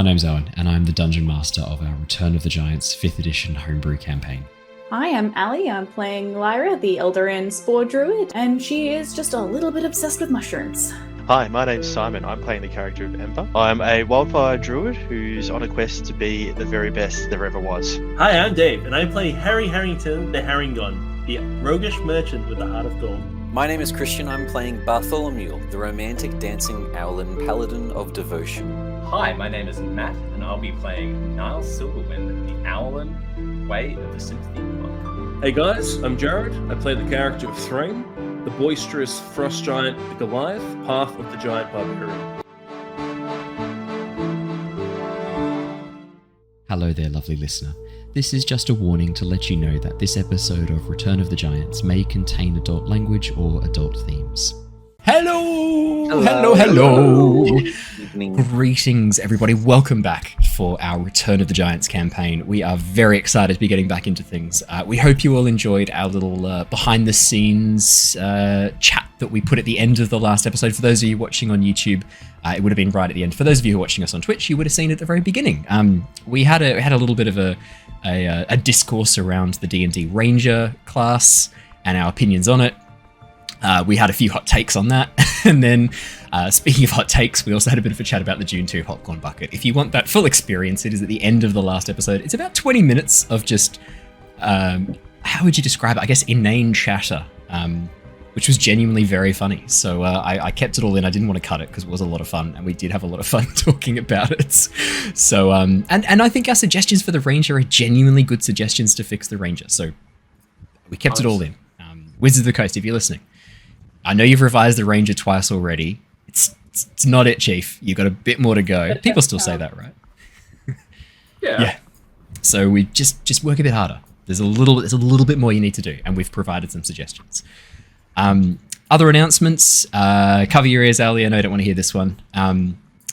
name's Owen, and I'm the Dungeon Master of our Return of the Giants 5th edition homebrew campaign. Hi, I'm Ali. I'm playing Lyra, the Eladrin Spore Druid, and she is just a little bit obsessed with mushrooms. Hi, my name's Simon. I'm playing the character of Ember. I'm a wildfire druid who's on a quest to be the very best there ever was. Hi, I'm Dave, and I play Harry Harrington, the Harrengon, the roguish merchant with the heart of gold. My name is Christian. I'm playing Bartholomew, the romantic dancing Owlin, Paladin of devotion. Hi, my name is Matt, and I'll be playing Niles Silverwind, the Owlin, Way of the Sympathy Monk. Hey guys, I'm Jared. I play the character of Threign, the boisterous frost giant, the Goliath, path of the giant Barbarian. Hello there, lovely listener. This is just a warning to let you know that this episode of Return of the Giants may contain adult language or adult themes. Hello! Greetings, everybody. Welcome back for our Return of the Giants campaign. We are very excited to be getting back into things. We hope you all enjoyed our little behind-the-scenes chat that we put at the end of the last episode. For those of you watching on YouTube, it would have been right at the end. For those of you who are watching us on Twitch, you would have seen it at the very beginning. We had a little bit of a discourse around the D&D Ranger class and our opinions on it. We had a few hot takes on that. And then, speaking of hot takes, we also had a bit of a chat about the June 2 Popcorn Bucket. If you want that full experience, it is at the end of the last episode. It's about 20 minutes of just, how would you describe it? I guess inane chatter, which was genuinely very funny. So I kept it all in. I didn't want to cut it because it was a lot of fun. And we did have a lot of fun talking about it. So, and I think our suggestions for the Ranger are genuinely good suggestions to fix the Ranger. So we kept it all in. Wizards of the Coast, if you're listening. I know you've revised the Ranger twice already. It's not it, Chief. You got a bit more to go. People still say that, right? Yeah. So we just work a bit harder. There's a little bit more you need to do, and we've provided some suggestions. Other announcements. Cover your ears, Ali. I know you don't want to hear this one.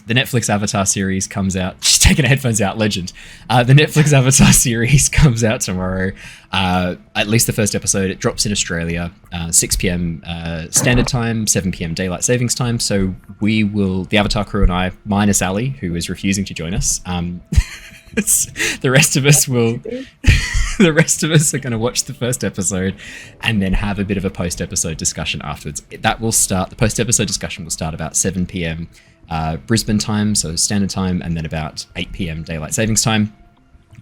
The Netflix Avatar series comes out. She's taking her headphones out. Legend. The Netflix Avatar series comes out tomorrow. At least the first episode. It drops in Australia, 6 p.m. Standard Time, 7 p.m. Daylight Savings Time. So we will, the Avatar crew and I, minus Ali, who is refusing to join us. The rest of us will. The rest of us are going to watch the first episode and then have a bit of a post-episode discussion afterwards. That will start. The post-episode discussion will start about 7 p.m. Brisbane time, so standard time, and then about 8 p.m. Daylight Savings Time.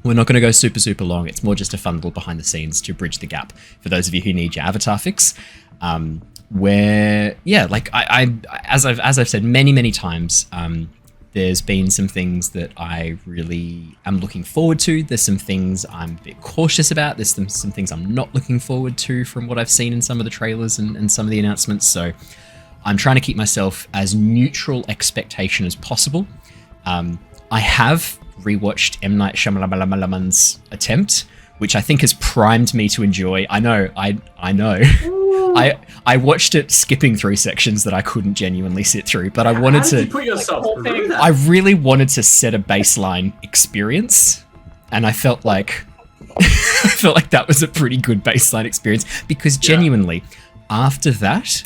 We're not going to go super long. It's more just a fun little behind the scenes to bridge the gap for those of you who need your Avatar fix. Where, yeah, like I as I've said many times, there's been some things that I really am looking forward to. There's some things I'm a bit cautious about. There's some things I'm not looking forward to from what I've seen in some of the trailers and some of the announcements. So I'm trying to keep myself as neutral expectation as possible. I have rewatched M. Night Shyamalan's Attempt, which I think has primed me to enjoy. I know. I watched it skipping through sections that I couldn't genuinely sit through, but I wanted to. Put yourself through that? I really wanted to set a baseline experience, and I felt like that was a pretty good baseline experience because genuinely, after that,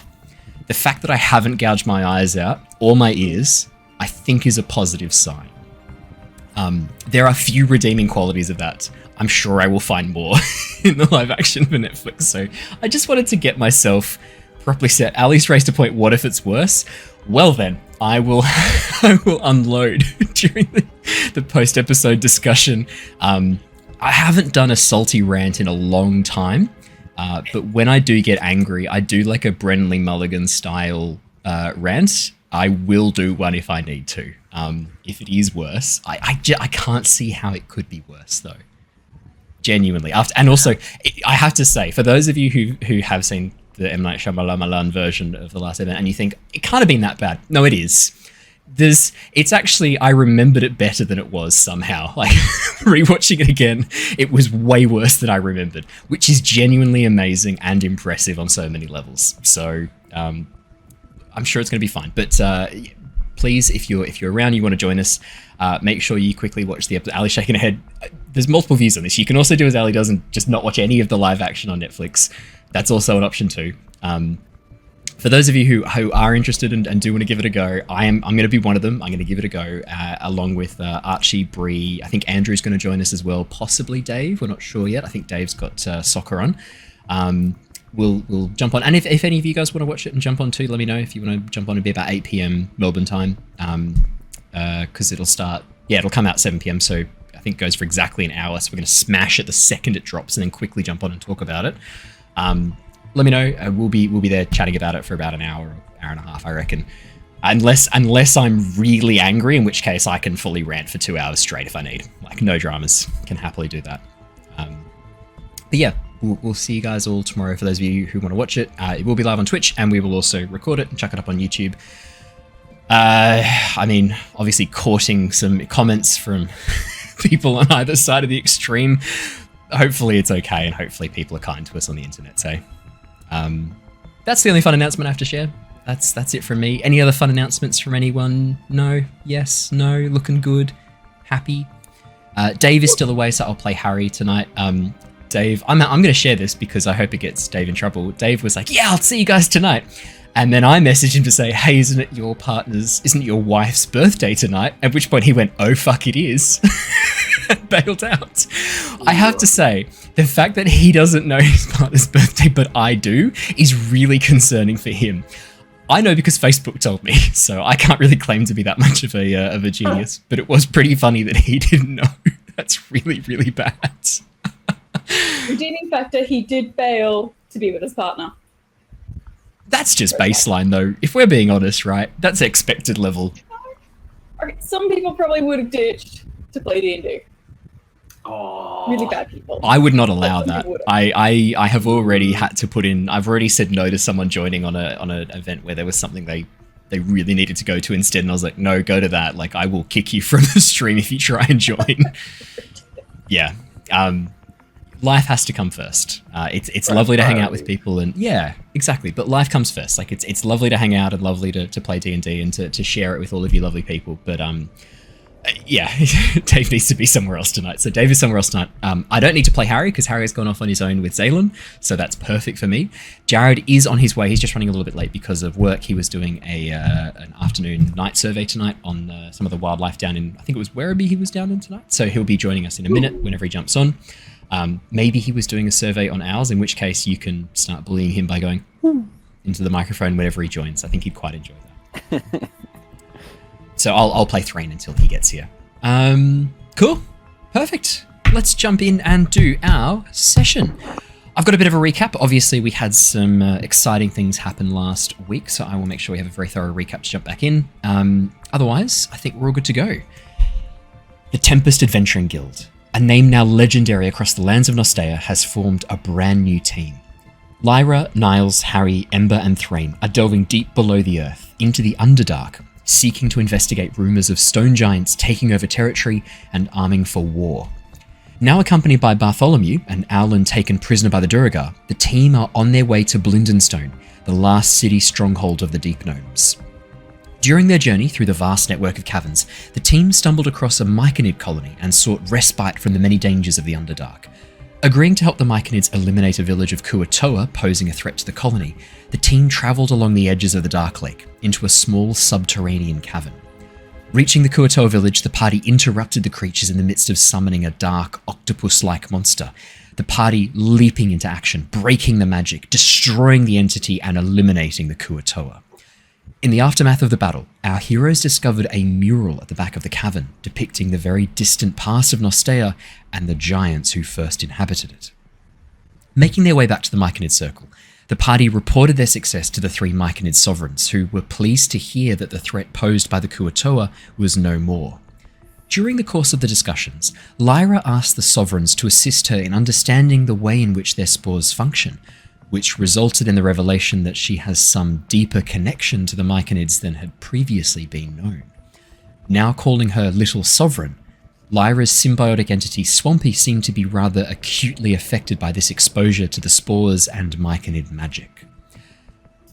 the fact that I haven't gouged my eyes out or my ears, I think is a positive sign. There are few redeeming qualities of that. I'm sure I will find more in the live action for Netflix. So I just wanted to get myself properly set. Ali's raised a point, what if it's worse? Well then, I will unload during the post-episode discussion. I haven't done a salty rant in a long time. But when I do get angry, I do like a Brenly Mulligan style rant. I will do one if I need to. If it is worse, I can't see how it could be worse though. Genuinely. And also, I have to say, for those of you who have seen the M. Night Shyamalan version of the last event and you think, it can't have been that bad. No, it is. It's actually, I remembered it better than it was somehow. Like, rewatching it again, it was way worse than I remembered, which is genuinely amazing and impressive on so many levels. So, I'm sure it's going to be fine. But please, if you're around, you want to join us, make sure you quickly watch the episode. Ali shaking her head. There's multiple views on this. You can also do as Ali does and just not watch any of the live action on Netflix. That's also an option too. For those of you who are interested and do want to give it a go, I'm going to be one of them. I'm going to give it a go, along with Archie, Bree. I think Andrew's going to join us as well, possibly Dave. We're not sure yet. I think Dave's got soccer on. We'll jump on. And if any of you guys want to watch it and jump on too, let me know. If you want to jump on, it'll be about 8 p.m. Melbourne time, because it'll start... Yeah, it'll come out 7 p.m, so I think it goes for exactly an hour. So we're going to smash it the second it drops and then quickly jump on and talk about it. Let me know. We'll be there chatting about it for about an hour and a half, I reckon. Unless I'm really angry, in which case I can fully rant for 2 hours straight if I need. Like, no dramas. Can happily do that. But yeah, we'll see you guys all tomorrow. For those of you who want to watch it, it will be live on Twitch, and we will also record it and chuck it up on YouTube. I mean, obviously courting some comments from people on either side of the extreme. Hopefully it's okay, and hopefully people are kind to us on the internet. So that's the only fun announcement I have to share. That's it from me. Any other fun announcements from anyone? No? Yes? No? Looking good? Happy? Dave is still away, so I'll play Harry tonight. Dave, I'm going to share this because I hope it gets Dave in trouble. Dave was like, yeah, I'll see you guys tonight. And then I messaged him to say, hey, isn't it your wife's birthday tonight? At which point he went, oh, fuck, it is. Bailed out. I have to say, the fact that he doesn't know his partner's birthday, but I do, is really concerning for him. I know because Facebook told me, so I can't really claim to be that much of a genius, but it was pretty funny that he didn't know. That's really, really bad. Redeeming factor, he did bail to be with his partner. That's just baseline, though. If we're being honest, right? That's expected level. Okay, some people probably would have ditched to play D&D. Oh, Really bad people. I would not allow that. I have already had to put in... I've already said no to someone joining on an event where there was something they really needed to go to instead, and I was like, no, go to that. Like, I will kick you from the stream if you try and join. Yeah. Life has to come first. It's lovely to hang out with people, and yeah, exactly. But life comes first. Like it's lovely to hang out and lovely to play D&D and to share it with all of you lovely people. But yeah, Dave needs to be somewhere else tonight. So Dave is somewhere else tonight. I don't need to play Harry because Harry has gone off on his own with Xaylin, so that's perfect for me. Jared is on his way. He's just running a little bit late because of work. He was doing an afternoon night survey tonight on some of the wildlife down in, I think it was Werribee he was down in tonight. So he'll be joining us in a minute whenever he jumps on. Maybe he was doing a survey on owls, in which case you can start bullying him by going into the microphone whenever he joins. I think he'd quite enjoy that. So I'll play Threign until he gets here. Cool. Perfect. Let's jump in and do our session. I've got a bit of a recap. Obviously, we had some exciting things happen last week, so I will make sure we have a very thorough recap to jump back in. Otherwise, I think we're all good to go. The Tempest Adventuring Guild, a name now legendary across the lands of Nostea, has formed a brand new team. Lyra, Niles, Harry, Ember and Threign are delving deep below the earth, into the Underdark, seeking to investigate rumours of stone giants taking over territory and arming for war. Now accompanied by Bartholomew, an Owlin taken prisoner by the Duergar, the team are on their way to Blindenstone, the last city stronghold of the Deep Gnomes. During their journey through the vast network of caverns, the team stumbled across a Myconid colony and sought respite from the many dangers of the Underdark. Agreeing to help the Myconids eliminate a village of Kuatoa posing a threat to the colony, the team travelled along the edges of the Dark Lake into a small subterranean cavern. Reaching the Kuatoa village, the party interrupted the creatures in the midst of summoning a dark, octopus-like monster, the party leaping into action, breaking the magic, destroying the entity and eliminating the Kuatoa. In the aftermath of the battle, our heroes discovered a mural at the back of the cavern depicting the very distant past of Nostea and the giants who first inhabited it. Making their way back to the Myconid Circle, the party reported their success to the three Myconid sovereigns, who were pleased to hear that the threat posed by the Kuatoa was no more. During the course of the discussions, Lyra asked the sovereigns to assist her in understanding the way in which their spores function, which resulted in the revelation that she has some deeper connection to the Myconids than had previously been known. Now calling her Little Sovereign, Lyra's symbiotic entity Swampy seemed to be rather acutely affected by this exposure to the spores and Myconid magic.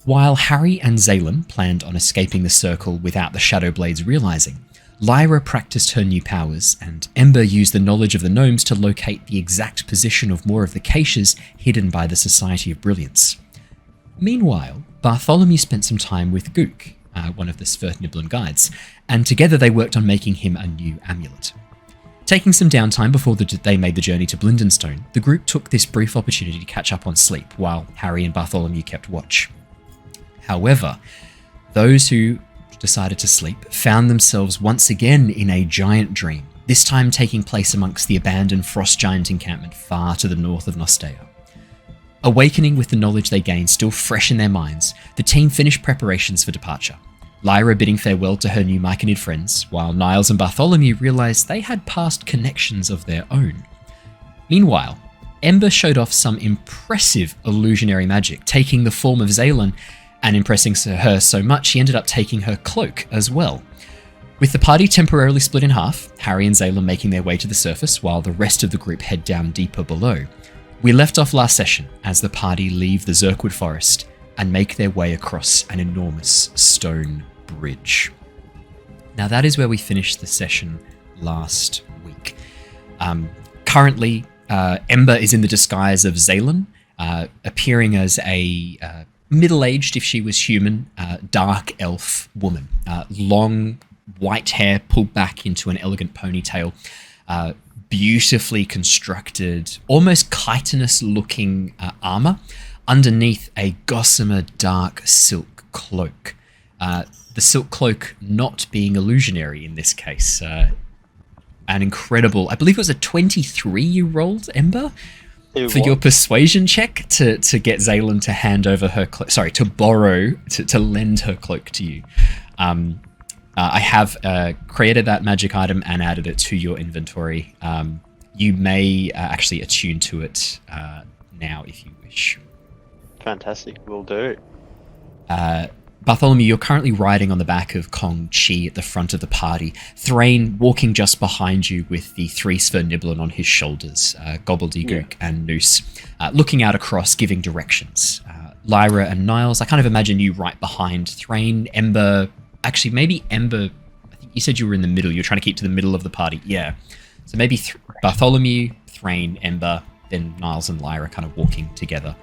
While Harry and Xaylin planned on escaping the circle without the Shadowblades realizing, Lyra practiced her new powers, and Ember used the knowledge of the gnomes to locate the exact position of more of the caches hidden by the Society of Brilliance. Meanwhile, Bartholomew spent some time with Gook, one of the Svirtniblin guides, and together they worked on making him a new amulet. Taking some downtime before they made the journey to Blindenstone, the group took this brief opportunity to catch up on sleep while Harry and Bartholomew kept watch. However, those who decided to sleep found themselves once again in a giant dream, this time taking place amongst the abandoned frost giant encampment far to the north of Nostea. Awakening with the knowledge they gained still fresh in their minds, the team finished preparations for departure. Lyra bidding farewell to her new Myconid friends, while Niles and Bartholomew realised they had past connections of their own. Meanwhile, Ember showed off some impressive illusionary magic, taking the form of Xaylin, and impressing her so much she ended up taking her cloak as well. With the party temporarily split in half, Harry and Xaylin making their way to the surface while the rest of the group head down deeper below, we left off last session as the party leave the Zirkwood Forest and make their way across an enormous stone bridge. Now that is where we finished the session last week. Currently, Ember is in the disguise of Xaylin, appearing as a middle-aged, if she was human, dark elf woman. Long white hair pulled back into an elegant ponytail, beautifully constructed, almost chitinous-looking armor, underneath a gossamer dark silk cloak. The silk cloak not being illusionary in this case. An incredible, I believe it was a 23 you rolled, Ember? For your persuasion check to get Xaylin to hand over her cloak, to lend her cloak to you. I have created that magic item and added it to your inventory. You may actually attune to it now if you wish. Fantastic, will do. Bartholomew, you're currently riding on the back of Kong Chi at the front of the party. Threign walking just behind you with the 3 Svirtniblin on his shoulders, Gobbledygook and Noose, looking out across, giving directions. Lyra and Niles, I kind of imagine you right behind Threign. Ember, actually maybe Ember, I think you said you were in the middle, you're trying to keep to the middle of the party, yeah. So maybe Bartholomew, Threign, Ember, then Niles and Lyra kind of walking together.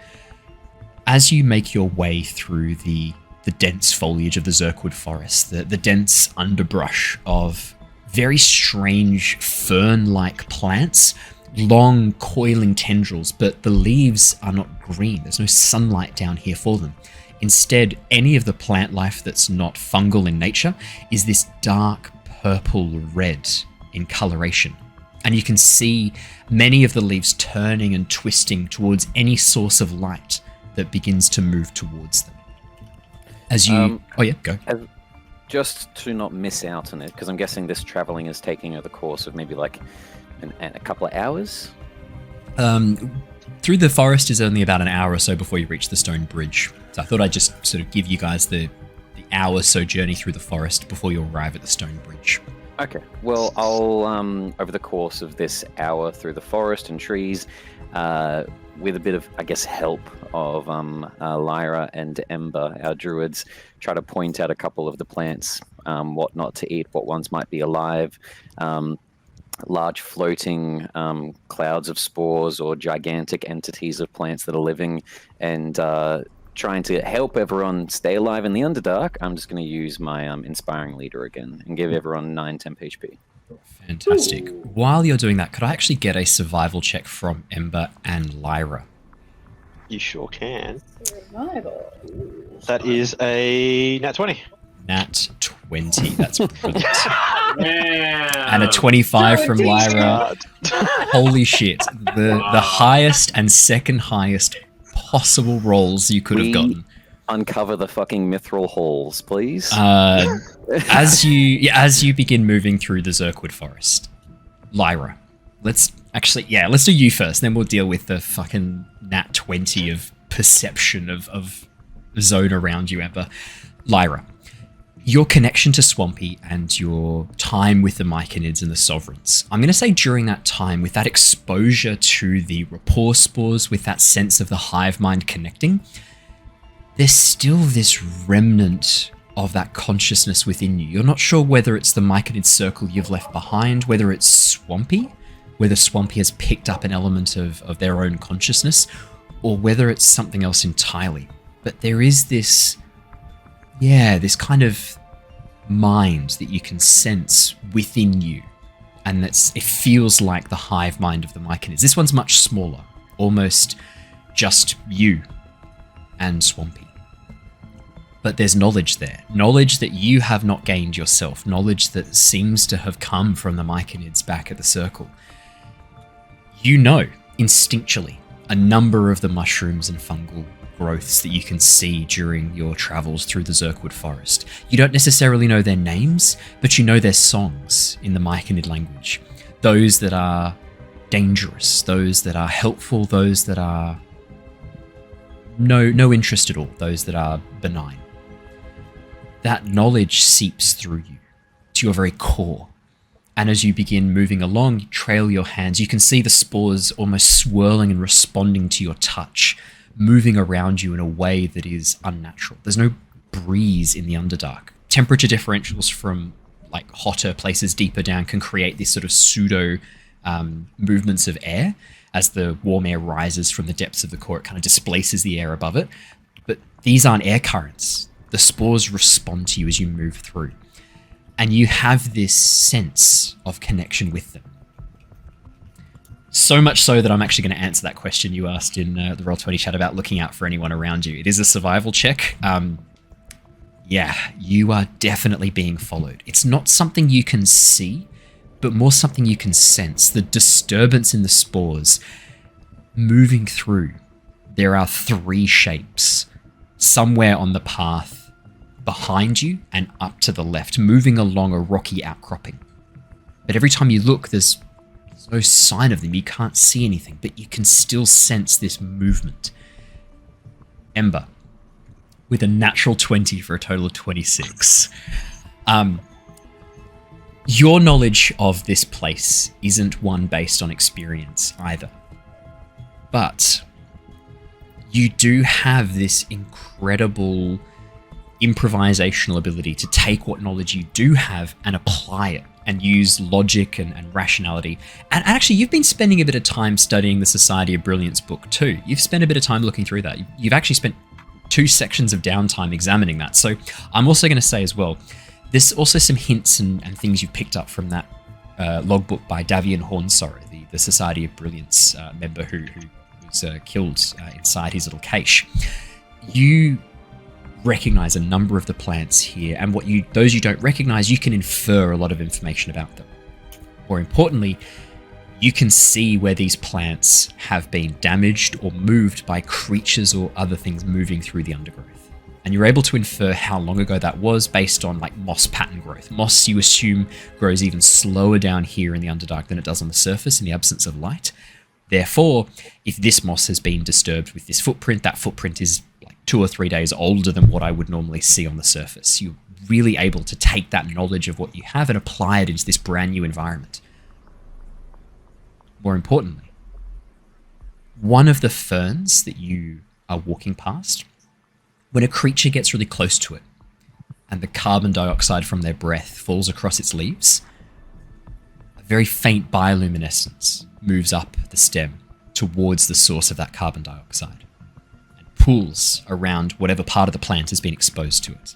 As you make your way through the dense foliage of the Zirkwood Forest, the dense underbrush of very strange fern-like plants, long coiling tendrils, but the leaves are not green. There's no sunlight down here for them. Instead, any of the plant life that's not fungal in nature is this dark purple red in coloration. And you can see many of the leaves turning and twisting towards any source of light that begins to move towards them. As you... go. Just to not miss out on it, because I'm guessing this travelling is taking over the course of maybe like a couple of hours? Through the forest is only about an hour or so before you reach the stone bridge. So I thought I'd just sort of give you guys the hour or so journey through the forest before you arrive at the stone bridge. Okay. Well, I'll, over the course of this hour through the forest and trees, with a bit of, I guess, help of Lyra and Ember, our druids, try to point out a couple of the plants, what not to eat, what ones might be alive, large floating clouds of spores or gigantic entities of plants that are living, and trying to help everyone stay alive in the Underdark. I'm just going to use my Inspiring Leader again and give everyone 9 temp HP. Fantastic. Ooh. While you're doing that, could I actually get a survival check from Ember and Lyra? You sure can. Survival. That is a nat 20. Nat 20. That's brilliant. And a 25 from Lyra. Holy shit. The highest and second highest possible rolls you could have gotten. Uncover the fucking mithril halls, please. As you begin moving through the Zirkwood Forest, Lyra, let's do you first, then we'll deal with the fucking nat 20 of perception of zone around you, Ember. Lyra, your connection to Swampy and your time with the Myconids and the Sovereigns, I'm going to say during that time, with that exposure to the rapport spores, with that sense of the hive mind connecting, there's still this remnant of that consciousness within you. You're not sure whether it's the Myconid circle you've left behind, whether it's Swampy, whether Swampy has picked up an element of their own consciousness, or whether it's something else entirely. but there is this kind of mind that you can sense within you, and it feels like the hive mind of the Myconids. This one's much smaller, almost just you and Swampy. But there's knowledge there. Knowledge that you have not gained yourself. Knowledge that seems to have come from the Myconids back at the Circle. You know, instinctually, a number of the mushrooms and fungal growths that you can see during your travels through the Zirkwood Forest. You don't necessarily know their names, but you know their songs in the Myconid language. Those that are dangerous, those that are helpful, those that are no interest at all, those that are benign. That knowledge seeps through you, to your very core. And as you begin moving along, you trail your hands, you can see the spores almost swirling and responding to your touch, moving around you in a way that is unnatural. There's no breeze in the Underdark. Temperature differentials from like hotter places deeper down can create this sort of pseudo movements of air. As the warm air rises from the depths of the core, it kind of displaces the air above it. But these aren't air currents. The spores respond to you as you move through. And you have this sense of connection with them. So much so that I'm actually going to answer that question you asked in the Roll20 chat about looking out for anyone around you. It is a survival check. Yeah, you are definitely being followed. It's not something you can see, but more something you can sense. The disturbance in the spores moving through. There are 3 shapes somewhere on the path behind you and up to the left, moving along a rocky outcropping. But every time you look, there's no sign of them. You can't see anything, but you can still sense this movement. Ember, with a natural 20 for a total of 26. Your knowledge of this place isn't one based on experience either. But you do have this incredible improvisational ability to take what knowledge you do have and apply it and use logic and rationality. And actually, you've been spending a bit of time studying the Society of Brilliance book too. You've spent a bit of time looking through that. You've actually spent 2 sections of downtime examining that. So I'm also going to say as well, there's also some hints and things you've picked up from that logbook by Davian Hornsorrow, the Society of Brilliance member who was killed inside his little cache. You recognize a number of the plants here, and those you don't recognize, you can infer a lot of information about them. More importantly, you can see where these plants have been damaged or moved by creatures or other things moving through the undergrowth. And you're able to infer how long ago that was based on like moss pattern growth. Moss, you assume, grows even slower down here in the Underdark than it does on the surface in the absence of light. Therefore, if this moss has been disturbed with this footprint, that footprint is 2 or 3 days older than what I would normally see on the surface. You're really able to take that knowledge of what you have and apply it into this brand new environment. More importantly, one of the ferns that you are walking past, when a creature gets really close to it and the carbon dioxide from their breath falls across its leaves, a very faint bioluminescence moves up the stem towards the source of that carbon dioxide. Pools around whatever part of the plant has been exposed to it.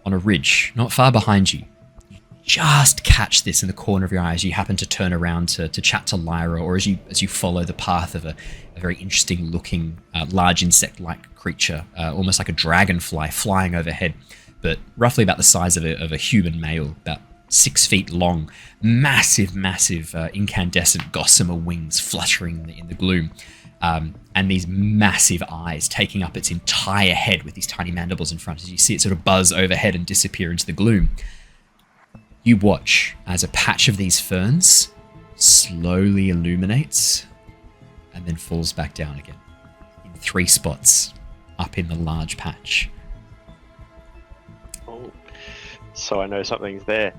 On a ridge, not far behind you, you just catch this in the corner of your eye as you happen to turn around to chat to Lyra, or as you follow the path of a very interesting looking large insect-like creature, almost like a dragonfly flying overhead, but roughly about the size of a human male, about 6 feet long, massive incandescent gossamer wings fluttering in the gloom. And these massive eyes taking up its entire head with these tiny mandibles in front as you see it sort of buzz overhead and disappear into the gloom. You watch as a patch of these ferns slowly illuminates and then falls back down again in 3 spots up in the large patch. Oh, so I know something's there.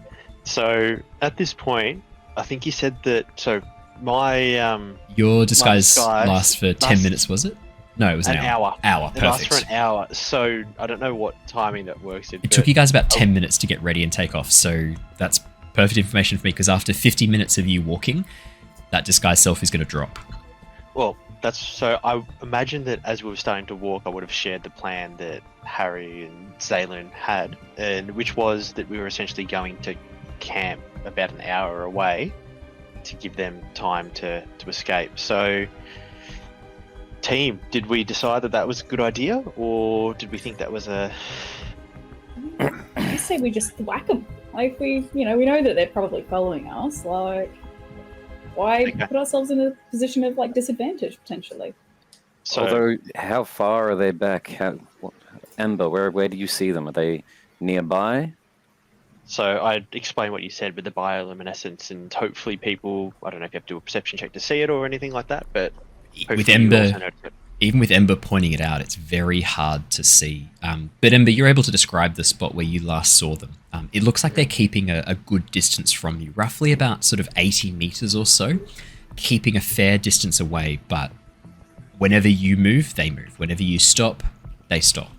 So at this point, I think you said that, so your disguise lasts for 10 minutes, was it? No, it was an hour. It lasts for an hour. So I don't know what timing that works in. It took you guys about 10 minutes to get ready and take off. So that's perfect information for me, because after 50 minutes of you walking, that disguise self is going to drop. Well, That's so. I imagine that as we were starting to walk, I would have shared the plan that Harry and Xaylin had, and which was that we were essentially going to camp about an hour away to give them time to escape. So, team, did we decide that was a good idea, or did we think that was a? I say we just whack them. Like we know that they're probably following us. Like, why put ourselves in a position of like disadvantage potentially? So, Although, how far are they back? Ember, where do you see them? Are they nearby? So I'd explain what you said with the bioluminescence, and hopefully people, I don't know if you have to do a perception check to see it or anything like that, but With Ember, even with Ember pointing it out, it's very hard to see. But Ember, you're able to describe the spot where you last saw them. It looks like they're keeping a good distance from you, roughly about sort of 80 meters or so, keeping a fair distance away, but whenever you move, they move. Whenever you stop, they stop.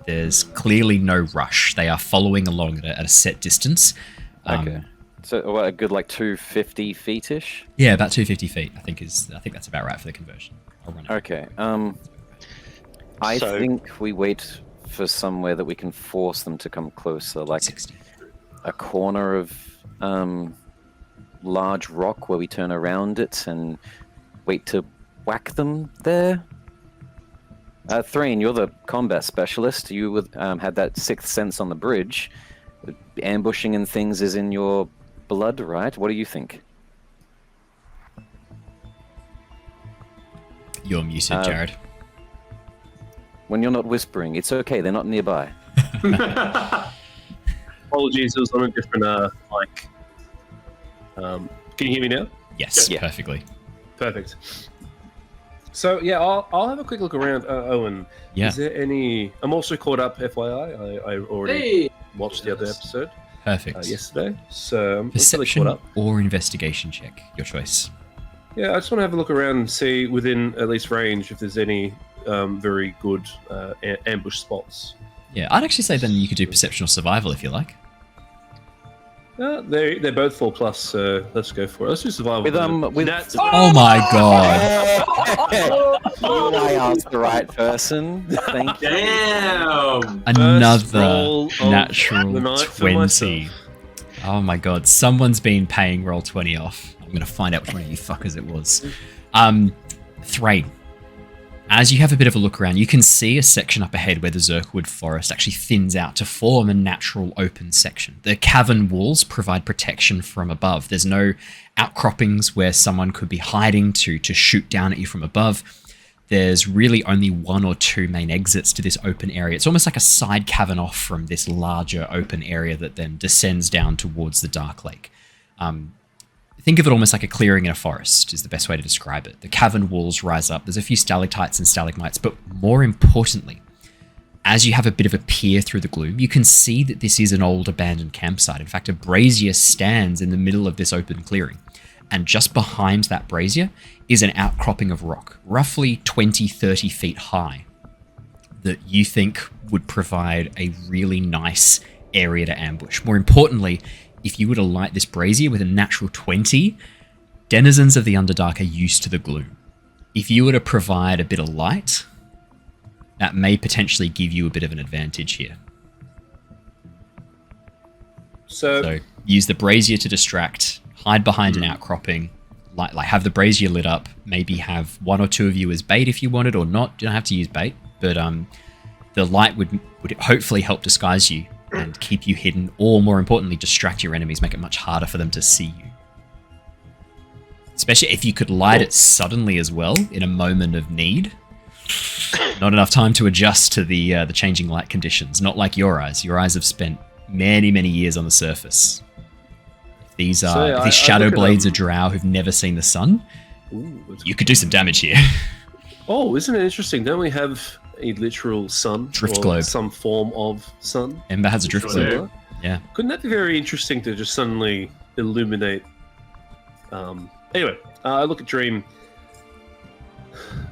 There's clearly no rush. They are following along at a set distance. Okay. So a good like 250 feet-ish? Yeah, about 250 feet. I think that's about right for the conversion. I'll run it. Okay. I think we wait for somewhere that we can force them to come closer, like 60. a corner of large rock where we turn around it and wait to whack them there. Threign, you're the combat specialist. You had that sixth sense on the bridge. Ambushing and things is in your blood, right? What do you think? You're muted, Jared. When you're not whispering, it's okay. They're not nearby. Apologies, it was on a different mic. Can you hear me now? Yes, Yeah. perfectly. Perfect. So yeah, I'll have a quick look around. Owen, Yeah. is there any? I'm also caught up. FYI, I already watched the other episode Perfect. yesterday, so I'm Perception fully caught up. or investigation check, your choice. Yeah, I just want to have a look around and see within at least range if there's any very good ambush spots. Yeah, I'd actually say then you could do perception or survival if you like. They're both 4+, so let's go for it. Let's do survival. Oh my god. I asked the right person. Thank you. Damn! Another roll of the natural night for 20. myself. Oh my god, someone's been paying roll 20 off. I'm going to find out which one of you fuckers it was. Threign. As you have a bit of a look around, you can see a section up ahead where the Zerkwood forest actually thins out to form a natural open section. The cavern walls provide protection from above. There's no outcroppings where someone could be hiding to shoot down at you from above. There's really only one or two main exits to this open area. It's almost like a side cavern off from this larger open area that then descends down towards the Dark Lake. Think of it almost like a clearing in a forest is the best way to describe it. The cavern walls rise up. There's a few stalactites and stalagmites, but more importantly, as you have a bit of a peer through the gloom, you can see that this is an old abandoned campsite. In fact, a brazier stands in the middle of this open clearing. And just behind that brazier is an outcropping of rock, roughly 20-30 feet high, that you think would provide a really nice area to ambush. More importantly, if you were to light this brazier with a natural 20, denizens of the Underdark are used to the gloom. If you were to provide a bit of light, that may potentially give you a bit of an advantage here. So use the brazier to distract, hide behind an outcropping, like have the brazier lit up, maybe have one or two of you as bait if you wanted or not. You don't have to use bait, but the light would hopefully help disguise you and keep you hidden, or more importantly, distract your enemies, make it much harder for them to see you. Especially if you could light it suddenly as well, in a moment of need. Not enough time to adjust to the changing light conditions. Not like your eyes. Your eyes have spent many, many years on the surface. If these Shadowblades are drow who've never seen the sun, you could do some damage here. Oh, isn't it interesting? Don't we have a literal sun? Drift or globe. Some form of sun? Ember has a drift globe. Yeah. Couldn't that be very interesting to just suddenly illuminate? Anyway, I look at Dream.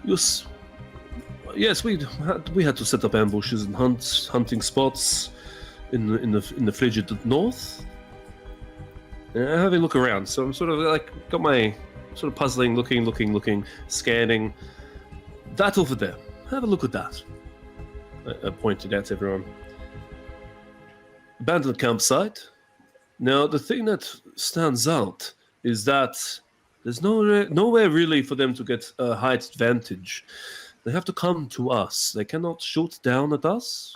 Yes, we had to set up ambushes and hunting spots in the frigid north. And having a look around, so I'm sort of like got my sort of puzzling, looking, scanning. That over there. Have a look at that. I pointed at everyone. Abandoned campsite. Now, the thing that stands out is that there's nowhere really for them to get a height advantage. They have to come to us. They cannot shoot down at us.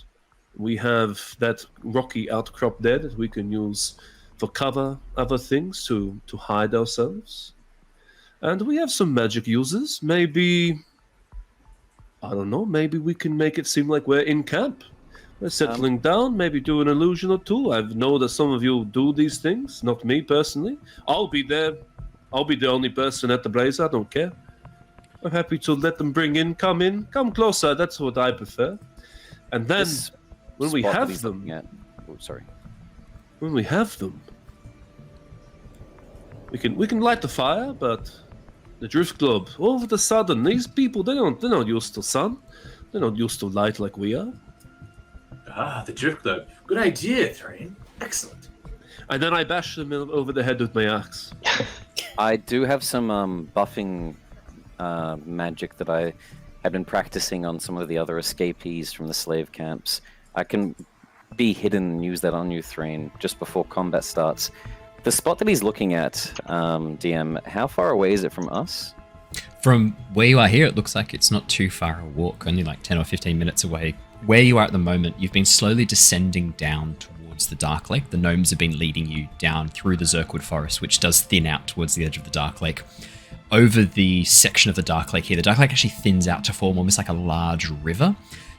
We have that rocky outcrop there that we can use for cover, other things to hide ourselves. And we have some magic users. Maybe, I don't know, maybe we can make it seem like we're in camp. We're settling down, maybe do an illusion or two. I know that some of you do these things, not me personally. I'll be there. I'll be the only person at the blaze. I don't care. I'm happy to let them come closer. That's what I prefer. And then when we have them, when we have them, we can light the fire. But the drift globe, all of a sudden, these people they're not used to sun. They're not used to light like we are. Ah, the drift globe. Good idea, Threign. Excellent. And then I bash them over the head with my axe. I do have some buffing magic that I have been practicing on some of the other escapees from the slave camps. I can be hidden and use that on you, Threign, just before combat starts. The spot that he's looking at, DM, how far away is it from us? From where you are here, it looks like it's not too far a walk, only like 10 or 15 minutes away. Where you are at the moment, you've been slowly descending down towards the Dark Lake. The gnomes have been leading you down through the Zirkwood Forest, which does thin out towards the edge of the Dark Lake. Over the section of the Dark Lake here, the Dark Lake actually thins out to form almost like a large river.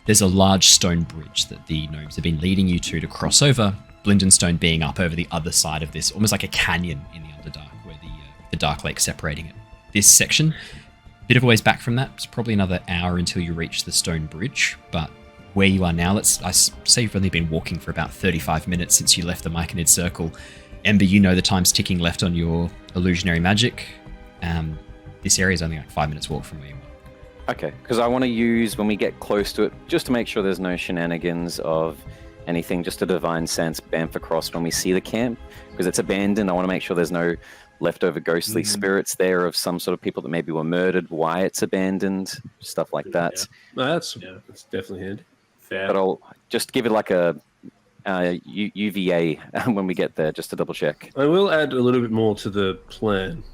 There's a large stone bridge that the gnomes have been leading you to cross over, Blindenstone being up over the other side of this, almost like a canyon in the Underdark, where the Dark Lake separating it. This section, bit of a ways back from that, it's probably another hour until you reach the stone bridge, but where you are now, I say you've only been walking for about 35 minutes since you left the Myconid Circle. Ember, you know the time's ticking left on your illusionary magic. This area is only like 5 minutes walk from where you are. Okay, because I want to use, when we get close to it, just to make sure there's no shenanigans of anything, just a divine sense, bamf across when we see the camp, because it's abandoned. I want to make sure there's no leftover ghostly spirits there of some sort of people that maybe were murdered, why it's abandoned, stuff like that. Yeah. That's definitely handy. Fair. But I'll just give it like a UVA when we get there, just to double check. I will add a little bit more to the plan.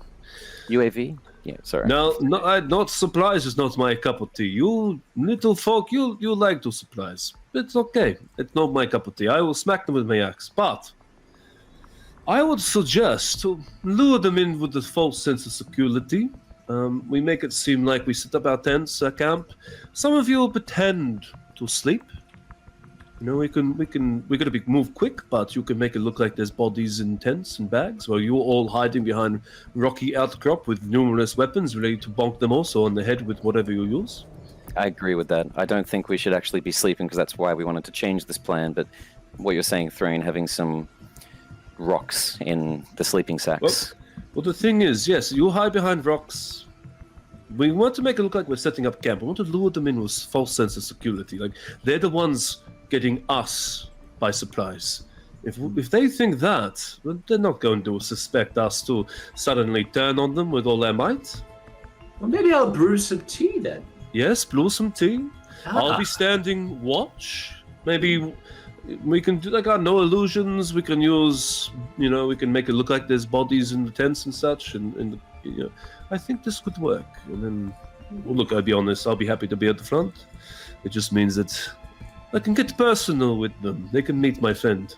UAV? Yeah, sorry. No, not surprise is not my cup of tea. You little folk, you like to surprise. It's okay. It's not my cup of tea. I will smack them with my axe. But I would suggest to lure them in with a false sense of security. We make it seem like we set up our tents, our camp. Some of you will pretend to sleep. You know, we're gonna be move quick, but you can make it look like there's bodies in tents and bags, while you're all hiding behind rocky outcrop with numerous weapons, ready to bonk them also on the head with whatever you use. I agree with that. I don't think we should actually be sleeping, because that's why we wanted to change this plan. But what you're saying, Threign, having some rocks in the sleeping sacks. Well, the thing is, yes, you hide behind rocks. We want to make it look like we're setting up camp. We want to lure them in with false sense of security. Like, they're the ones getting us by surprise. If they think that, well, they're not going to suspect us to suddenly turn on them with all their might. Well, maybe I'll brew some tea then. Yes, brew some tea. I'll be standing watch. Maybe we can do like our no illusions. We can use, we can make it look like there's bodies in the tents and such. And I think this could work. And then, well, look, I'll be honest. I'll be happy to be at the front. It just means that I can get personal with them. They can meet my friend.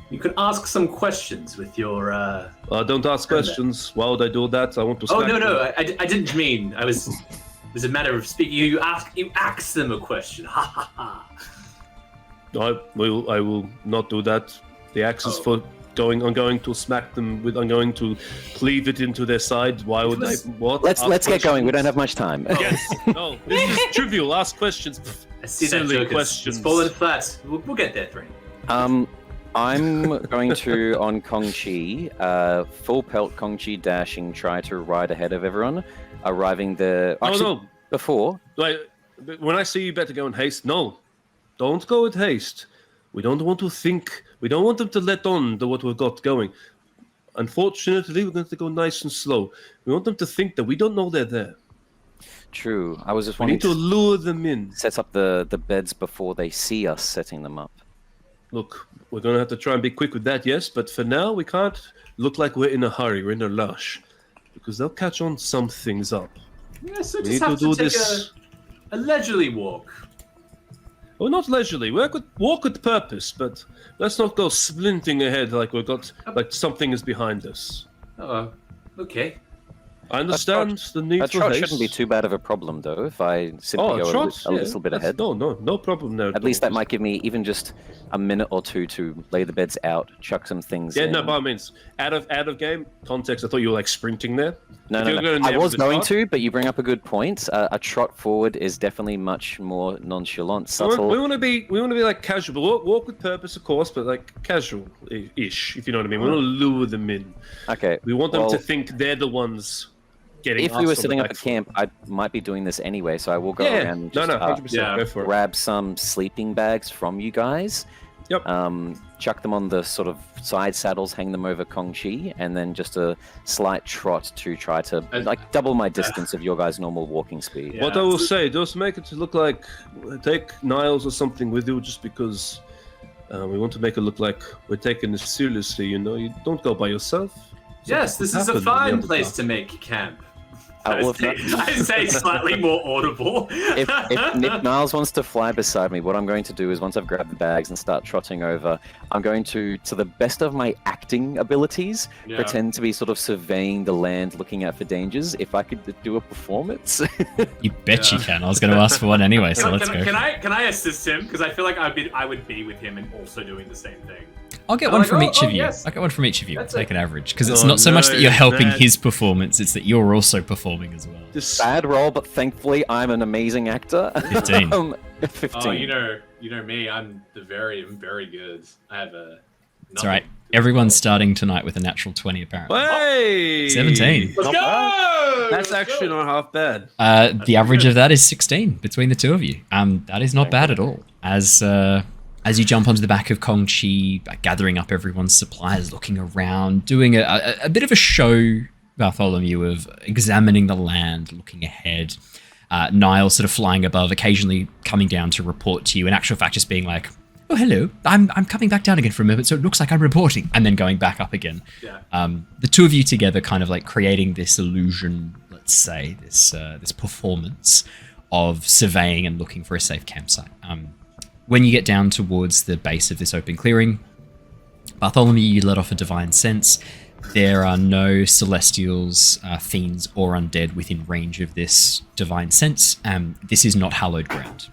You can ask some questions with your... don't ask questions. Why would I do that? I want to... No. I didn't mean. It was a matter of speaking. You ask them a question. Ha ha ha. I will not do that. The axe is for going. I'm going to smack them with. I'm going to cleave it into their side. Why would I? What? Let's get going. We don't have much time. Yes. No. This is trivial. Ask questions. I see Silly that joke. questions. It's falling flat. We'll get there, Threign. I'm going to, on Kong Chi, full pelt Kong Chi dashing, try to ride ahead of everyone, arriving there. No. Before. When I say you better go in haste, no. Don't go with haste. We don't want to think. We don't want them to let on to what we've got going. Unfortunately, we're going to go nice and slow. We want them to think that we don't know they're there. True. I was just We wanting need to lure them in. set up the beds before they see us setting them up. Look, we're going to have to try and be quick with that, yes, but for now, we can't look like we're in a hurry, we're in a rush, because they'll catch on some things up. Yeah, so We just need have to to do take this. a leisurely walk. Well, not leisurely. Walk with purpose, but let's not go splinting ahead like like something is behind us. Okay. I understand the need A for trot haste. shouldn't be too bad of a problem, though, if I simply go a little bit ahead. No problem there. At least that might give me even just a minute or two to lay the beds out, chuck some things in. No, by all means. Out of game context, I thought you were like sprinting there. No. Going I there was with the going trot- to, but you bring up a good point. A trot forward is definitely much more nonchalant, subtle. We want to be like casual. Walk with purpose, of course, but like casual-ish, if you know what I mean. We want to lure them in. Okay. We want them to think they're the ones getting. If we were setting up a camp, I might be doing this anyway, so I will go around and just 100%. Go for it. grab some sleeping bags from you guys. Yep. Chuck them on the sort of side saddles, hang them over Kong Chi, and then just a slight trot to try to like double my distance of your guys' normal walking speed. Yeah. What I will say, just make it look like take Niles or something with you, just because we want to make it look like we're taking this seriously. You know, you don't go by yourself. Yes, this is a fine place to make camp. Well, I say slightly more audible. if Niles wants to fly beside me, what I'm going to do is once I've grabbed the bags and start trotting over, I'm going to the best of my acting abilities, pretend to be sort of surveying the land, looking out for dangers. If I could do a performance. You bet you can. I was going to ask for one anyway, so let's go. Can I assist him? Because I feel like I would be with him and also doing the same thing. I'll get one from each of you. Yes. I'll get one from each of you. That's Take an average. Because it's not so much that you're helping his performance, it's that you're also performing as well. Bad roll, but thankfully I'm an amazing actor. 15. 15. Oh, you know me. I'm very good. I have a. It's alright. Everyone's starting tonight with a natural 20, apparently. Hey! 17. Let's go! That's actually not half bad. The average of that is 16 between the two of you. That is not bad at all. As you jump onto the back of Kong Chi, gathering up everyone's supplies, looking around, doing a bit of a show, Bartholomew, of examining the land, looking ahead. Niles sort of flying above, occasionally coming down to report to you. In actual fact, just being like, "Oh, hello, I'm coming back down again for a moment, so it looks like I'm reporting," and then going back up again. Yeah. The two of you together, kind of like creating this illusion, let's say, this performance of surveying and looking for a safe campsite. When you get down towards the base of this open clearing, Bartholomew, you let off a divine sense. There are no celestials, fiends, or undead within range of this divine sense. This is not hallowed ground.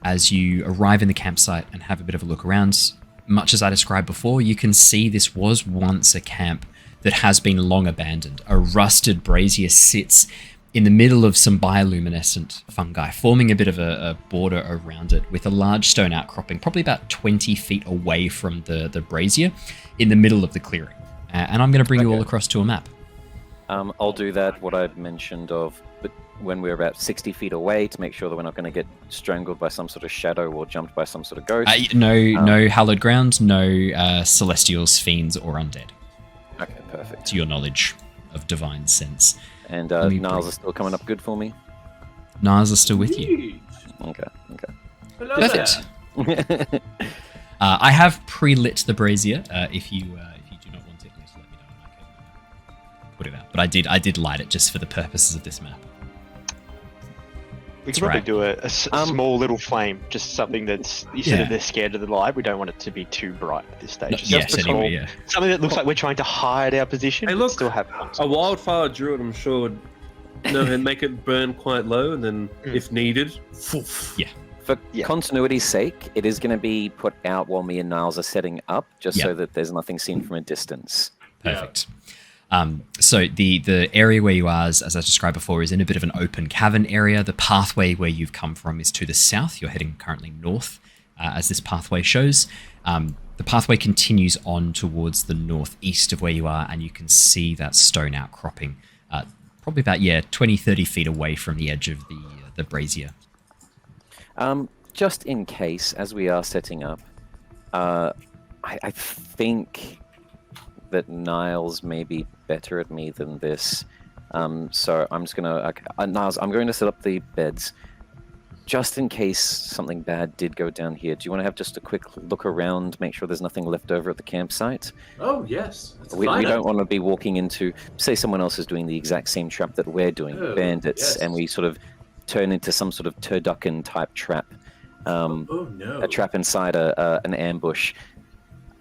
As you arrive in the campsite and have a bit of a look around, much as I described before, you can see this was once a camp that has been long abandoned. A rusted brazier sits in the middle of some bioluminescent fungi, forming a bit of a border around it with a large stone outcropping, probably about 20 feet away from the brazier, in the middle of the clearing. And I'm going to bring you all across to a map. I'll do that, what I mentioned of, but when we're about 60 feet away, to make sure that we're not going to get strangled by some sort of shadow or jumped by some sort of ghost. No hallowed ground, no celestials, fiends, or undead. Okay, perfect. To your knowledge of divine sense. And Niles is still coming up good for me? Niles is still with you. Okay. Hello Perfect. there. I have pre-lit the brazier. If you do not want it, please let me know and I can put it out. But I did light it just for the purposes of this map. We could probably do a small little flame, just something that's, you said that they're scared of the light. We don't want it to be too bright at this stage. Something that looks like we're trying to hide our position, but still have a wildfire druid, I'm sure, would make it burn quite low, and then, if needed, For continuity's sake, it is going to be put out while me and Niles are setting up, just so that there's nothing seen from a distance. Perfect. So the area where you are, as I described before, is in a bit of an open cavern area. The pathway where you've come from is to the south. You're heading currently north, as this pathway shows. The pathway continues on towards the northeast of where you are, and you can see that stone outcropping, probably about 20, 30 feet away from the edge of the brazier. Just in case, as we are setting up, I think that Niles may be better at me than this. So I'm just gonna. Niles, I'm going to set up the beds, just in case something bad did go down here. Do you want to have just a quick look around, make sure there's nothing left over at the campsite? Oh yes. That's We fine. don't want to be walking into, say, someone else is doing the exact same trap that we're doing, Oh, bandits, yes. and we sort of turn into some sort of turducken type trap. Oh no. A trap inside an ambush.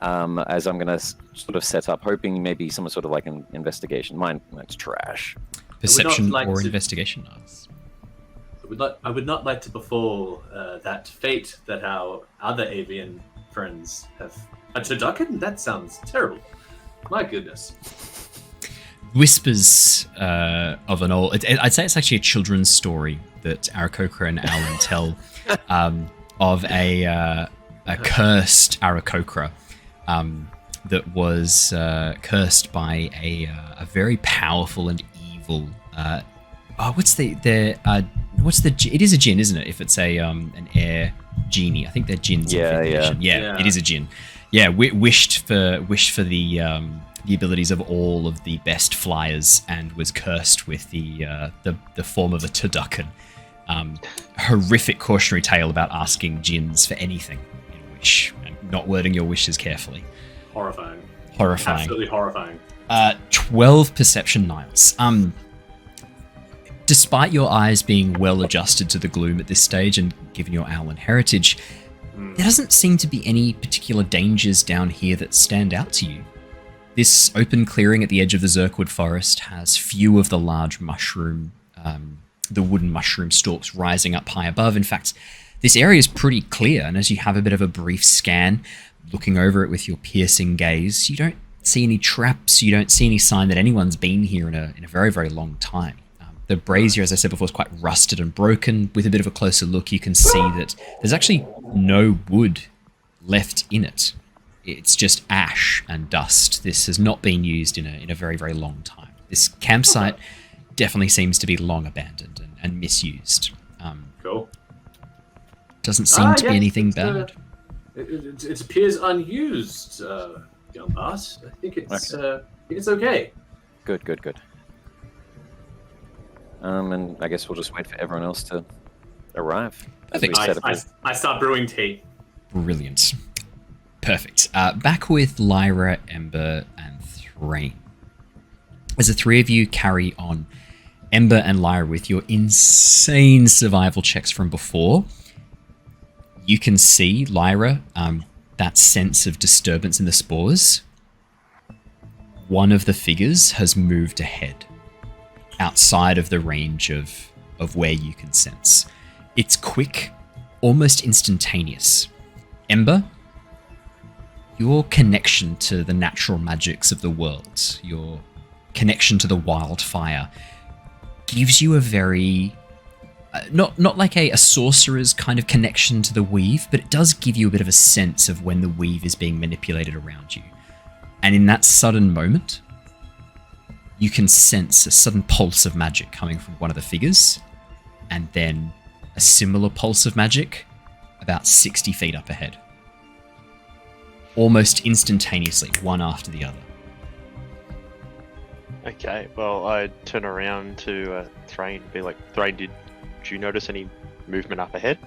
As I'm gonna sort of set up, hoping maybe some sort of like an investigation. Mine's trash. Perception like or to- investigation, Niles? I would not like to befall that fate that our other avian friends have. A turducken? That sounds terrible. My goodness. Whispers of an old... I'd say it's actually a children's story that Aarakocra and Owlin tell of a cursed Aarakocra that was cursed by a very powerful and evil... it is a djinn, isn't it? If it's an air genie, I think they're djinns. Yeah. It is a djinn. Yeah, wished for the abilities of all of the best flyers, and was cursed with the form of a turducken. Horrific cautionary tale about asking djinns for anything in a wish, and not wording your wishes carefully. Horrifying. Horrifying. Absolutely horrifying. 12 perception, Niles. Despite your eyes being well adjusted to the gloom at this stage, and given your Owlin heritage, there doesn't seem to be any particular dangers down here that stand out to you. This open clearing at the edge of the Zirkwood forest has few of the large the wooden mushroom stalks rising up high above. In fact, this area is pretty clear, and as you have a bit of a brief scan, looking over it with your piercing gaze, you don't see any traps, you don't see any sign that anyone's been here in a very, very long time. The brazier, as I said before, is quite rusted and broken. With a bit of a closer look, you can see that there's actually no wood left in it. It's just ash and dust. This has not been used in a very, very long time. This campsite definitely seems to be long abandoned and misused. Cool. Doesn't seem to be anything bad. It appears unused, young boss. I think it's okay. Good. And I guess we'll just wait for everyone else to arrive. I think I start brewing tea. Brilliant. Perfect. Back with Lyra, Ember, and Threign. As the three of you carry on, Ember and Lyra, with your insane survival checks from before, you can see, Lyra, that sense of disturbance in the spores. One of the figures has moved ahead, outside of the range of where you can sense. It's quick, almost instantaneous. Ember, your connection to the natural magics of the world, your connection to the wildfire, gives you a very... not like a sorcerer's kind of connection to the weave, but it does give you a bit of a sense of when the weave is being manipulated around you. And in that sudden moment, you can sense a sudden pulse of magic coming from one of the figures, and then a similar pulse of magic about 60 feet up ahead. Almost instantaneously, one after the other. Okay, well, I turn around to Threign and be like, Threign, did you notice any movement up ahead?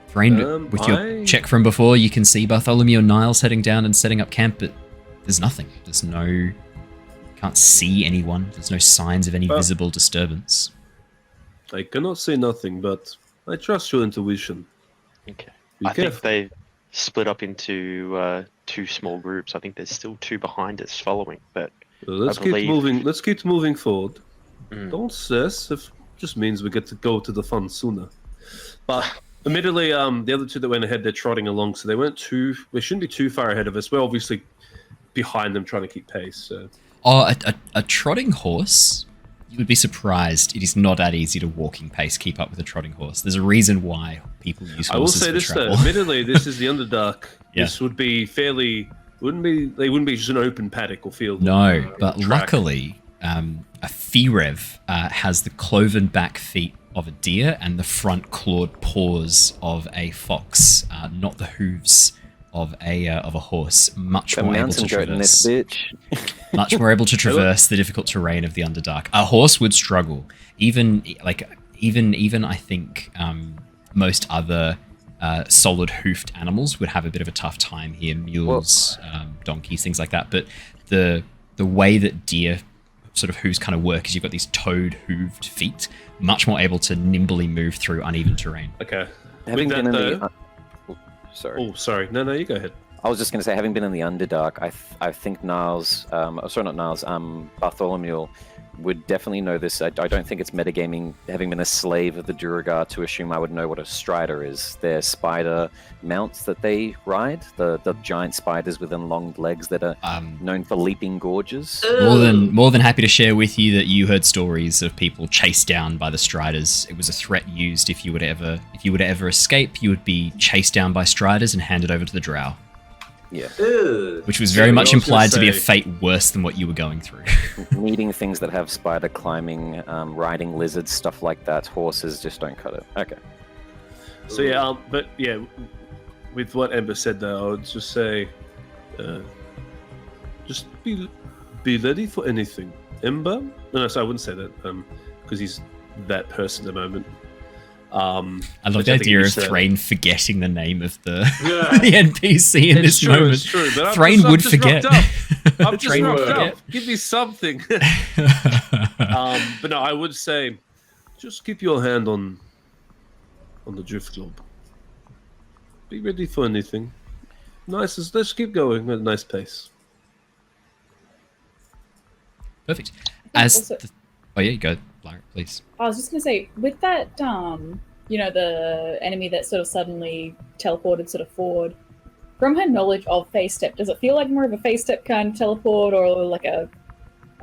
Threign, with your check from before, you can see Bartholomew and Niles heading down and setting up camp, but there's nothing. There's no... Can't see anyone. There's no signs of any visible disturbance. I cannot say nothing, but I trust your intuition. Okay. Be I careful. think they split up into two small groups. I think there's still two behind us following, but Let's I keep believe- moving. Let's keep moving forward. Mm. Don't stress. It just means we get to go to the fun sooner. But admittedly, the other two that went ahead, they're trotting along, so they shouldn't be too far ahead of us. We're obviously behind them, trying to keep pace. So. Oh, a trotting horse? You would be surprised. It is not that easy to walking pace keep up with a trotting horse. There's a reason why people use horses I will say for this travel. though. Admittedly, this is the Underdark. Yeah. This would be fairly. They wouldn't be just an open paddock or field. No, but track. luckily, a Firev has the cloven back feet of a deer and the front clawed paws of a fox, not the hooves of a horse, much The more able to mountain goat in this traverse. bitch. Much more able to traverse the difficult terrain of the Underdark. A horse would struggle. Even I think most other solid hoofed animals would have a bit of a tough time here. Mules, donkeys, things like that. But the way that deer sort of hooves kind of work is you've got these toed hooved feet, much more able to nimbly move through uneven terrain. Okay. Having With been that, in though- the sorry. Oh, sorry. No, you go ahead. I was just going to say, having been in the Underdark, I think Niles, sorry, not Niles, Bartholomew would definitely know this. I don't think it's metagaming, having been a slave of the Duragar, to assume I would know what a strider is. They're spider mounts that they ride, the giant spiders with long legs that are known for leaping gorges. More than happy to share with you that you heard stories of people chased down by the Striders. It was a threat used if you were to ever escape, you would be chased down by Striders and handed over to the Drow. Yeah. Which was very much implied to be a fate worse than what you were going through. Needing things that have spider climbing, riding lizards, stuff like that. Horses just don't cut it. Okay. So yeah, but yeah, with what Ember said though, I would just say, just be ready for anything. Ember? No, sorry, I wouldn't say that, because he's that person at the moment. I love which the I think idea you of said. Threign forgetting the name of the Yeah. the NPC in this moment. It's true, but Threign I'm would just forget. rocked up. I'm just Threign would rocked forget. up. Give me something. But no, I would say, just keep your hand on the drift globe. Be ready for anything. Let's keep going at a nice pace. Perfect. Also- Oh yeah, you go, Lyra, please. I was just gonna say, with that, the enemy that sort of suddenly teleported sort of forward, from her knowledge of phase step, does it feel like more of a phase step kind of teleport, or like a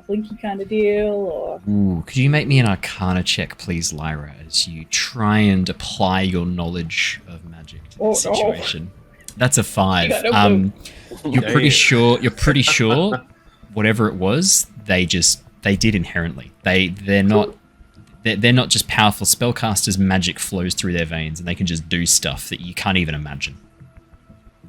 blinky kind of deal, or? Ooh, could you make me an Arcana check, please, Lyra, as you try and apply your knowledge of magic to this situation? That's a 5. You got no You're pretty sure whatever it was, they did inherently. They're not just powerful spellcasters. Magic flows through their veins, and they can just do stuff that you can't even imagine.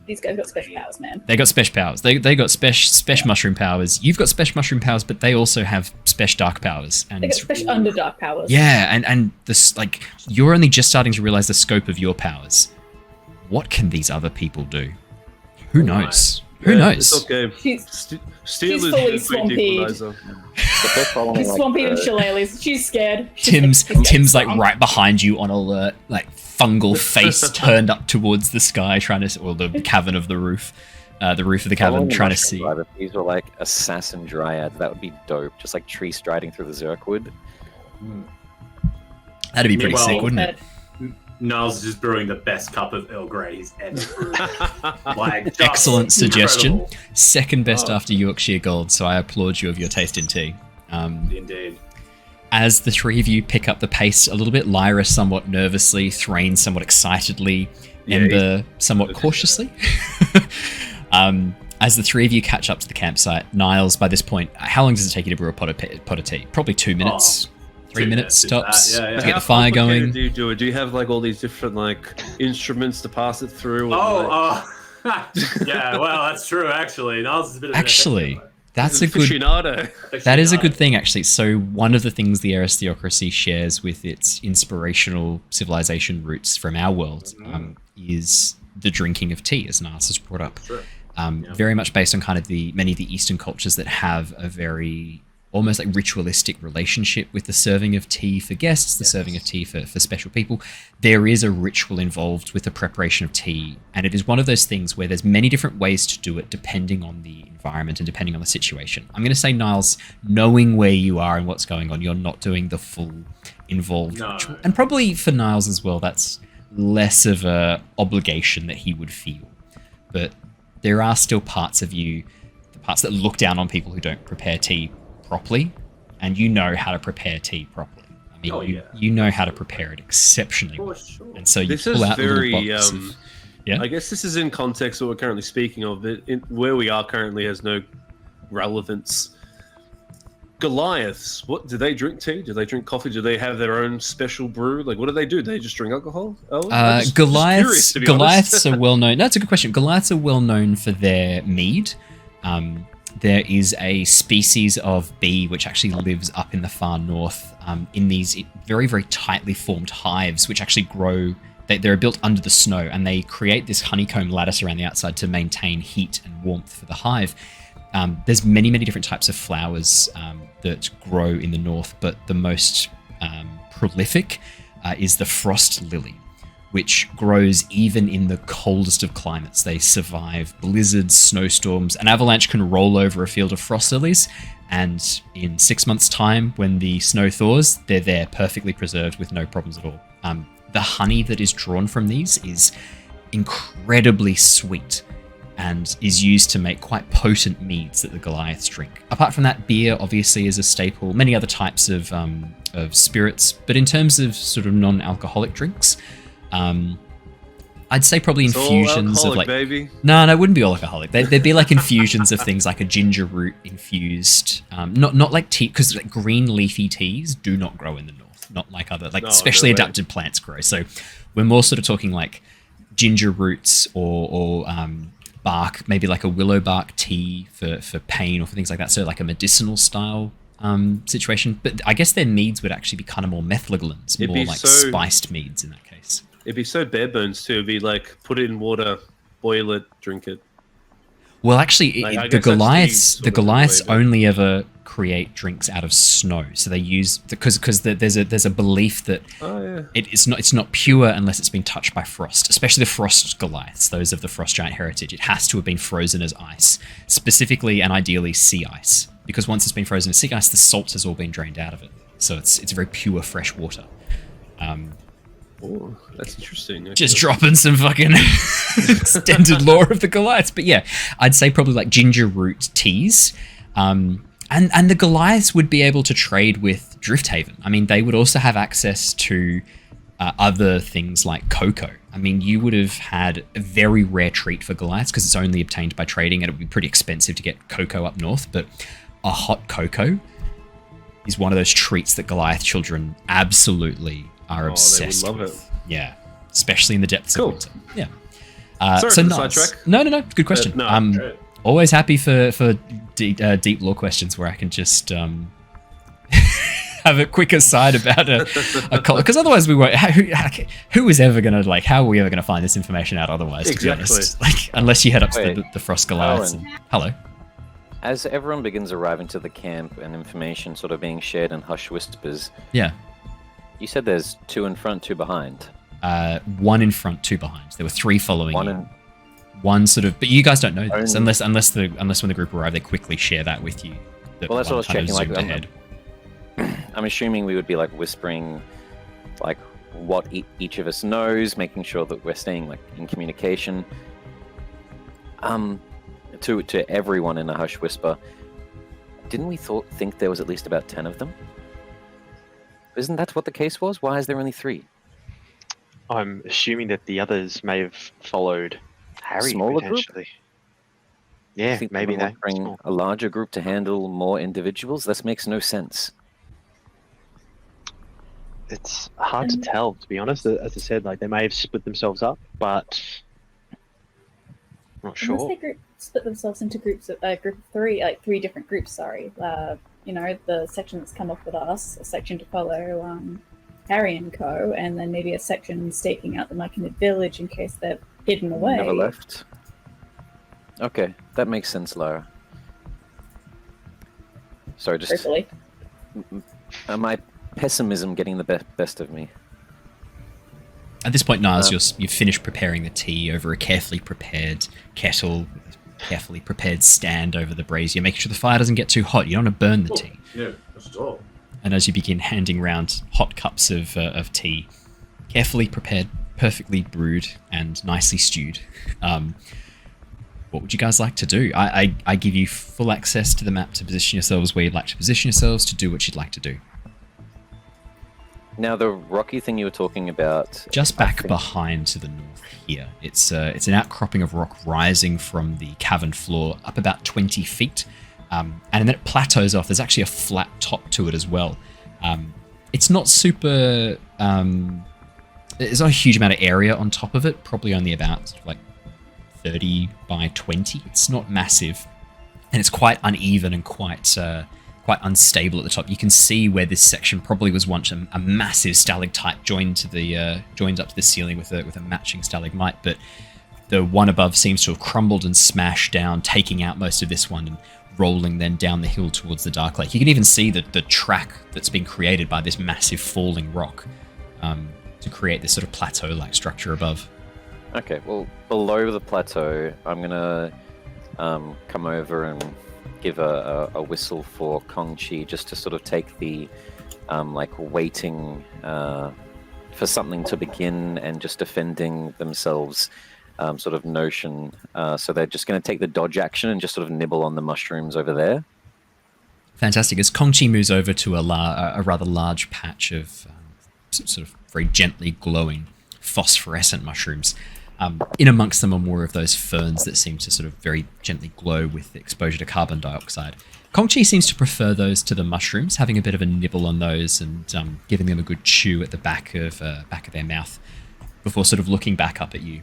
These guys got special powers, man. They got special powers. They got special mushroom powers. You've got special mushroom powers, but they also have special dark powers. And They got special underdark powers. yeah, and this, like, you're only just starting to realize the scope of your powers. What can these other people do? Who knows? Who knows? It's okay. She's Steel she's is fully a great swampy. equalizer. She's swampy and shillelaghs. She's scared. Tim's like right behind you on alert, like fungal face turned up towards the sky, trying to, or the cavern of the roof of the cavern, trying to see. If these were like assassin dryads, that would be dope. Just like tree striding through the Zerkwood. That'd be pretty Well, sick, wouldn't it? Niles is just brewing the best cup of Earl Grey he's ever brewed. Like, just Excellent suggestion. incredible. Second best after Yorkshire Gold, so I applaud you of your taste in tea. Indeed. As the three of you pick up the pace a little bit, Lyra somewhat nervously, Threign somewhat excitedly, Yeah, Ember somewhat cautiously. As the three of you catch up to the campsite, Niles, by this point, how long does it take you to brew a pot of tea? Probably 2 minutes. 3 minutes tops. Yeah, yeah. To get the fire going. Do you do it? Do you have like all these different like instruments to pass it through? Yeah, well, that's true, actually. Niles is a bit of an Actually, that's a good... aficionado. That is a good thing, actually. So one of the things the aristocracy shares with its inspirational civilization roots from our world is the drinking of tea, as Niles has brought up. Sure. Very much based on kind of many of the Eastern cultures that have a very almost like ritualistic relationship with the serving of tea for guests, the serving of tea for special people. There is a ritual involved with the preparation of tea, and it is one of those things where there's many different ways to do it depending on the environment and depending on the situation. I'm going to say, Niles, knowing where you are and what's going on, you're not doing the full involved ritual. And probably for Niles as well, that's less of a obligation that he would feel. But there are still parts of you, the parts that look down on people who don't prepare tea properly, and you know how to prepare tea properly. I mean, you know how to prepare it exceptionally well. Sure. And so you This pull is out very. the little box of, I guess this is in context of what we're currently speaking of. But where we are currently has no relevance. Goliaths, what do they drink? Tea? Do they drink coffee? Do they have their own special brew? Like, what do they do? Do they just drink alcohol? Goliaths are well known. That's a good question. Goliaths are well known for their mead. There is a species of bee which actually lives up in the far north in these very, very tightly formed hives, which actually grow. They're built under the snow, and they create this honeycomb lattice around the outside to maintain heat and warmth for the hive. There's many, many different types of flowers that grow in the north, but the most prolific is the frost lily, which grows even in the coldest of climates. They survive blizzards, snowstorms. An avalanche can roll over a field of frost lilies, and in 6 months' time, when the snow thaws, they're there perfectly preserved with no problems at all. The honey that is drawn from these is incredibly sweet and is used to make quite potent meads that the Goliaths drink. Apart from that, beer obviously is a staple, many other types of spirits, but in terms of sort of non-alcoholic drinks, I'd say probably infusions of like... baby. No, it wouldn't be all alcoholic. There'd be like infusions of things like a ginger root infused, not like tea, because like green leafy teas do not grow in the north. Not like other, like specially adapted plants grow. So we're more sort of talking like ginger roots or bark, maybe like a willow bark tea for pain or for things like that. So like a medicinal style situation. But I guess their meads would actually be kind of more methylaglins, more like spiced meads in that case. It'd be so bare bones too. It'd be like put it in water, boil it, drink it. Well, actually, Like, the Goliaths only ever create drinks out of snow. So they use because there's a belief that it's not pure unless it's been touched by frost. Especially the frost Goliaths, those of the frost giant heritage. It has to have been frozen as ice, specifically and ideally sea ice, because once it's been frozen as sea ice, the salt has all been drained out of it. So it's very pure fresh water. Oh, that's interesting. Okay. Just dropping some fucking extended lore of the Goliaths. But yeah, I'd say probably like ginger root teas. And the Goliaths would be able to trade with Drifthaven. I mean, they would also have access to other things like cocoa. I mean, you would have had a very rare treat for Goliaths because it's only obtained by trading, and it would be pretty expensive to get cocoa up north. But a hot cocoa is one of those treats that Goliath children absolutely are obsessed they would love with. It. Yeah, especially in the depths of winter. Yeah. Sorry so for the Niles. sidetrack. No. Good question. Great. Always happy for deep lore questions where I can just have a quick aside about a color, because otherwise we won't. Who is ever gonna like? How are we ever gonna find this information out otherwise? To be honest, like unless you head up to the Frost Goliaths. Hello. As everyone begins arriving to the camp and information sort of being shared in hushed whispers. Yeah. You said there's 2 in front, 2 behind. 1 in front, 2 behind. There were 3 following you. One sort of, but you guys don't know this unless when the group arrive, they quickly share that with you. Well, that's what I was checking. Like, ahead. I'm assuming we would be like whispering, like what each of us knows, making sure that we're staying like in communication. To everyone in a hush whisper. Didn't we think there was at least about 10 of them? Isn't that what the case was? Why is there only 3? I'm assuming that the others may have followed Harry, Smaller potentially. Group? Yeah, Think maybe they they bring a larger group to handle more individuals. This makes no sense. It's hard to tell, to be honest. As I said, like they may have split themselves up, but I'm not sure. Unless they split themselves into groups of group of 3, like 3 different groups. Sorry, you know, the section that's come up with us, a section to follow Harry and co, and then maybe a section staking out them like in the village in case they're hidden away. Never left. Okay, that makes sense, Lyra. Sorry, just Hopefully. My pessimism getting the best of me. At this point, Niles, you've finished preparing the tea over a carefully prepared kettle, with a carefully prepared stand over the brazier, making sure the fire doesn't get too hot. You don't want to burn the tea. Yeah, that's at all. And as you begin handing round hot cups of tea, carefully prepared, perfectly brewed, and nicely stewed, what would you guys like to do? I give you full access to the map to position yourselves where you'd like to position yourselves to do what you'd like to do. Now, the rocky thing you were talking about... Just back behind to the north here. It's an outcropping of rock rising from the cavern floor up about 20 feet. and then it plateaus off. There's actually a flat top to it as well. It's not super... there's not a huge amount of area on top of it, probably only about sort of like 30 by 20. It's not massive, and it's quite uneven and quite unstable at the top. You can see where this section probably was once a massive stalactite joined up to the ceiling with a matching stalagmite, but the one above seems to have crumbled and smashed down, taking out most of this one and rolling then down the hill towards the Dark Lake. You can even see the track that's been created by this massive falling rock to create this sort of plateau-like structure above. Okay, well, below the plateau, I'm going to come over and give a whistle for Kong-Chi just to sort of take the waiting for something to begin and just defending themselves sort of notion. So they're just going to take the dodge action and just sort of nibble on the mushrooms over there. Fantastic. As Kong-Chi moves over to a rather large patch of sort of very gently glowing phosphorescent mushrooms, in amongst them are more of those ferns that seem to sort of very gently glow with exposure to carbon dioxide. Kong-Chi seems to prefer those to the mushrooms, having a bit of a nibble on those and giving them a good chew at the back of their mouth before sort of looking back up at you,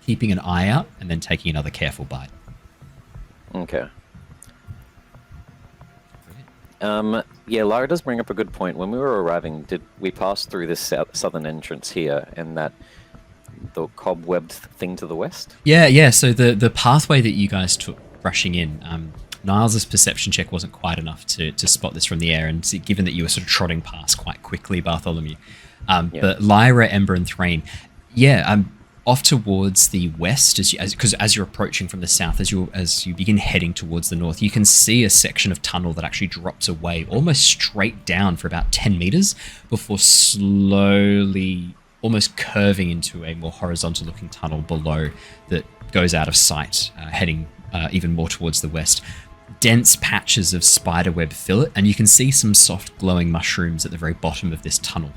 keeping an eye out and then taking another careful bite. Okay. Yeah, Lyra does bring up a good point. When we were arriving, did we pass through this southern entrance here and the cobwebbed thing to the west? Yeah. So the pathway that you guys took rushing in, Niles' perception check wasn't quite enough to spot this from the air, and given that you were sort of trotting past quite quickly, Bartholomew. But Lyra, Ember, and Threign, off towards the west, as you're approaching from the south, as you begin heading towards the north, you can see a section of tunnel that actually drops away almost straight down for about 10 meters before slowly almost curving into a more horizontal looking tunnel below that goes out of sight, heading even more towards the west. Dense patches of spiderweb fill it, and you can see some soft glowing mushrooms at the very bottom of this tunnel.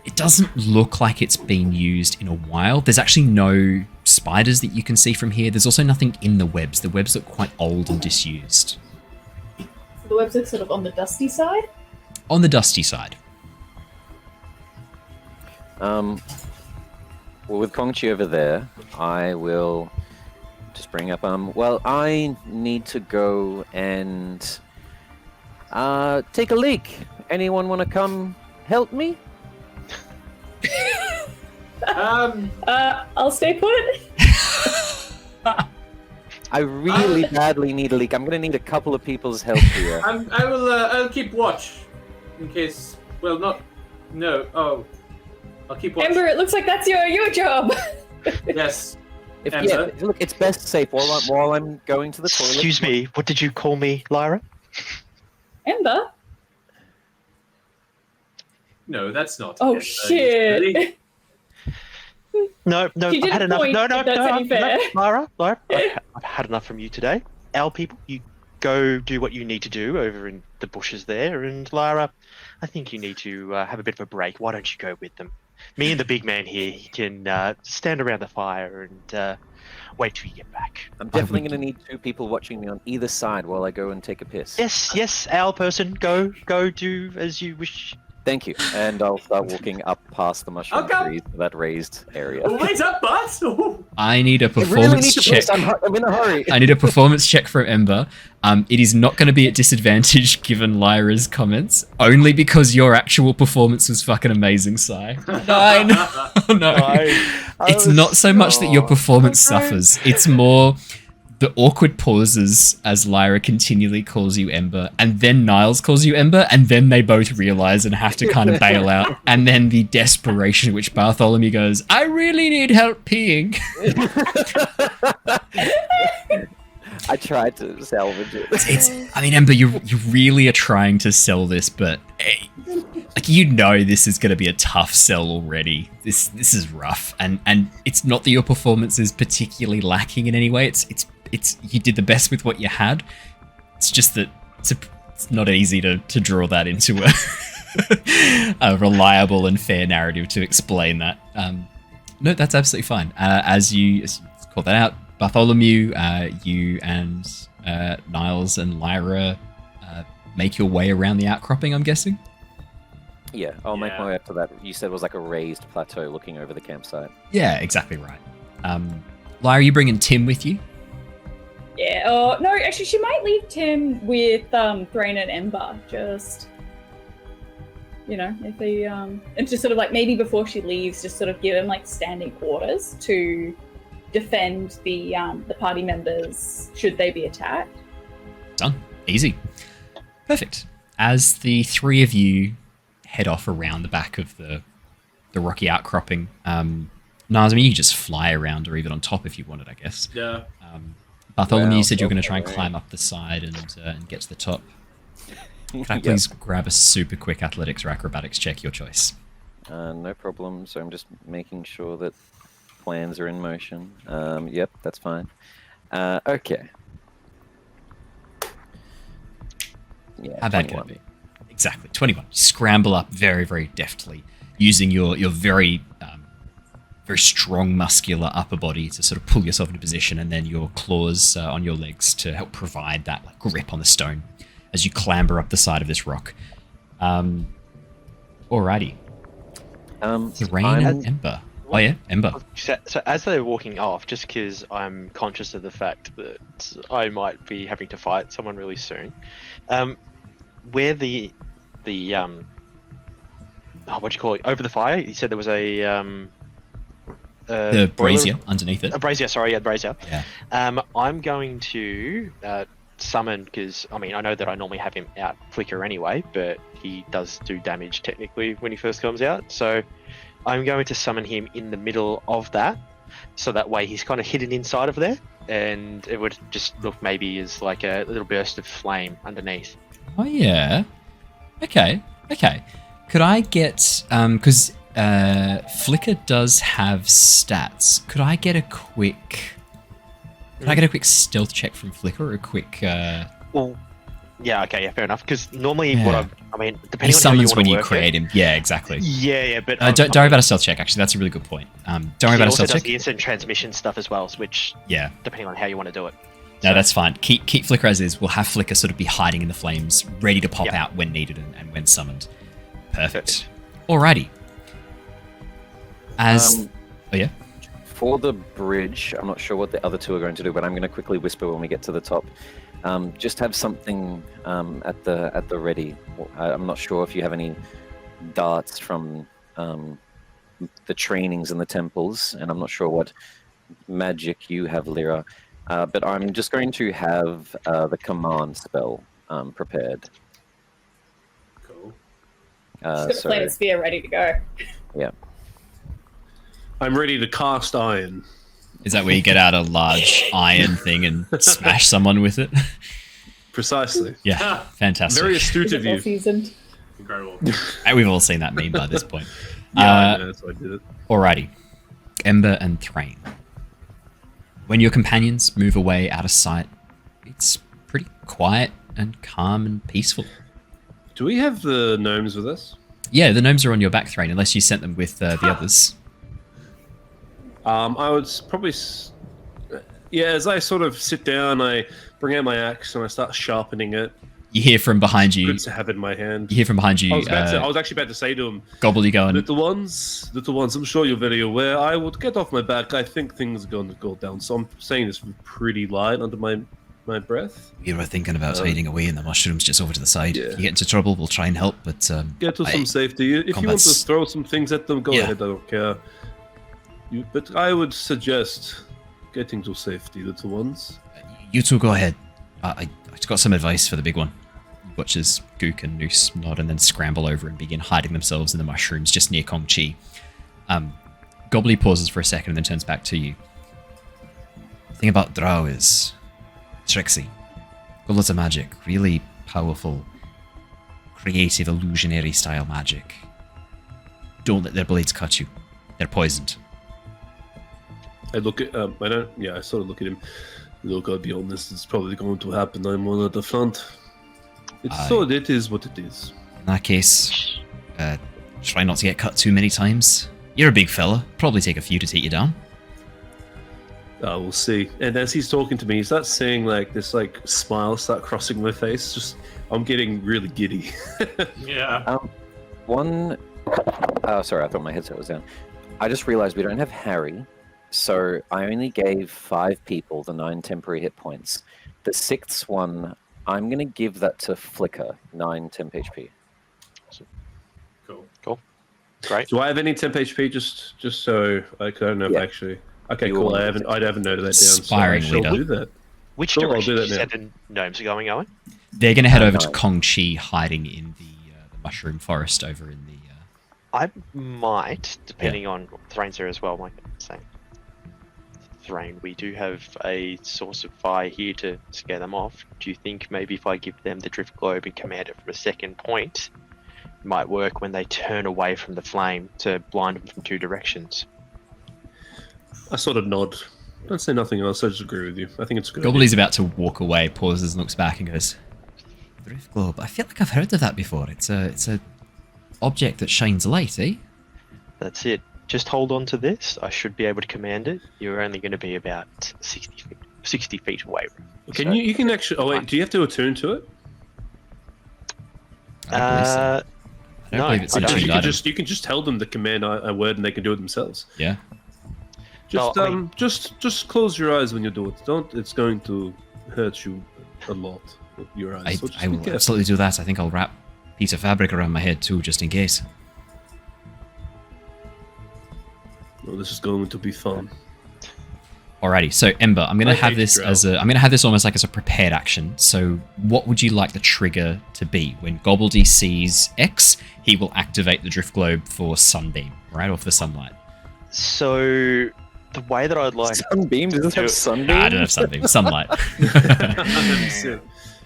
It doesn't look like it's been used in a while. There's actually no spiders that you can see from here. There's also nothing in the webs. The webs look quite old and disused. So the webs are sort of on the dusty side? On the dusty side. Well, with Kong-Chi over there, I will just bring up, I need to go and take a leak. Anyone want to come help me? I'll stay put. I really badly need a leak. I'm going to need a couple of people's help here. I'll keep watch in case. Well, not. No. Oh, I'll keep watch. Ember, it looks like that's your job. Yes. Look, it's best safe while I'm going to the toilet. Excuse me, what did you call me, Lyra? Ember? No, that's not. Oh, Ember. shit. No, She I've had didn't enough. point, No, if that's any fair. Lyra, I've had enough from you today. Our people, you go do what you need to do over in the bushes there, and Lyra, I think you need to have a bit of a break. Why don't you go with them? Me and the big man here can stand around the fire and wait till you get back. I'm definitely going to need two people watching me on either side while I go and take a piss. Yes, owl person, go do as you wish. Thank you. And I'll start walking up past the mushroom trees to that raised area. Wait up, bud! I need a I really performance need to check. piss. I'm in a hurry. I need a performance check from Ember. It is not going to be at disadvantage given Lyra's comments, only because your actual performance was fucking amazing, Sai. 9. Oh no. It's not so much that your performance suffers. It's more the awkward pauses as Lyra continually calls you Ember, and then Niles calls you Ember, and then they both realize and have to kind of bail out, and then the desperation which Bartholomew goes, I really need help peeing. I tried to salvage it. I mean, Ember, you really are trying to sell this, but this is going to be a tough sell already. This is rough, and it's not that your performance is particularly lacking in any way. It's you did the best with what you had. It's just that it's not easy to draw that into a reliable and fair narrative to explain that. No, that's absolutely fine. As you call that out, Bartholomew, you and Niles and Lyra make your way around the outcropping, I'm guessing? Yeah, I'll make Yeah. my way up to that. You said it was like a raised plateau looking over the campsite. Yeah, exactly right. Lyra, you bringing Tim with you? Yeah. Oh no, actually, she might leave Tim with Threign and Ember. Just if he and just sort of like maybe before she leaves, just sort of give him like standing orders to defend the party members should they be attacked. Done. Easy. Perfect. As the three of you head off around the back of the rocky outcropping, Niles, I mean, you can just fly around or even on top if you wanted, I guess. Yeah. Bartholomew, Well, you said you were going to try and okay. climb up the side and get to the top. Can I please grab a super quick athletics or acrobatics check, your choice? No problem. So I'm just making sure that plans are in motion. Yep, that's fine. Okay. Yeah, How bad can 21. it be? Exactly, 21. Scramble up very, very deftly, using your very very strong muscular upper body to sort of pull yourself into position, and then your claws on your legs to help provide that like, grip on the stone as you clamber up the side of this rock. Alrighty. Threign and Ember. Oh yeah, Ember. So as they're walking off, just because I'm conscious of the fact that I might be having to fight someone really soon, where the what do you call it? Over the fire, you said there was a The boiler- brazier underneath it. A brazier, sorry, yeah, brazier. Yeah. I'm going to summon, because I mean I know that I normally have him out flicker anyway, but he does do damage technically when he first comes out. So I'm going to summon him in the middle of that, so that way he's kind of hidden inside of there, and it would just look maybe as like a little burst of flame underneath. Oh yeah. Okay. Could I get because Flicker does have stats? Could I get a quick stealth check from Flicker or a quick? Well, yeah, okay, yeah, fair enough. Because normally, Yeah. depending He on how you summons want when to you work create it. him. Yeah, exactly. Yeah, but Don't worry about a stealth check. Actually, that's a really good point. Don't worry about a also stealth does check. the instant transmission stuff as well, which Yeah. depending on how you want to do it. No, So- that's fine. Keep Flicker as is. We'll have Flicker sort of be hiding in the flames, ready to pop Yeah. out when needed and when summoned. Perfect. Alrighty. As oh yeah. For the bridge, I'm not sure what the other two are going to do, but I'm going to quickly whisper when we get to the top. Just have something at the ready. I'm not sure if you have any darts from the trainings in the temples, and I'm not sure what magic you have, Lyra. But I'm just going to have the command spell prepared. Cool. Just So, got a sphere ready to go. yeah. I'm ready to cast iron. Is that where you get out a large iron thing and smash someone with it? Precisely. Yeah, fantastic. Very astute of All you. seasoned. Incredible. We've all seen that meme by this point. Yeah, I know, that's why I did it. Alrighty. Ember and Threign. When your companions move away out of sight, it's pretty quiet and calm and peaceful. Do we have the gnomes with us? Yeah, the gnomes are on your back, Threign, unless you sent them with the others. I would probably... Yeah, as I sort of sit down, I bring out my axe and I start sharpening it. You hear from behind you. Good to have it in my hand. You hear from behind you. I was actually about to say to him, Gobble, you going. little ones, I'm sure you're very aware, I would get off my back. I think things are going to go down. So I'm saying this pretty light under my breath. We were thinking about hiding away in the mushrooms just over to the side. Yeah. If you get into trouble, we'll try and help, but Get to some safety. If you want to combat's- throw some things at them, go Yeah. ahead, I don't care. But I would suggest getting to safety, little ones. you two go ahead. I got some advice for the big one. Watch as Gook and Noose nod and then scramble over and begin hiding themselves in the mushrooms just near Kong Chi. Gobbly pauses for a second and then turns back to you. The thing about Drow is tricksy. Got lots of magic. Really powerful, creative, illusionary style magic. Don't let their blades cut you. They're poisoned. I look at, I sort of look at him. Look, I'll be honest, it's probably going to happen. I'm one at the front. It is what it is. In that case, try not to get cut too many times. You're a big fella. Probably take a few to take you down. We'll see. And as he's talking to me, he starts saying like this, like smile start crossing my face. Just I'm getting really giddy. Yeah. Sorry, I thought my headset was down. I just realized we don't have Harry, so I only gave 5 people the 9 temporary hit points. The 6th one, I'm going to give that to Flicker, 9 temp HP. Cool. Great. Do I have any temp HP? Just so I don't know if actually. Okay, You cool. will. I haven't noted that down. Aspiring so I shall leader. do that. Which Cool, I'll direction do did you that say the gnomes are going, Owen? They're going to head over to Nice. Kong Chi, hiding in the mushroom forest over in the. I might, depending on what Threign's there as well, like I'm saying. Threign, we do have a source of fire here to scare them off. Do you think maybe if I give them the drift globe and command it from a second point, it might work when they turn away from the flame to blind them from 2 directions? I sort of nod. Don't say nothing else. I just agree with you. I think it's a good. Gobbly's about to walk away, pauses, and looks back and goes, "Drift globe. I feel like I've heard of that before. It's a object that shines light, eh?" That's it. Just hold on to this. I should be able to command it. You're only going to be about 60 feet away. Can you can actually? Oh wait, do you have to attune to it? I don't believe so. Uh, I don't no, believe it's I an don't. attuned You can item. just tell them to command a word and they can do it themselves. Yeah. Just No, I mean- just close your eyes when you do it. Don't. It's going to hurt you a lot. With your eyes. So just I be will careful. absolutely do that. I think I'll wrap a piece of fabric around my head too, just in case. Oh, this is going to be fun. Alrighty, so Ember, I'm gonna I have hate this Drow. as a. I'm gonna have this almost like as a prepared action. So, what would you like the trigger to be? When Gobbledy sees X, he will activate the drift globe for sunbeam, right, or for sunlight. So, the way that I'd like, Sunbeam? Does this have sunbeam? Nah, I don't have sunbeam. Sunlight.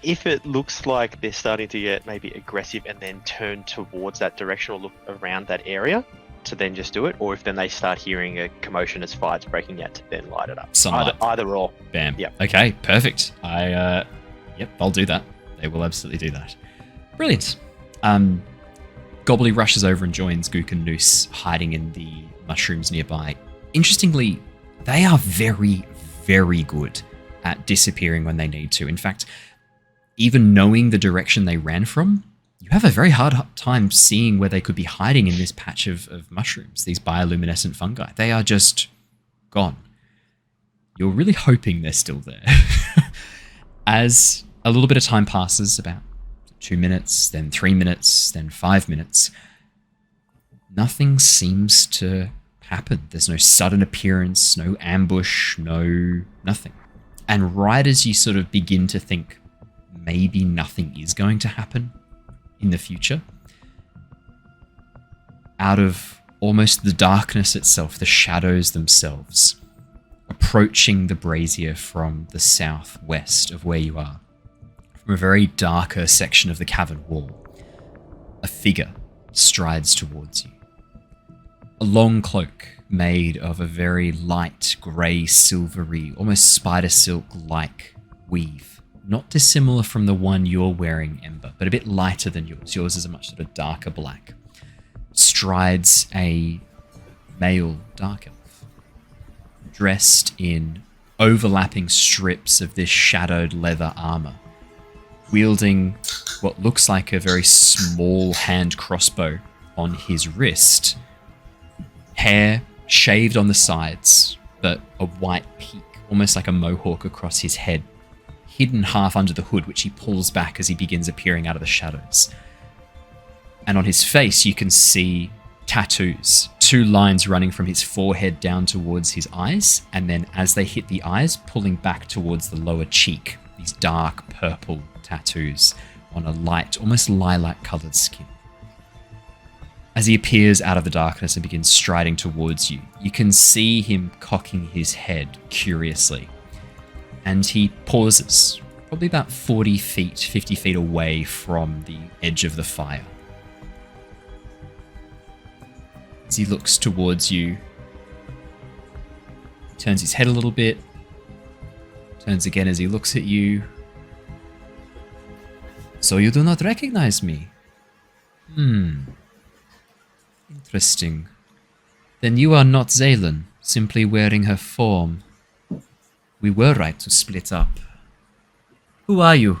if it looks like they're starting to get maybe aggressive and then turn towards that direction or look around that area, to then just do it, or if then they start hearing a commotion as fire's breaking out, to then light it up. Sunlight. Either or. Bam. Yep. Okay, perfect. Yep, I'll do that. They will absolutely do that. Brilliant. Gobbledy rushes over and joins Gook and Noose hiding in the mushrooms nearby. Interestingly, they are very, very good at disappearing when they need to. In fact, even knowing the direction they ran from, you have a very hard time seeing where they could be hiding in this patch of mushrooms, these bioluminescent fungi. They are just gone. You're really hoping they're still there. As a little bit of time passes, about 2 minutes, then 3 minutes, then 5 minutes, nothing seems to happen. There's no sudden appearance, no ambush, nothing. And right as you sort of begin to think maybe nothing is going to happen in the future, out of almost the darkness itself, the shadows themselves, approaching the brazier from the southwest of where you are, from a very darker section of the cavern wall, a figure strides towards you. A long cloak made of a very light grey, silvery, almost spider silk-like weave. Not dissimilar from the one you're wearing, Ember, but a bit lighter than yours. Yours is a much sort of darker black. Strides a male dark elf, dressed in overlapping strips of this shadowed leather armor, wielding what looks like a very small hand crossbow on his wrist. Hair shaved on the sides, but a white peak, almost like a mohawk across his head, hidden half under the hood, which he pulls back as he begins appearing out of the shadows. And on his face, you can see tattoos, 2 lines running from his forehead down towards his eyes, and then as they hit the eyes, pulling back towards the lower cheek, these dark purple tattoos on a light, almost lilac-coloured skin. As he appears out of the darkness and begins striding towards you, you can see him cocking his head curiously. And he pauses, probably about 40 feet, 50 feet away from the edge of the fire. As he looks towards you, he turns his head a little bit, turns again as he looks at you. So you do not recognize me? Interesting. Then you are not Xaylin, simply wearing her form. We were right to split up. Who are you?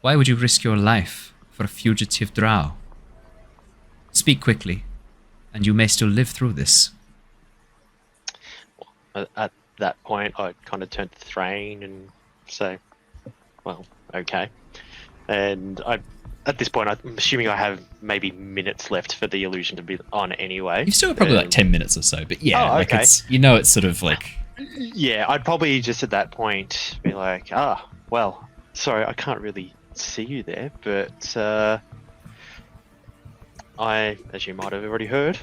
Why would you risk your life for a fugitive drow? Speak quickly, and you may still live through this. At that point, I'd kind of turn to Threign and say, well, okay. And at this point, I'm assuming I have maybe minutes left for the illusion to be on anyway. You've still got probably like 10 minutes or so, but yeah, Oh, like okay. it's sort of like... Yeah, I'd probably just at that point be like, well, sorry, I can't really see you there, but as you might have already heard,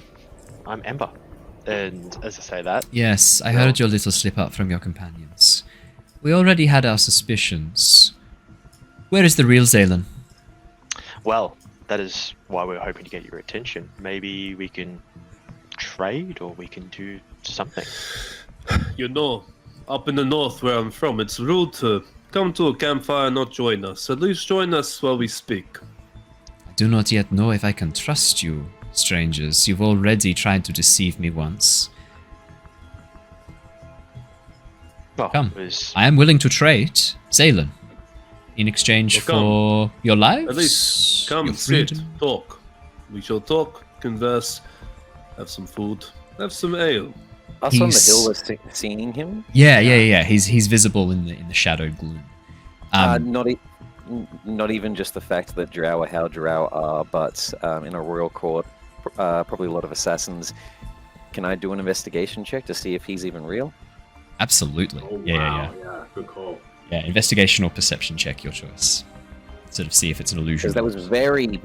I'm Ember. And as I say that... Yes, I heard your little slip up from your companions. We already had our suspicions. Where is the real Xaylin? Well, that is why we're hoping to get your attention. Maybe we can trade or we can do something. You know, up in the north where I'm from, it's rude to come to a campfire and not join us. At least join us while we speak. I do not yet know if I can trust you, strangers. You've already tried to deceive me once. Well, Come. it was- I am willing to trade, Xaylin, in exchange Well, for your lives. At least come, your sit, freedom. talk. We shall talk, converse, have some food, have some ale. Us on the He's- hill are seeing him. Yeah. He's visible in the shadowed gloom. Not even just the fact that drow are how drow are, but in a royal court, probably a lot of assassins. Can I do an investigation check to see if he's even real? Absolutely. Oh, Yeah. yeah. Good call. Yeah, investigation or perception check, your choice. Sort of see if it's an illusion. Because that was very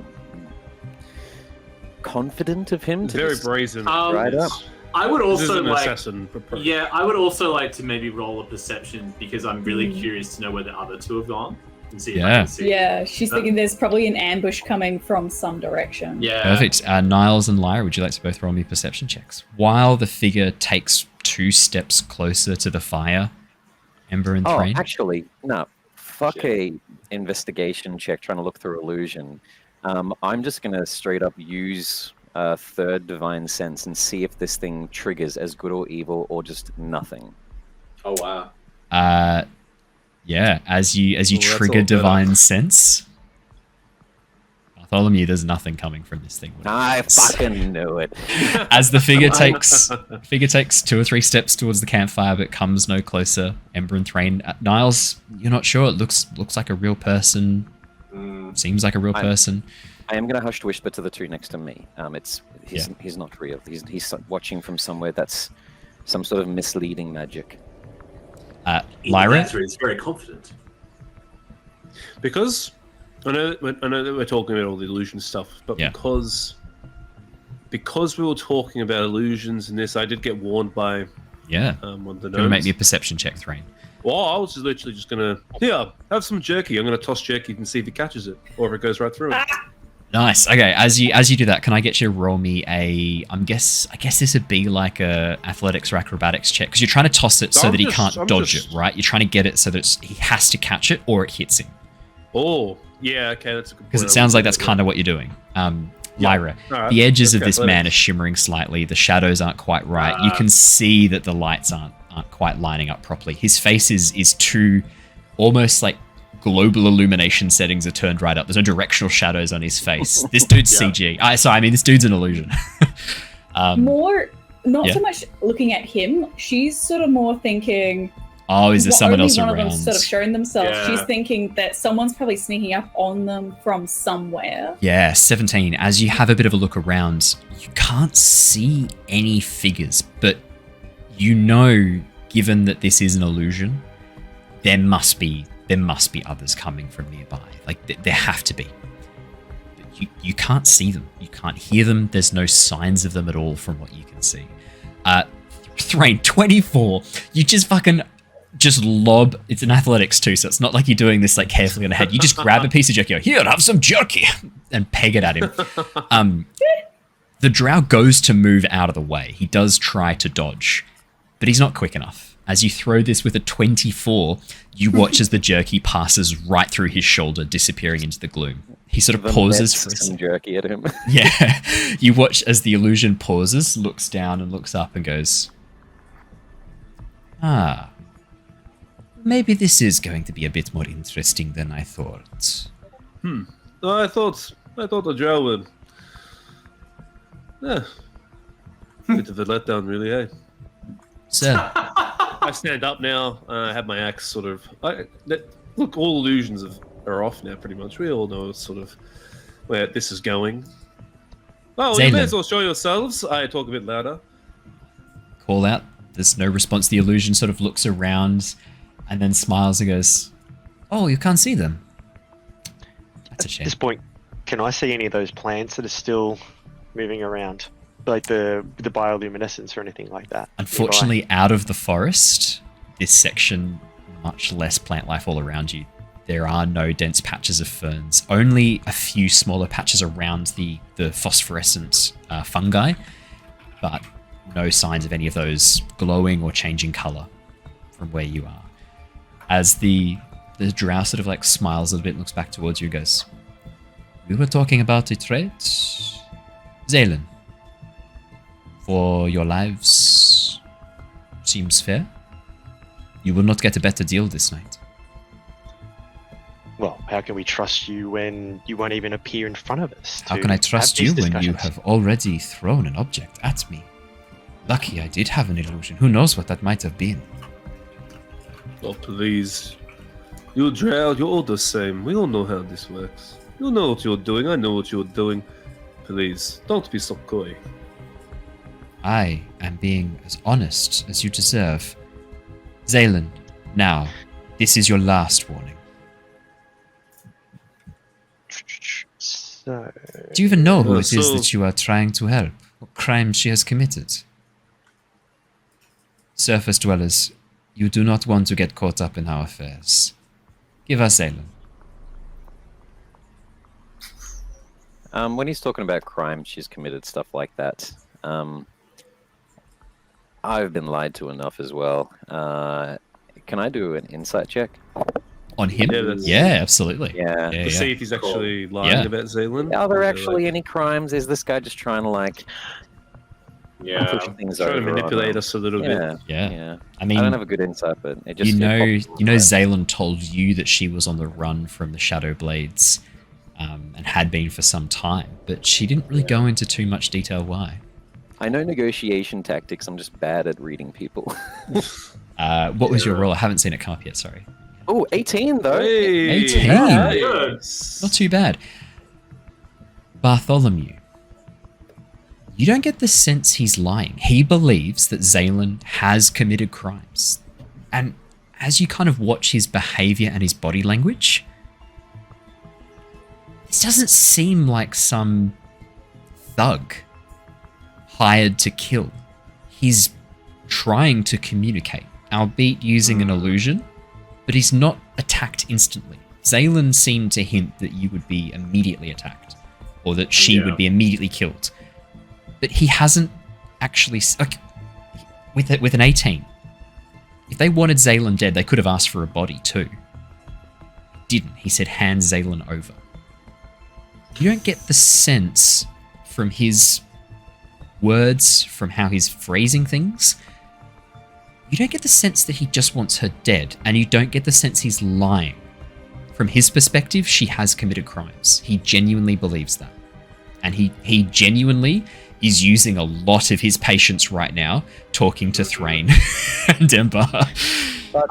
confident of him to Very just brazen. right up. I would This is also an like. assassin. approach. Yeah, I would also like to maybe roll a perception because I'm really curious to know where the other two have gone and see if I Yeah. can see. Yeah, she's thinking there's probably an ambush coming from some direction. Yeah. Perfect. Niles and Lyra, would you like to both roll me perception checks? While the figure takes 2 steps closer to the fire, Ember and Oh, Threign. actually, no. Fuck a investigation check trying to look through illusion. I'm just gonna straight up use third divine sense and see if this thing triggers as good or evil or just nothing. Oh wow. Yeah, as you that's trigger all better. divine sense, Bartholomew, there's nothing coming from this thing. I fucking knew it. As the figure takes 2 or 3 steps towards the campfire, but comes no closer. Ember and Threign. Niles, you're not sure. It looks like a real person. Seems like a real person. I am gonna hush to whisper to the two next to me. He's not real. He's watching from somewhere that's some sort of misleading magic. Lyra. That's really very confident. Because I know that we're talking about all the illusion stuff, but Yeah. because we were talking about illusions in this, I did get warned by Yeah. one of the Gonna make gnomes. me a perception check, Threign. Well, I was just literally just gonna have some jerky. I'm gonna toss jerky and see if he catches it or if it goes right through it. Nice. Okay, as you do that, can I get you to roll me a? I guess this would be like a athletics or acrobatics check because you're trying to toss it so that he can't dodge it, right? You're trying to get it so that he has to catch it or it hits him. Oh, yeah, okay, that's a good point. Because it sounds like that's kind of what you're doing. Lyra, Alright, the edges let's of go this man athletics. are shimmering slightly. The shadows aren't quite right. You can see that the lights aren't quite lining up properly. His face is too almost like global illumination settings are turned right up. There's no directional shadows on his face. This dude's CG. This dude's an illusion. More, not Yeah. so much looking at him. She's sort of more thinking. Oh, is there well, someone only else one around? of them's sort of showing themselves. Yeah. She's thinking that someone's probably sneaking up on them from somewhere. Yeah, 17. As you have a bit of a look around, you can't see any figures, but you know, given that this is an illusion, there must be others coming from nearby. Like there have to be. But you can't see them. You can't hear them. There's no signs of them at all from what you can see. Threign, 24. You just lob. It's an athletics too, so it's not like you're doing this like carefully on the head. You just grab a piece of jerky. Here, have some jerky, and peg it at him. The drow goes to move out of the way. He does try to dodge, but he's not quick enough. As you throw this with a 24, you watch as the jerky passes right through his shoulder, disappearing into the gloom. He sort of pauses for a some second. jerky at him. Yeah, you watch as the illusion pauses, looks down and looks up and goes, maybe this is going to be a bit more interesting than I thought. I thought the drow would. Yeah. Bit of a letdown, really, eh? Sir, I stand up now. I have my axe sort of. Look, all illusions are off now, pretty much. We all know sort of where this is going. Oh, you may Xaylin. as well show yourselves. I talk a bit louder. call out. There's no response. The illusion sort of looks around and then smiles and goes, "Oh, you can't see them. That's a At shame." this point, can I see any of those plants that are still moving around? Like the bioluminescence or anything like that? Unfortunately, out of the forest, this section, much less plant life all around you. There are no dense patches of ferns, only a few smaller patches around the phosphorescent fungi, but no signs of any of those glowing or changing color from where you are. As the drow sort of like smiles a little bit and looks back towards you and goes, "We were talking about a trade. Xaylin, for your lives, seems fair. You will not get a better deal this night." Well, how can we trust you when you won't even appear in front of us? How to can I have trust these you when you discussions? have already thrown an object at me? Lucky I did have an illusion. Who knows what that might have been? Oh, please. You drow, you're all the same. We all know how this works. You know what you're doing. I know what you're doing. Please, don't be so coy. I am being as honest as you deserve. Xaylin, now, this is your last warning. So, Do you even know who it is So- that you are trying to help? What crime she has committed? Surface dwellers, you do not want to get caught up in our affairs. Give us Xaylin. When he's talking about crime, she's committed stuff like that. I've been lied to enough as well. Can I do an insight check? On him? Yeah, that's- Yeah, absolutely. Yeah. Yeah, To yeah. see if he's actually lying Yeah. about Xaylin. Are there Or, actually like, any crimes? Is this guy just trying to like Yeah. push things trying to over? manipulate us a little bit? Yeah, Yeah. yeah. I mean, I don't have a good insight, but it just you know it pops- Xaylin told you that she was on the run from the Shadowblades and had been for some time, but she didn't really go into too much detail why. I know negotiation tactics. I'm just bad at reading people. What was your roll? I haven't seen it come up yet, sorry. Oh, 18 though. Hey, 18. nice. Not too bad. Bartholomew. You don't get the sense he's lying. He believes that Xaylin has committed crimes. And as you kind of watch his behavior and his body language, this doesn't seem like some thug hired to kill. He's trying to communicate, albeit using an illusion, but he's not attacked instantly. Xaylin seemed to hint that you would be immediately attacked, or that she Yeah. would be immediately killed. But he hasn't actually... Like, with an 18, if they wanted Xaylin dead, they could have asked for a body too. Didn't. He said, hand Xaylin over. You don't get the sense from his words, from how he's phrasing things, you don't get the sense that he just wants her dead, and you don't get the sense he's lying. From his perspective, she has committed crimes. He genuinely believes that. And he genuinely is using a lot of his patience right now talking to Threign and Ember. But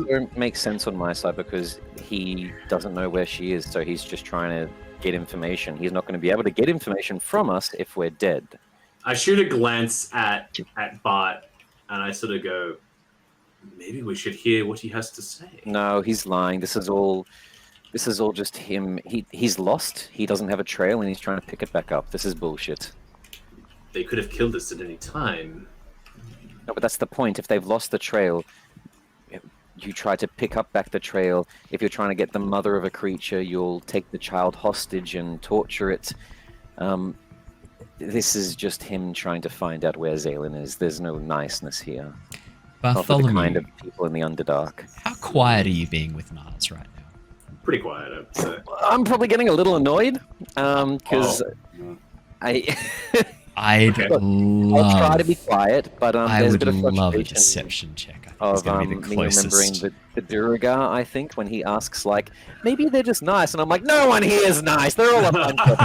it makes sense on my side because he doesn't know where she is, so he's just trying to get information. He's not going to be able to get information from us if we're dead. I shoot a glance at Bart, and I sort of go, maybe we should hear what he has to say. No, he's lying. This is all just him. He's lost. He doesn't have a trail, and he's trying to pick it back up. This is bullshit. They could have killed us at any time. No, but that's the point. If they've lost the trail, you try to pick up back the trail. If you're trying to get the mother of a creature, you'll take the child hostage and torture it. This is just him trying to find out where Xaylin is. There's no niceness here. Not for the Bartholomew, kind of people in the Underdark. how quiet are you being with Niles right now? Pretty quiet, I'd say. I'm probably getting a little annoyed because Oh. I I'd Okay. love. I'll try to be quiet, but I there's a would bit of love a frustration deception check. I think it's of going to be the me remembering closest. the Duragar, I think, when he asks, like, maybe they're just nice, and I'm like, no one here is nice. They're all a bunch of...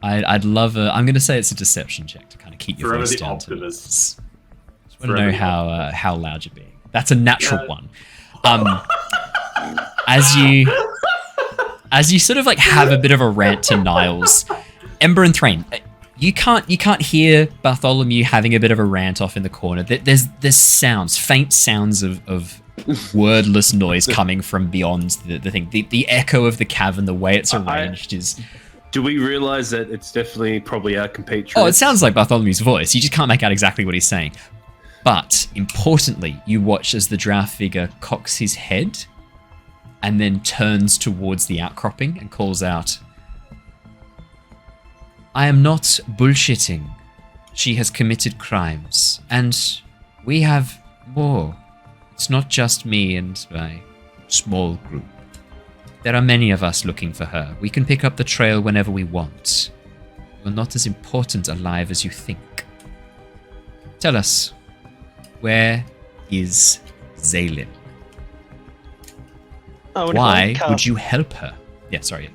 I'd love a. I'm going to say it's a deception check to kind of keep your Forever voice the down. optimist. Just want to know how loud you're being. That's a natural one. As you sort of like have a bit of a rant to Niles, Ember and Threign, you can't hear Bartholomew having a bit of a rant off in the corner. There's sounds, faint sounds of wordless noise coming from beyond the thing. The echo of the cavern, the way it's arranged is. Do we realize that it's definitely probably our compatriots? Oh, it sounds like Bartholomew's voice. You just can't make out exactly what he's saying. But importantly, you watch as the drow figure cocks his head and then turns towards the outcropping and calls out, I am not bullshitting. She has committed crimes, and we have more. It's not just me and my small group. There are many of us looking for her. We can pick up the trail whenever we want. We're not as important alive as you think. Tell us, where is Xaylin? Oh, and if Why I cast- would you help her? Yeah, sorry.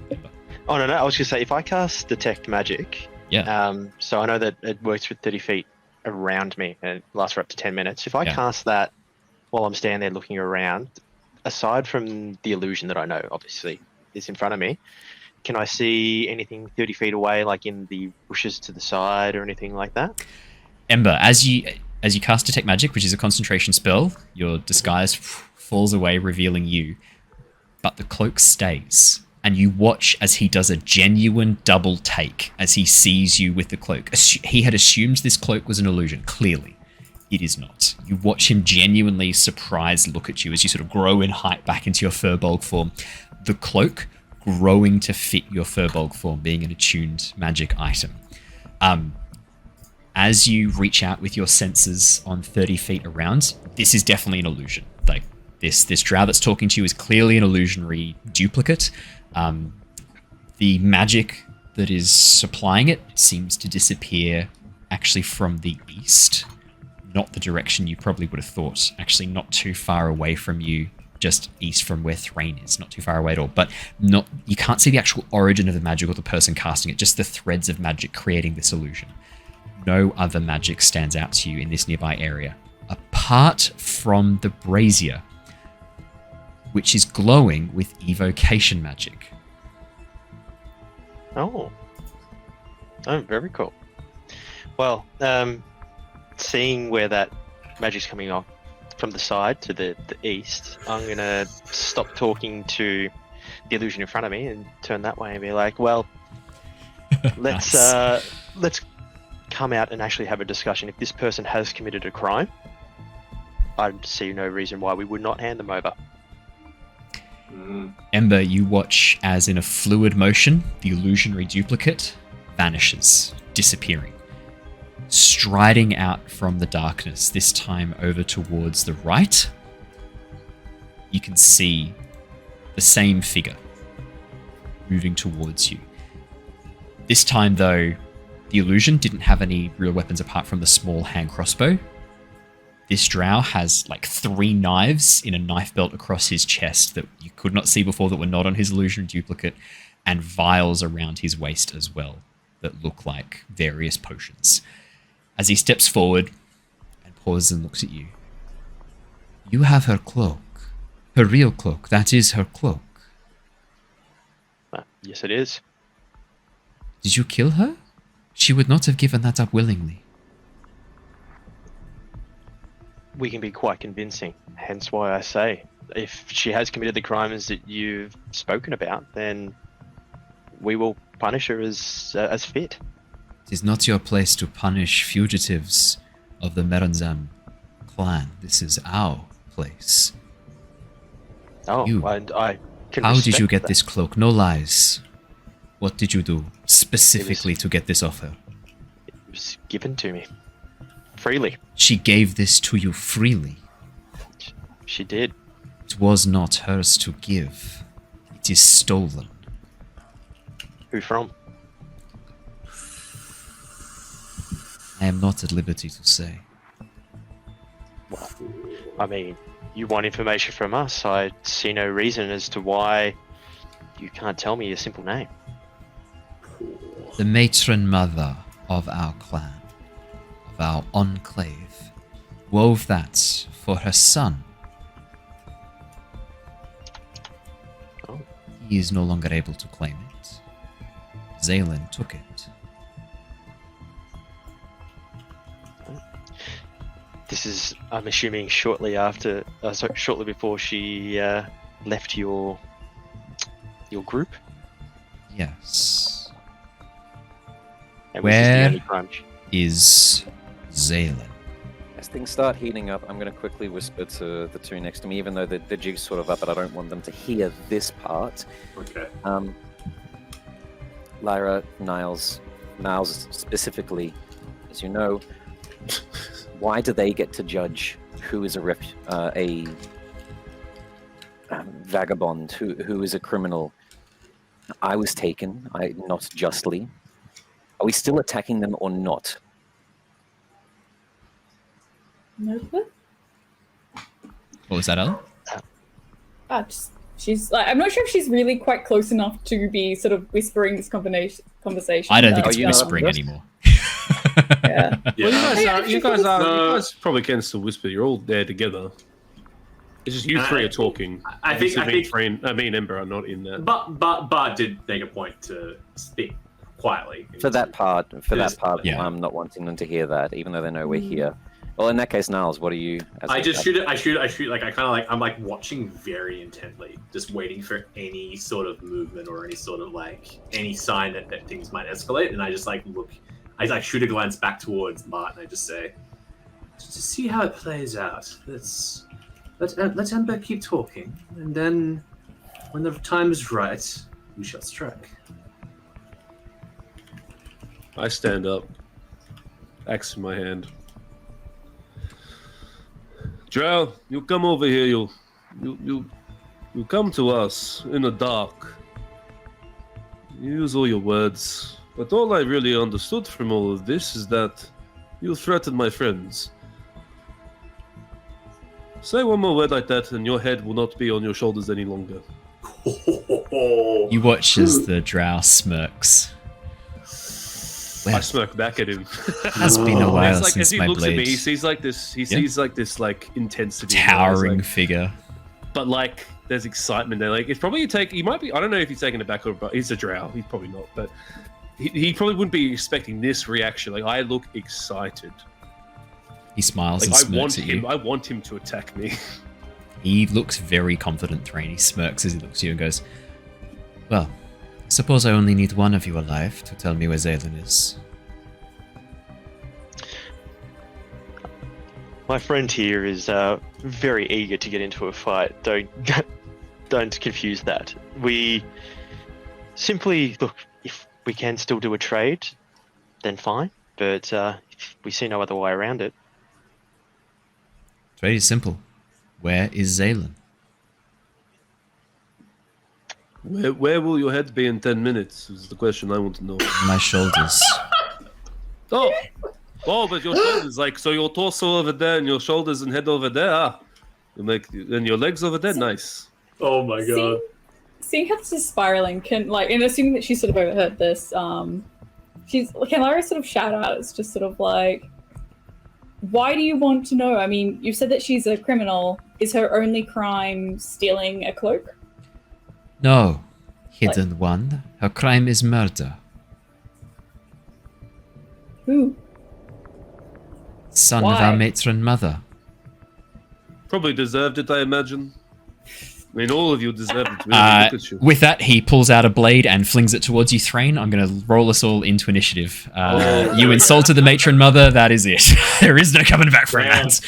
Oh no, I was gonna say if I cast detect magic, Yeah. so I know that it works for 30 feet around me and it lasts for up to 10 minutes. If I Yeah. cast that while I'm standing there looking around, aside from the illusion that I know obviously is in front of me, can I see anything 30 feet away, like in the bushes to the side or anything like that? Ember, as you cast detect magic, which is a concentration spell, your disguise falls away, revealing you, but the cloak stays. And you watch as he does a genuine double take as he sees you with the cloak. He had assumed this cloak was an illusion. Clearly, it is not. You watch him genuinely surprised look at you as you sort of grow in height back into your Firbolg form. The cloak growing to fit your Firbolg form, being an attuned magic item. As you reach out with your senses on 30 feet around, this is definitely an illusion. Like, this drow that's talking to you is clearly an illusionary duplicate. The magic that is supplying it seems to disappear actually from the east, not the direction you probably would have thought. Actually, not too far away from you, just east from where Threign is, not too far away at all. But you can't see the actual origin of the magic or the person casting it, just the threads of magic creating this illusion. No other magic stands out to you in this nearby area, apart from the brazier, which is glowing with evocation magic. Oh, very cool. Well, seeing where that magic's coming off from the side to the east, I'm gonna stop talking to the illusion in front of me and turn that way and be like, well, let's come out and actually have a discussion. If this person has committed a crime, I see no reason why we would not hand them over. Ember, you watch as in a fluid motion, the illusionary duplicate vanishes, disappearing. Striding out from the darkness, this time over towards the right, you can see the same figure moving towards you. This time, though, the illusion didn't have any real weapons apart from the small hand crossbow. This drow has like 3 knives in a knife belt across his chest that you could not see before that were not on his illusion duplicate, and vials around his waist as well that look like various potions. As he steps forward and pauses and looks at you. You have her cloak. Her real cloak. That is her cloak. Yes, it is. Did you kill her? She would not have given that up willingly. We can be quite convincing, hence why I say, if she has committed the crimes that you've spoken about, then we will punish her as fit. It is not your place to punish fugitives of the Meranzam clan. This is our place. Oh, You. and I can How did you respect get that. this cloak? No lies. What did you do specifically to get this off her? It was given to me. Freely. She gave this to you freely. She did. It was not hers to give. It is stolen. Who from? I am not at liberty to say. I mean, you want information from us. I see no reason as to why you can't tell me your simple name. The matron mother of our clan, of our enclave, wove that for her son. Oh. He is no longer able to claim it. Xaylin took it. This is, I'm assuming, shortly before she left your group. Yes. And was this the Where only crunch? is Xaylin? As things start heating up, I'm going to quickly whisper to the two next to me, even though the jig's sort of up, but I don't want them to hear this part. Okay. Lyra, Niles specifically, as you know, why do they get to judge who is a vagabond, who is a criminal? I was taken, not justly. Are we still attacking them or not? No clue. What was that, Ellen? She's like, I'm not sure if she's really quite close enough to be sort of whispering this conversation. I don't think it's you know, whispering just- anymore. Yeah. Yeah. You guys probably can still whisper. You're all there together. It's just you three are talking. I think Threign, Ember are not in that. But did make a point to speak quietly. For that part, Yeah. I'm not wanting them to hear that, even though they know we're here. Well, in that case, Niles, what are you? I just shoot it. I shoot. Like I'm like watching very intently, just waiting for any sort of movement or any sort of like any sign that things might escalate. And I just like look. I like shoot a glance back towards Bart, and I just say, just to see how it plays out. Let Ember keep talking, and then when the time is right, we shall strike. I stand up, axe in my hand. Drow, you come over here. You come to us in the dark. You use all your words, but all I really understood from all of this is that you threatened my friends. Say one more word like that, and your head will not be on your shoulders any longer. You watch as the drow smirks. I smirk back at him. Has been a while It's like since as he my looks at me, blade. he sees like this. He sees like this, like intensity, Towering like, figure. but like there's excitement there. Like it's probably he might be. I don't know if he's taken it back or, but he's a drow. He's probably not, but he probably wouldn't be expecting this reaction. Like I look excited. He smiles Like and I smirks want at him. you. I want him to attack me. He looks very confident, Threign. He smirks as he looks at you and goes, well, suppose I only need one of you alive to tell me where Xaylin is. My friend here is very eager to get into a fight. Don't confuse that. We simply look. If we can still do a trade, then fine. But we see no other way around it. It's very simple. Where is Xaylin? Where will your head be in 10 minutes? Is the question I want to know. On my shoulders. Oh, but your shoulders, like, so your torso over there and your shoulders and head over there. And your legs over there. Nice. Oh my god. Seeing how this is spiraling, and assuming that she sort of overheard this, can Lyra sort of shout out? It's just sort of like, why do you want to know? I mean, you've said that she's a criminal. Is her only crime stealing a cloak? No, hidden one. Her crime is murder. Who? Son of Why? our matron mother. Probably deserved it, I imagine. I mean, all of you deserved it. Really. Look at you. With that, he pulls out a blade and flings it towards you, Threign. I'm going to roll us all into initiative. You insulted the matron mother. That is it. There is no coming back from that.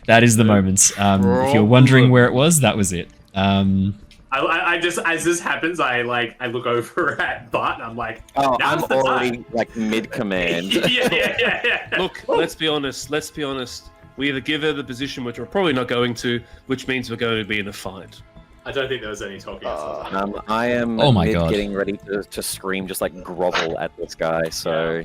That is the moment. If you're wondering where it was, that was it. I just, as this happens, I look over at Bart and I'm like, Oh, now's I'm the already time. like mid-command. yeah. Look, let's be honest. We either give her the position, which we're probably not going to, which means we're going to be in a fight. I don't think there was any talking. I am Oh my God. getting ready to scream, just like grovel at this guy. So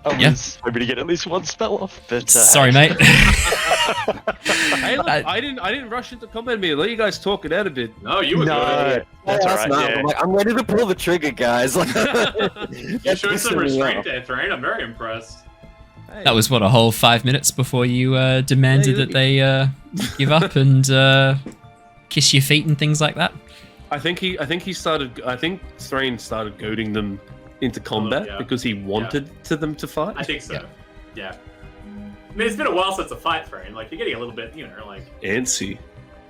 I Yeah. was hoping to get at least one spell off, but Sorry, mate. Hey, look, I didn't rush into combat me. Let you guys talk it out a bit. No, you were No, good. that's Yeah, alright. not. Yeah. I'm like, I'm ready to pull the trigger, guys. You That's showed some pissing me restraint off. there, Threign. I'm very impressed. Hey, That was what, a whole 5 minutes before you demanded Yeah, that they give up and kiss your feet and things like that. I think Threign started goading them into combat yeah. because he wanted them to fight. I think so. Yeah. Yeah. I mean, it's been a while since a fight, Threign. Like, you're getting a little bit, like... Antsy.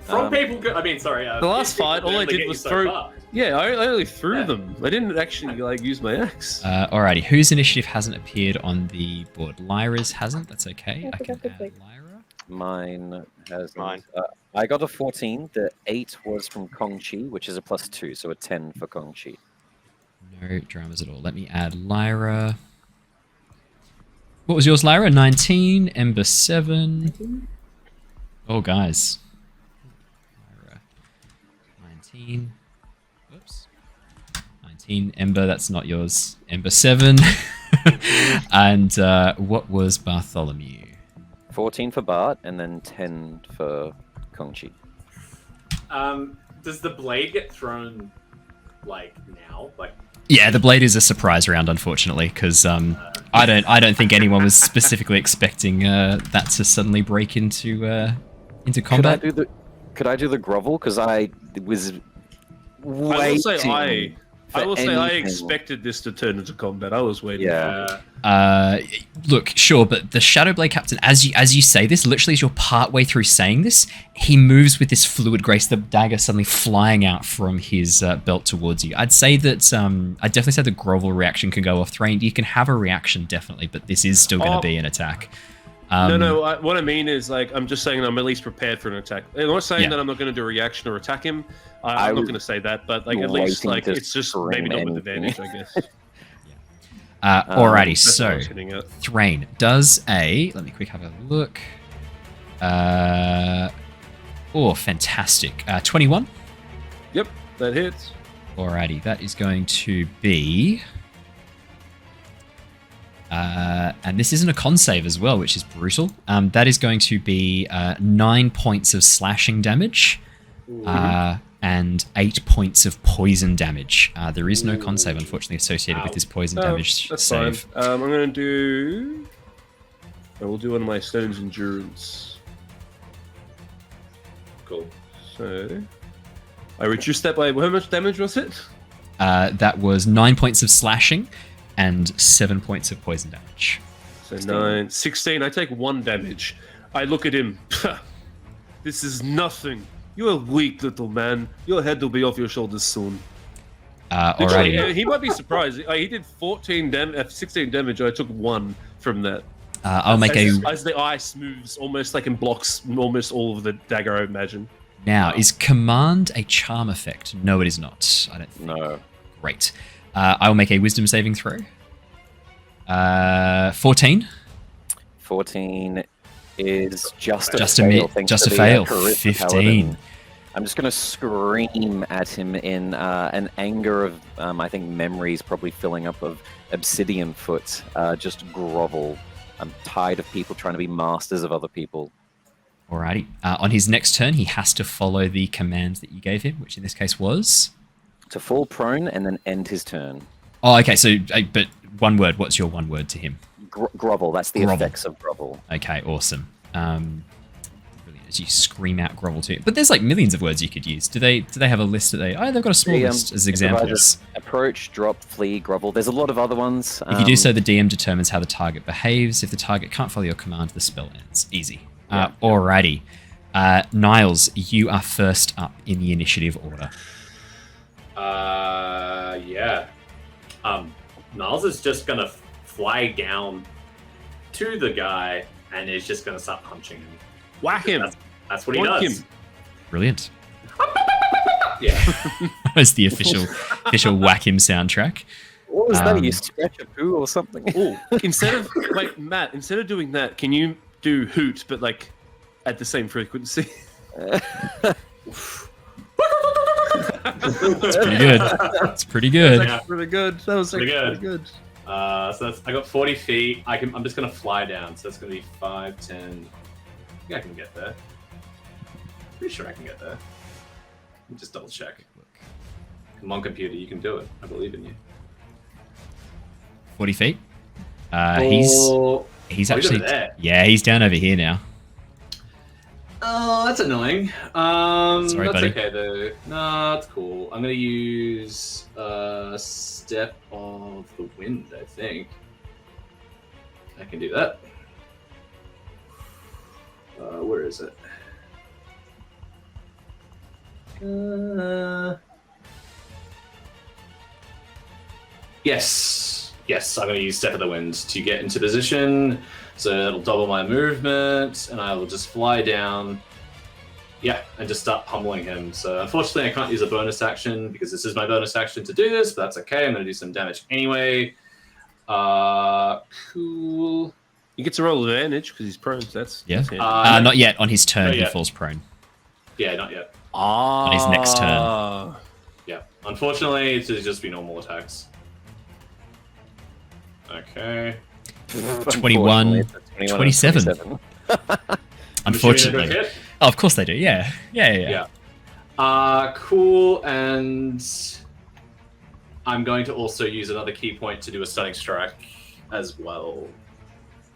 From people... I mean, sorry. The last fight, all I did was throw... Far. Yeah, I only threw them. I didn't actually use my axe. Alrighty, whose initiative hasn't appeared on the board? Lyra's hasn't. That's okay. I can add Lyra. Mine has Mine. I got a 14. The 8 was from Kongqi, which is a +2, so a 10 for Kongqi. No dramas at all. Let me add Lyra. What was yours, Lyra? 19. Ember 7. Oh, guys. Lyra. 19. Whoops. 19. Ember, that's not yours. Ember 7. And what was Bartholomew? 14 for Bart, and then 10 for Kongqi. Does the blade get thrown, like, now? Like, Yeah, the blade is a surprise round, unfortunately, because I don't think anyone was specifically expecting that to suddenly break into combat. Could I do the grovel? Because I was waiting. I will say I anything. expected this to turn into combat. I was waiting. Yeah. Look, sure, but the Shadowblade captain, as you say this, literally as you're partway through saying this, he moves with this fluid grace, the dagger suddenly flying out from his belt towards you. I'd say that, I'd definitely say the grovel reaction can go off Threign. You can have a reaction, definitely, but this is still going to be an attack. What I mean is, like, I'm just saying I'm at least prepared for an attack. I'm not saying that I'm not going to do a reaction or attack him. I'm not going to say that, but like at least like it's just maybe not with advantage, I guess. Alrighty, That's what I so was hitting at. Threign does a. Let me quick have a look. Fantastic. 21. Yep, that hits. Alrighty, that is going to be. And this isn't a con save as well, which is brutal. That is going to be 9 points of slashing damage. And 8 points of poison damage. There is no con save, unfortunately, associated with this poison damage That's save. fine. I'm going to do... I will do one of my stones endurance. cool. So... I reduced that by... How much damage was it? That was 9 points of slashing and 7 points of poison damage. So 16. I take 1 damage. I look at him. This is nothing. You're a weak little man. Your head will be off your shoulders soon. Alrighty. He might be surprised. He did 16 damage. I took 1 from that. I'll make as the ice moves almost like and blocks almost all of the dagger, I imagine. Now, is command a charm effect? No, it is not. I don't think. No. Great. I will make a wisdom saving throw. 14. 14 is just Just a a fail. mi- thanks just to a the, fail. charisma 15. paladin. I'm just going to scream at him in an anger of, I think, memories probably filling up of obsidian foot. Just grovel. I'm tired of people trying to be masters of other people. Alrighty. On his next turn, he has to follow the commands that you gave him, which in this case was... To fall prone and then end his turn. Oh, okay. So, but one word. What's your one word to him? Grovel. That's the Grovel. effects of grovel. Okay, awesome. Brilliant. As you scream out grovel to it. But there's like millions of words you could use. Do they have a list that they... Oh, they've got a small list as examples. Approach, drop, flee, grovel. There's a lot of other ones. If you do so, the DM determines how the target behaves. If the target can't follow your command, the spell ends. Easy. Alrighty. Niles, you are first up in the initiative order. Yeah. Niles is just gonna fly down to the guy and is just gonna start punching him. Whack him. That's what he Whack does. him. Brilliant. Yeah. That's the official whack him soundtrack. What was that? You scratch a poo or something? Oh, instead of Matt, instead of doing that, can you do hoot but like at the same frequency? It's pretty good. It's pretty good. Yeah. Pretty good. That was Pretty actually good. pretty good. So that's I got 40 feet. I'm just gonna fly down. So that's gonna be 5, 10. I think I can get there. Pretty sure I can get there. Let me just double check. Come on, computer, you can do it. I believe in you. 40 feet. Oh, He's oh, actually over there. yeah, he's down over here now. Oh, that's annoying. Sorry, that's buddy. okay though. No, that's cool. I'm gonna use Step of the Wind. I think I can do that. Where is it? Yes. I'm going to use Step of the Wind to get into position. So it'll double my movement, and I will just fly down. Yeah, and just start pummeling him. So unfortunately, I can't use a bonus action because this is my bonus action to do this, but that's okay. I'm going to do some damage anyway. Cool. He gets a roll of advantage because he's prone. So that's handy. Not yet. On his turn, Not he yet. falls prone. Yeah, not yet. On his next turn. Yeah, unfortunately, it's just be normal attacks. Okay. 21, Unfortunately, it's a 27. and 27. Unfortunately. I'm assuming they don't hit? Oh, of course they do. Yeah. Cool, and I'm going to also use another key point to do a stunning strike as well.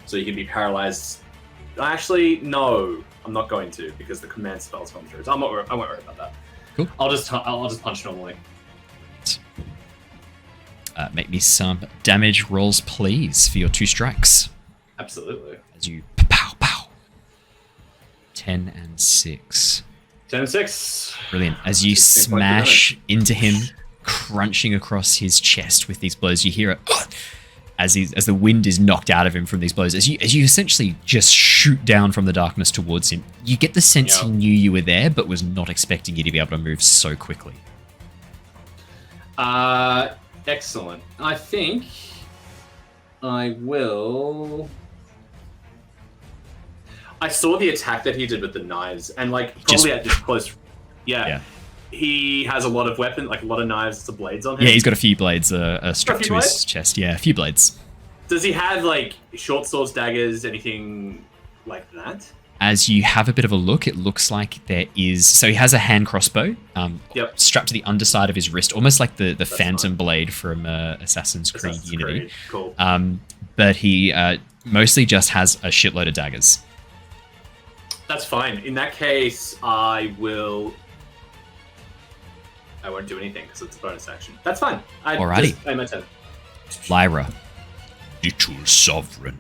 So you can be paralyzed. Actually, no, I'm not going to because the command spell's gone through. So I won't worry about that. Cool. I'll just punch normally. Make me some damage rolls, please, for your 2 strikes. Absolutely. As you pow. 10 and 6. 10 and 6. Brilliant. As you 16 points of smash into him, crunching across his chest with these blows, you hear it as the wind is knocked out of him from these blows. As you essentially just shoot down from the darkness towards him, you get the sense he knew you were there, but was not expecting you to be able to move so quickly. Excellent. I think I will. I saw the attack that he did with the knives, and probably at this close. Yeah. He has a lot of weapons, like a lot of knives to blades on him. Yeah, he's got a few blades strapped to his chest. Yeah, a few blades. Does he have short swords, daggers, anything like that? As you have a bit of a look, it looks like there is... So he has a hand crossbow strapped to the underside of his wrist, almost like the phantom blade from Assassin's Creed Unity. Cool. But he mostly just has a shitload of daggers. That's fine. In that case, I won't do anything because it's a bonus action. That's fine. Alrighty. Just play my turn. Lyra. Little sovereign.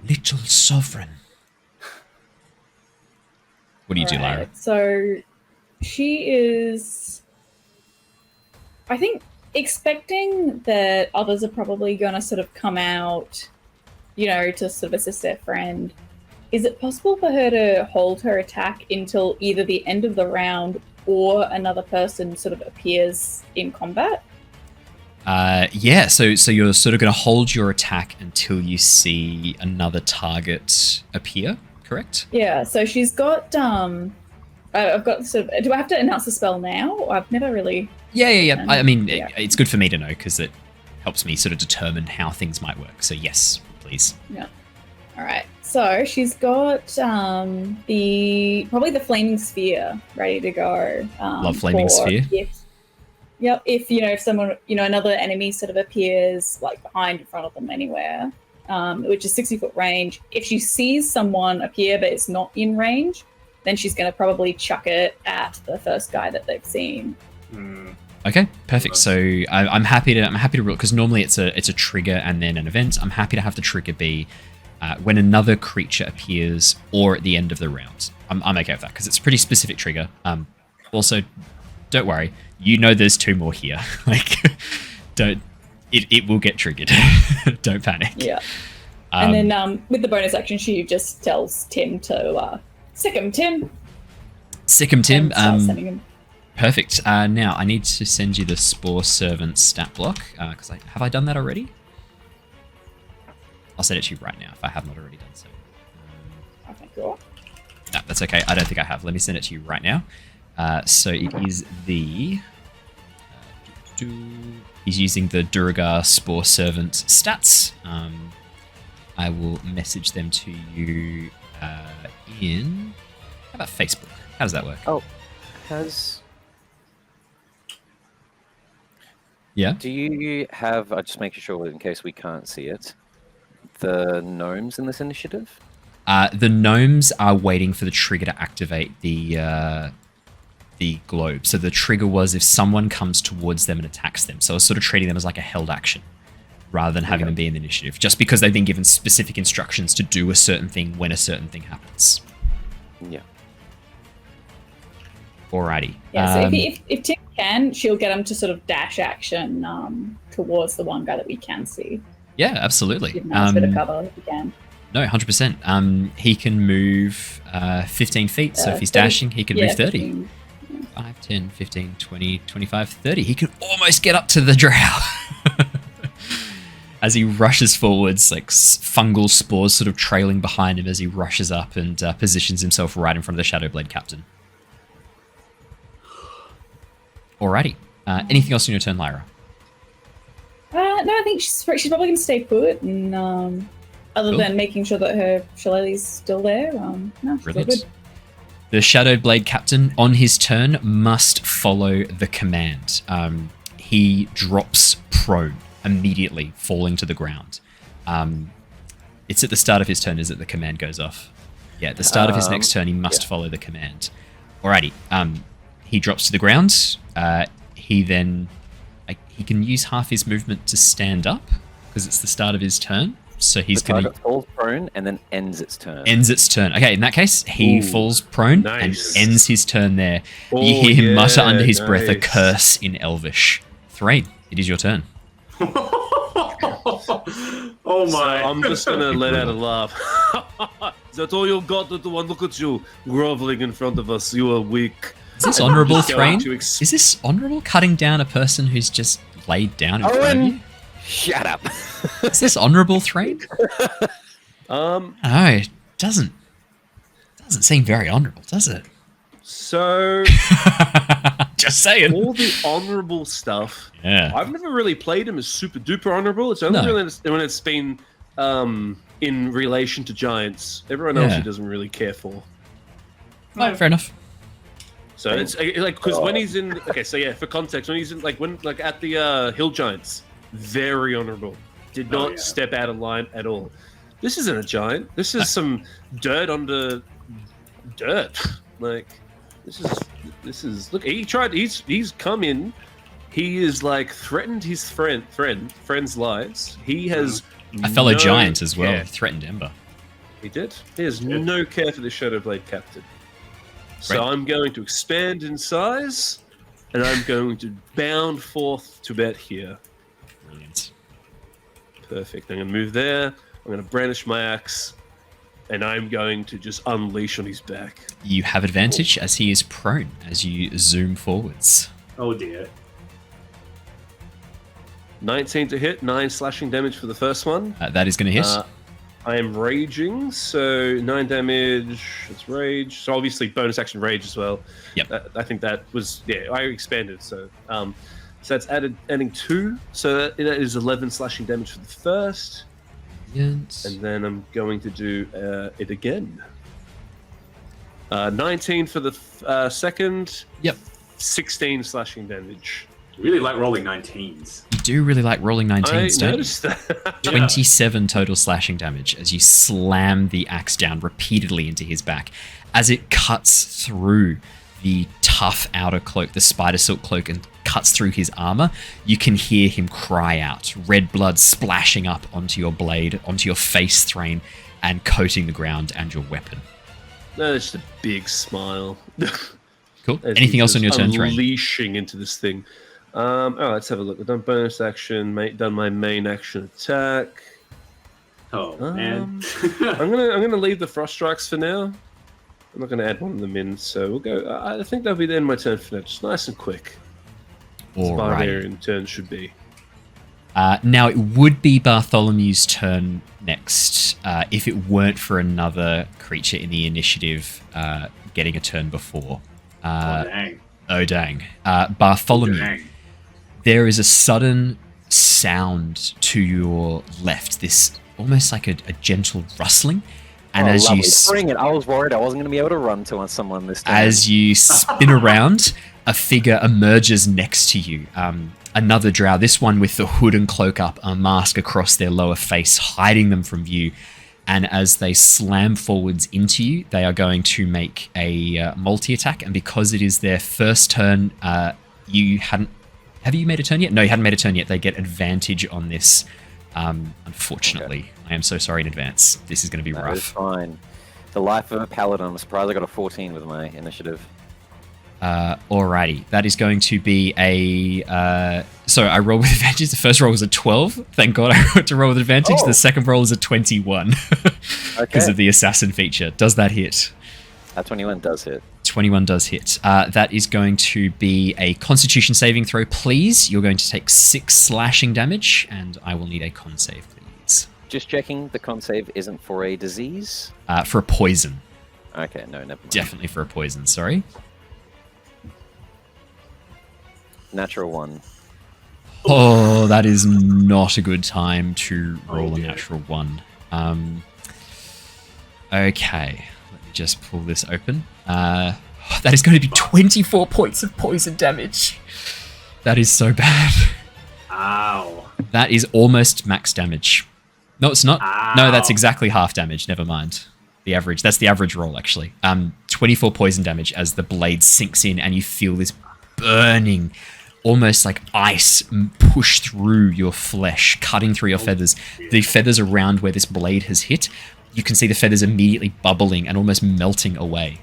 What do you do, Lyra? So she is, I think, expecting that others are probably going to sort of come out, to sort of assist their friend. Is it possible for her to hold her attack until either the end of the round or another person sort of appears in combat? Yeah, so you're sort of going to hold your attack until you see another target appear, correct? Yeah, so she's got, I've got sort of, do I have to announce the spell now? I've never really... Yeah. I mean, it's good for me to know because it helps me sort of determine how things might work. So yes, please. Yeah. All right. So she's got probably the flaming sphere ready to go. Love flaming sphere. If someone, another enemy sort of appears behind, in front of them, anywhere, which is 60-foot range. If she sees someone appear but it's not in range, then she's going to probably chuck it at the first guy that they've seen. Okay, perfect. So I'm happy to rule because normally it's a trigger and then an event. I'm happy to have the trigger be when another creature appears or at the end of the round. I'm okay with that because it's a pretty specific trigger. Also, don't worry, there's 2 more here. It will get triggered. Don't panic. Yeah. And then with the bonus action, she just tells Tim to sick him, Tim. Sick him, Tim. Sending him. Perfect. Now I need to send you the Spore Servant stat block because have I done that already? I'll send it to you right now if I have not already done so. Okay, cool. No, that's okay. I don't think I have. Let me send it to you right now. So it is the He's using the Duragar Spore Servant stats. I will message them to you in... How about Facebook? How does that work? Oh, Yeah? do you have, I'm just making sure in case we can't see it, the gnomes in this initiative? The gnomes are waiting for the trigger to activate the globe. So the trigger was if someone comes towards them and attacks them. So I was sort of treating them as like a held action rather than having them be in the initiative, just because they've been given specific instructions to do a certain thing when a certain thing happens. Yeah. Alrighty. Yeah, so if Tim can, she'll get him to sort of dash action towards the one guy that we can see. Yeah, absolutely. Give him a bit of cover if he can. No, 100%. He can move 15 feet, so if he's dashing, he can move 30. 15. 5, 10, 15, 20, 25, 30. He can almost get up to the drow. As he rushes forwards, like fungal spores sort of trailing behind him as he rushes up and positions himself right in front of the Shadowblade captain. Alrighty. Anything else on your turn, Lyra? No, I think she's probably going to stay put, and other than making sure that her shillelagh's still there, no, she's all Brilliant. good. The Shadowblade captain, on his turn, must follow the command. He drops prone, immediately falling to the ground. It's at the start of his turn, is it? The command goes off. Yeah, at the start of his next turn, he must follow the command. Alrighty. He drops to the ground. He then... he can use half his movement to stand up, because it's the start of his turn. So he's going to... falls prone and then ends its turn. Ends its turn. Okay, in that case, he falls prone and ends his turn there. You hear him mutter under his breath a curse in Elvish. Threign, it is your turn. Oh my! So I'm just gonna let out a laugh. Is that all you got? That one? Look at you groveling in front of us. You are weak. Is this honourable, Just going Threign? to Is this honourable, cutting down a person who's just laid down in front of you? Shut up. Is this honourable, Threign? No, it doesn't seem very honourable, does it? So Just saying. all the honourable stuff. Yeah. I've never really played him as super duper honourable. It's only really when it's been in relation to giants. Everyone else he doesn't really care for. Oh, fair enough. So it's like because when he's in for context, when he's in like at the hill giants, very honourable. Did not step out of line at all. This isn't a giant. This is some dirt under dirt. Like this is look. He tried. He's come in. He is like threatened his friend's lives. He has A fellow no giant as well. care. He threatened Ember. He did. He has no care for the Shadowblade captain. So Right. I'm going to expand in size, and I'm going to bound forth to bet here. Brilliant. Perfect. I'm going to move there. I'm going to brandish my axe, and I'm going to just unleash on his back. You have advantage as he is prone as you zoom forwards. Oh dear. 19 to hit, 9 slashing damage for the first one. That is going to hit. I am raging, so 9 damage. It's rage. So obviously bonus action rage as well. Yep. I think that was I expanded. So so that's adding 2. So that is 11 slashing damage for the first, Brilliant. and then I'm going to do it again. 19 for the second. Yep. 16 slashing damage. You really like rolling 19s. You do really like rolling 19s, I don't you? noticed that. 27 total slashing damage as you slam the axe down repeatedly into his back. As it cuts through the tough outer cloak, the spider silk cloak, and cuts through his armor, you can hear him cry out, red blood splashing up onto your blade, onto your face, Threign, and coating the ground and your weapon. No, it's just a big smile. Cool. As Anything he's else on your just turn, Threign? Unleashing into this thing. Let's have a look. I've done bonus action, done my main action attack. Oh man. I'm gonna leave the frost strikes for now. I'm not gonna add one of them in, so we'll go. I think that'll be the end of my turn for now. Just nice and quick. As Alright. Barbarian turn should be. Now, it would be Bartholomew's turn next if it weren't for another creature in the initiative getting a turn before. Oh dang. Oh, dang. Bartholomew. Dang. there is a sudden sound to your left, this almost like a gentle rustling. And as lovely. you Bring it. I was worried I wasn't going to be able to run to someone this time. As you spin around, a figure emerges next to you. Another drow, this one with the hood and cloak up, a mask across their lower face, hiding them from view. And as they slam forwards into you, they are going to make a multi-attack. And because it is their first turn, you hadn't... Have you made a turn yet? No, you hadn't made a turn yet. They get advantage on this, unfortunately. Okay. I am so sorry in advance. This is going to be rough. It's fine. The life of a paladin. I'm surprised I got a 14 with my initiative. Alrighty. That is going to be a... So I rolled with advantage. The first roll was a 12. Thank God I got to roll with advantage. Oh. The second roll is a 21. Because of the assassin feature. Does that hit? 21 does hit. 21 does hit. That is going to be a constitution saving throw, please. You're going to take 6 slashing damage, and I will need a con save, please. Just checking, the con save isn't for a disease? For a poison. Okay, no, never mind. Definitely for a poison, sorry. Natural 1. Oh, that is not a good time to roll a natural 1. Okay, let me just pull this open. That is going to be 24 points of poison damage. That is so bad. Ow. That is almost max damage. No, it's not. Ow. No, that's exactly half damage. Never mind. The average. That's the average roll, actually. 24 poison damage as the blade sinks in and you feel this burning, almost like ice push through your flesh, cutting through your feathers. The feathers around where this blade has hit, you can see the feathers immediately bubbling and almost melting away.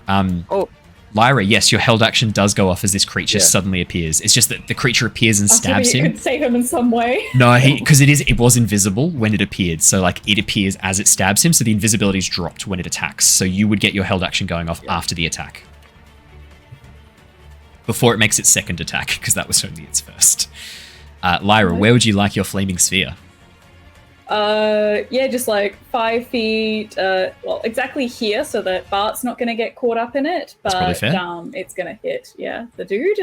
Lyra, yes, your held action does go off as this creature suddenly appears. It's just that the creature appears and stabs him. You could save him in some way. No, because it was invisible when it appeared. So like it appears as it stabs him. So the invisibility is dropped when it attacks. So you would get your held action going off after the attack. Before it makes its second attack, because that was only its first. Lyra, where would you like your flaming sphere? Just like 5 feet, exactly here, so that Bart's not going to get caught up in it, but it's going to hit, the dude,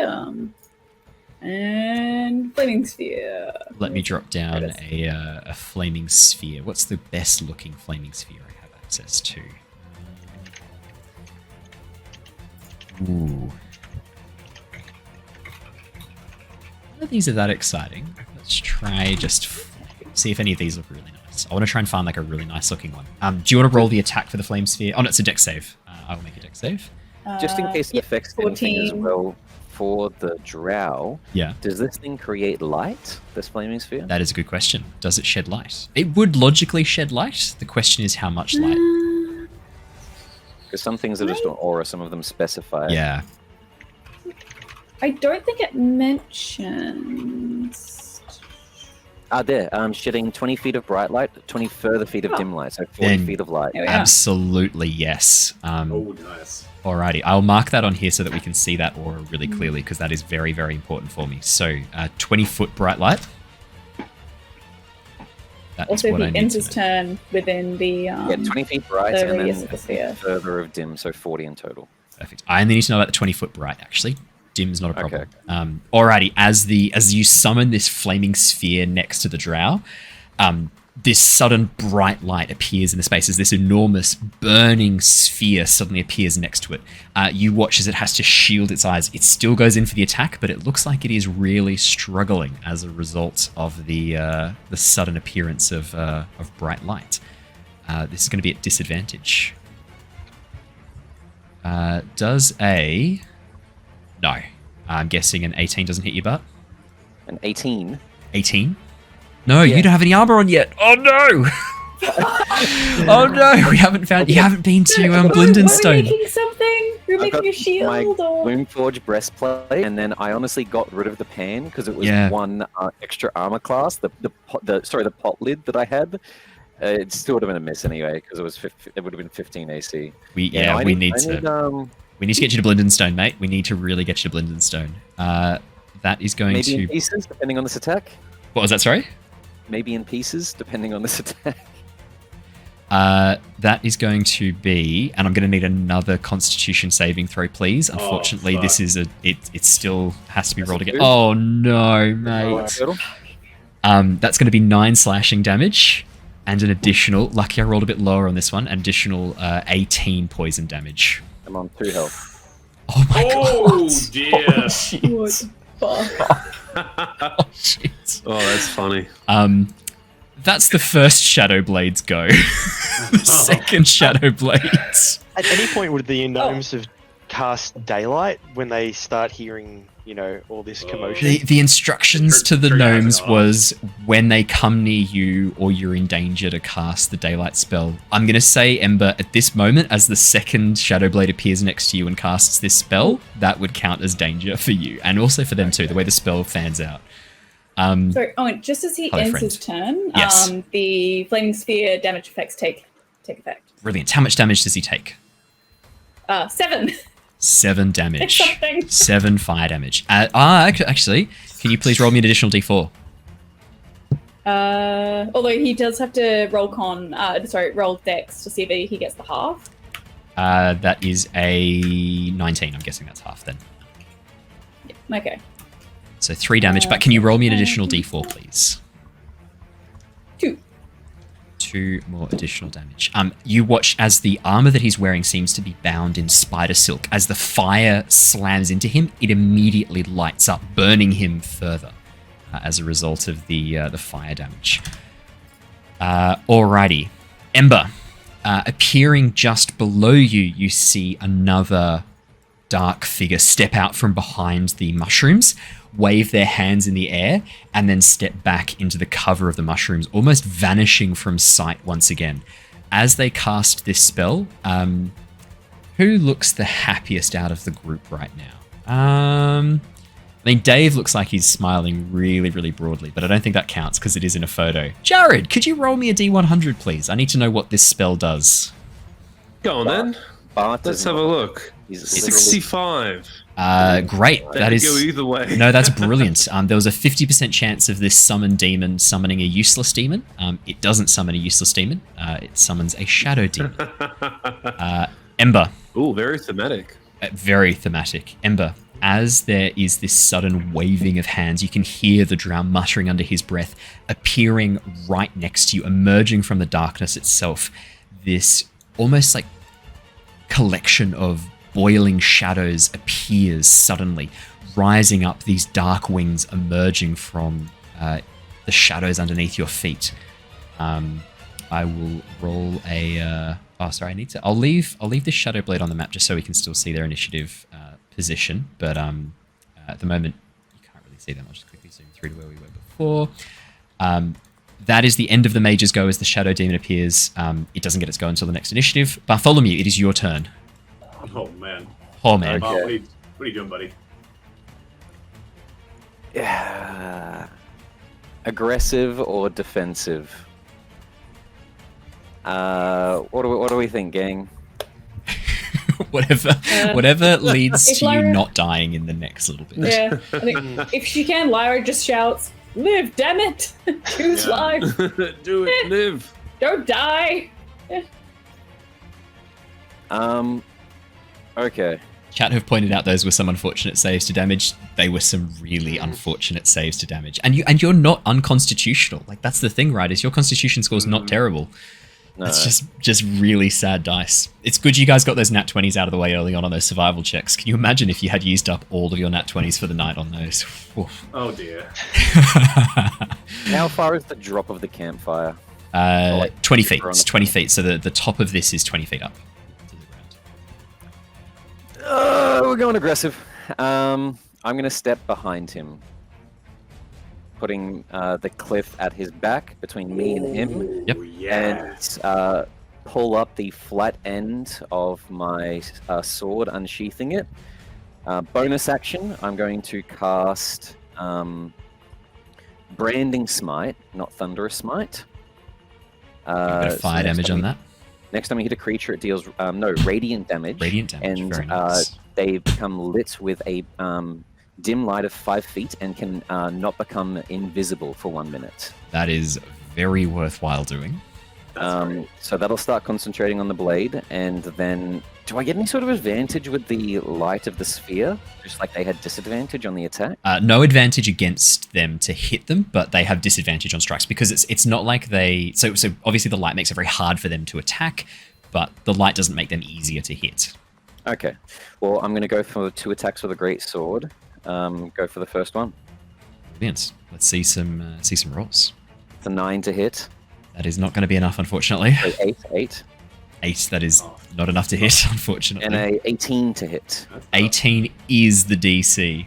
and flaming sphere. Let me drop down a flaming sphere. What's the best looking flaming sphere I have access to? Ooh. None of these are that exciting. Let's try just see if any of these look really nice. I want to try and find like a really nice looking one. Do you want to roll the attack for the flame sphere? Oh no, it's a dex save. I will make a dex save. Just in case it affects anything as well, for the drow, does this thing create light, this flaming sphere? That is a good question. Does it shed light? It would logically shed light. The question is how much light. Because some things are just an aura, some of them specify. Yeah. I don't think it mentions... shedding 20 feet of bright light, 20 further feet of dim light, so 40 feet of light. Absolutely, yes. Nice. Alrighty, I'll mark that on here so that we can see that aura really clearly, because that is very, very important for me. So, 20-foot bright light. That also, if he ends his turn within the 20 feet bright and then further of dim, so 40 in total. Perfect. I only need to know about the 20-foot bright, actually. Dim's not a problem. Okay. Alrighty, as you summon this flaming sphere next to the drow, this sudden bright light appears in the space as this enormous burning sphere suddenly appears next to it. You watch as it has to shield its eyes. It still goes in for the attack, but it looks like it is really struggling as a result of the sudden appearance of bright light. This is going to be at disadvantage. No. I'm guessing an 18 doesn't hit your butt. An 18? 18? No, you don't have any armor on yet. Oh no! Oh no! You haven't been to Blindenstone. Are we making something? We're making a shield. My Gloomforge breastplate, and then I honestly got rid of the pan because it was one extra armor class. The pot lid that I had. It still would have been a miss anyway because it would have been 15 AC. We need to get you to Blindenstone, mate. We need to really get you to Blindenstone. That is going maybe in pieces, depending on this attack. What was that? Sorry. Maybe in pieces, depending on this attack. That is going to be, and I'm going to need another Constitution saving throw, please. Unfortunately, fuck. this is it still has to be rolled again. good. Oh no, mate. That's going to be 9 slashing damage, and an additional. Lucky I rolled a bit lower on this one. An additional 18 poison damage. I'm on 2 health. Oh my god. Oh dear. shit. What the fuck? Oh shit. Oh, that's funny. That's the first Shadowblades go. The second Shadowblades. At any point, would the gnomes have cast daylight when they start hearing, all this commotion? The instructions to the Trigger has gnomes it off. was when they come near you or you're in danger to cast the daylight spell. I'm going to say, Ember, at this moment, as the second Shadowblade appears next to you and casts this spell, that would count as danger for you. And also for them too, the way the spell fans out. Sorry, Owen, just as he Hello, ends friend. his turn, Yes. the flaming sphere damage effects take effect. Brilliant. How much damage does he take? 7. 7 damage. Something. 7 fire damage. Actually, can you please roll me an additional d4? Although he does have to roll dex to see if he gets the half. That is a 19. I'm guessing that's half then. Okay. So 3 damage, but can you roll me an additional d4, please? 2. 2 more additional damage. You watch as the armor that he's wearing seems to be bound in spider silk. As the fire slams into him, it immediately lights up, burning him further as a result of the fire damage. Alrighty. Ember, appearing just below you, you see another dark figure step out from behind the mushrooms, wave their hands in the air, and then step back into the cover of the mushrooms, almost vanishing from sight once again. As they cast this spell, who looks the happiest out of the group right now? I mean, Dave looks like he's smiling really, really broadly, but I don't think that counts because it is in a photo. Jared, could you roll me a D100, please? I need to know what this spell does. Go on then. Bart Let's is have a not- look. He's 65. Great. That That could is... go either way. No, that's brilliant. There was a 50% chance of this summon demon summoning a useless demon. It doesn't summon a useless demon. It summons a shadow demon. Ember. Ooh, very thematic. Very thematic. Ember, as there is this sudden waving of hands, you can hear the drow muttering under his breath, appearing right next to you, emerging from the darkness itself. This almost like collection of boiling shadows appears suddenly, rising up, these dark wings emerging from the shadows underneath your feet. I will roll a... I'll leave this Shadowblade on the map just so we can still see their initiative position, but at the moment you can't really see them. I'll just quickly zoom through to where we were before. That is the end of the mage's go as the Shadow Demon appears. It doesn't get its go until the next initiative. Bartholomew, it is your turn. Oh man. Oh man. Oh, what are you doing, buddy? Yeah. Aggressive or defensive? What do we think, gang? Whatever leads if to you Lyra- not dying in the next little bit. Yeah. I think if she can, Lyra just shouts, "Live, damn it! Choose Yeah. life! Do it, live. Don't die!" Okay. Chat have pointed out those were some unfortunate saves to damage. They were some really unfortunate saves to damage. And you're not unconstitutional. Like, that's the thing, right? Is your constitution score's not terrible. No. That's just really sad dice. It's good you guys got those nat 20s out of the way early on those survival checks. Can you imagine if you had used up all of your nat 20s for the night on those? Oof. Oh dear. How far is the drop of the campfire? 20 feet. We're on It's the 20 feet. So the top of this is 20 feet up to the ground. We're going aggressive. I'm going to step behind him, putting the cliff at his back between me and him, Yep. Oh, yeah. and pull up the flat end of my sword, unsheathing it. Bonus action, I'm going to cast Branding Smite, not Thunderous Smite. A bit of fire damage on that. Next time you hit a creature, it deals radiant damage. Radiant damage. And Very nice. they become lit with a dim light of 5 feet and can not become invisible for 1 minute. That is very worthwhile doing. So that'll start concentrating on the blade, and then do I get any sort of advantage with the light of the sphere? Just like they had disadvantage on the attack? No advantage against them to hit them, but they have disadvantage on strikes because it's not like they... So obviously the light makes it very hard for them to attack, but the light doesn't make them easier to hit. Okay. Well, I'm going to go for 2 attacks with a great sword. Go for the first one. Brilliant. Let's see some rolls. It's a 9 to hit. That is not going to be enough, unfortunately. So 8. 8, that is not enough to hit, unfortunately. And a 18 to hit. 18 is the DC.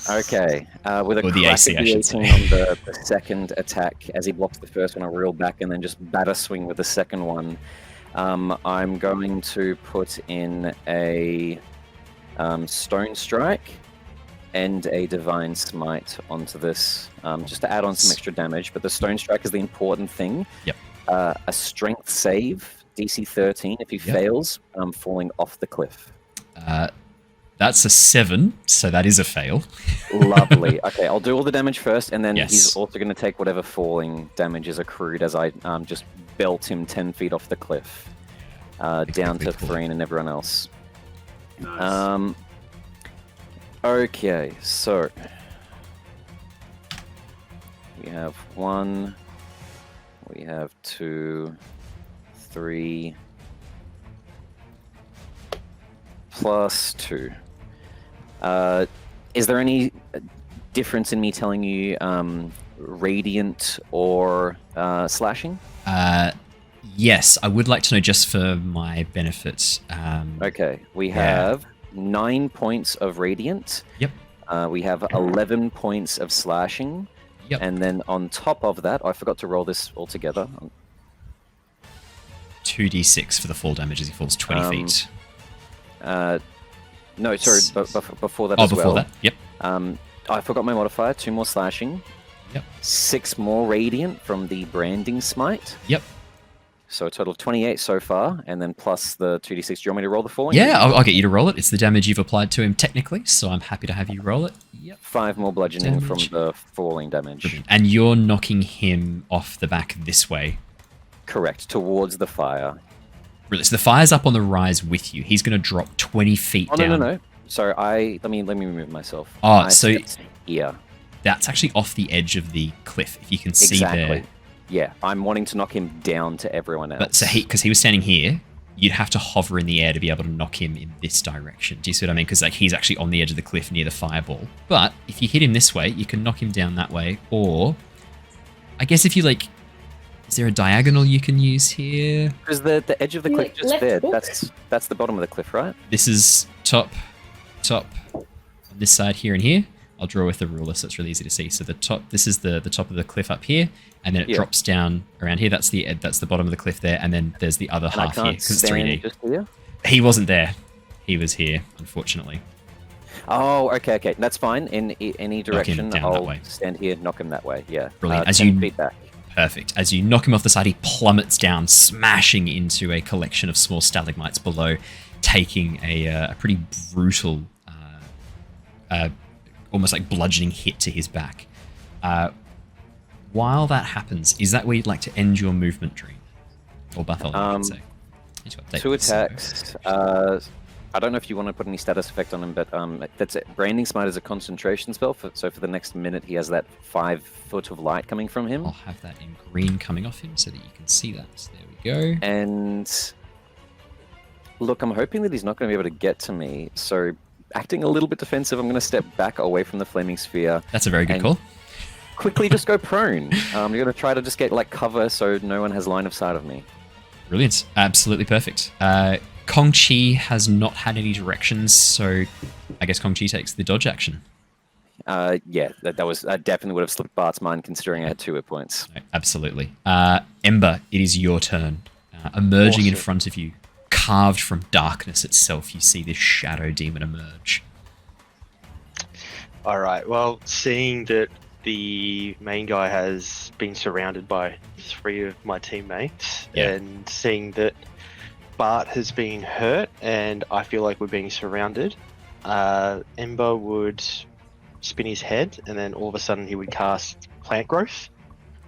Okay. With a Or the crack AC, of I the should 18 say. on the second attack, as he blocks the first one, I reel back and then just batter swing with the second one. I'm going to put in a Stone Strike and a Divine Smite onto this, just to add on some extra damage. But the Stone Strike is the important thing. Yep. A Strength save, DC 13. If he fails, falling off the cliff. That's a 7, so that is a fail. Lovely. Okay, I'll do all the damage first, and then Yes. he's also going to take whatever falling damage is accrued as I just belt him 10 feet off the cliff, down to Threign and everyone else. Nice. Okay, so we have 1, we have 2, 3, plus 2. Is there any difference in me telling you radiant or slashing? Yes, I would like to know just for my benefit. Okay, we have 9 points of radiant. Yep. We have 11 points of slashing. Yep. And then on top of that, I forgot to roll this all together. 2d6 for the fall damage as he falls 20 feet. No, sorry, before that Oh, as before well. that? Yep. I forgot my modifier, 2 more slashing. Yep. 6 more radiant from the branding smite. Yep. So a total of 28 so far, and then plus the 2d6. Do you want me to roll the falling? Yeah, I'll get you to roll it. It's the damage you've applied to him technically, so I'm happy to have you roll it. Yep. 5 more bludgeoning from Damage. the falling damage. And you're knocking him off the back this way. Correct, towards the fire. Really, so the fire's up on the rise with you. He's going to drop 20 feet Oh, down. no. Sorry, let me remove myself. Oh, I so- stepped here. That's actually off the edge of the cliff, if you can see Exactly. there. Yeah, I'm wanting to knock him down to everyone else. But so because he was standing here, you'd have to hover in the air to be able to knock him in this direction. Do you see what I mean? Because like he's actually on the edge of the cliff near the fireball. But if you hit him this way, you can knock him down that way. Or I guess if you like, is there a diagonal you can use here? Because the edge of the You, cliff like, just left there. hook? That's the bottom of the cliff, right? This is top on this side here and here. I'll draw with the ruler so it's really easy to see. So the top, this is the top of the cliff up here, and then it drops down around here. That's the bottom of the cliff there, and then there's the other And I half here can't because it's stand 3D. just here. He wasn't there. He was here, unfortunately. Oh, okay. That's fine. In any direction, down that I'll way. stand here, knock him that way. Yeah. Brilliant. As 10 you- feet back. Perfect. As you knock him off the side, he plummets down, smashing into a collection of small stalagmites below, taking a pretty brutal, almost like bludgeoning hit to his back. While that happens, is that where you'd like to end your movement, Dream? Or Bartholomew, I can say. Need to update 2 this. attacks. I don't know if you want to put any status effect on him, but that's it. Branding Smite is a concentration spell, so for the next minute he has that 5 foot of light coming from him. I'll have that in green coming off him so that you can see that. So there we go. And look, I'm hoping that he's not going to be able to get to me, so acting a little bit defensive, I'm going to step back away from the flaming sphere. That's a very good and call. Quickly just go prone. You're going to try to just get like cover so no one has line of sight of me. Brilliant. Absolutely perfect. Kong Chi has not had any directions, so I guess Kong Chi takes the dodge action. Yeah, that was definitely would have slipped Bart's mind considering I had 2 hit points. No, absolutely. Ember, it is your turn. Emerging in Awesome. front of you, carved from darkness itself, you see this shadow demon emerge. All right. Well, seeing that the main guy has been surrounded by 3 of my teammates, Yeah. and seeing that Bart has been hurt, and I feel like we're being surrounded, Ember would spin his head, and then all of a sudden he would cast Plant Growth.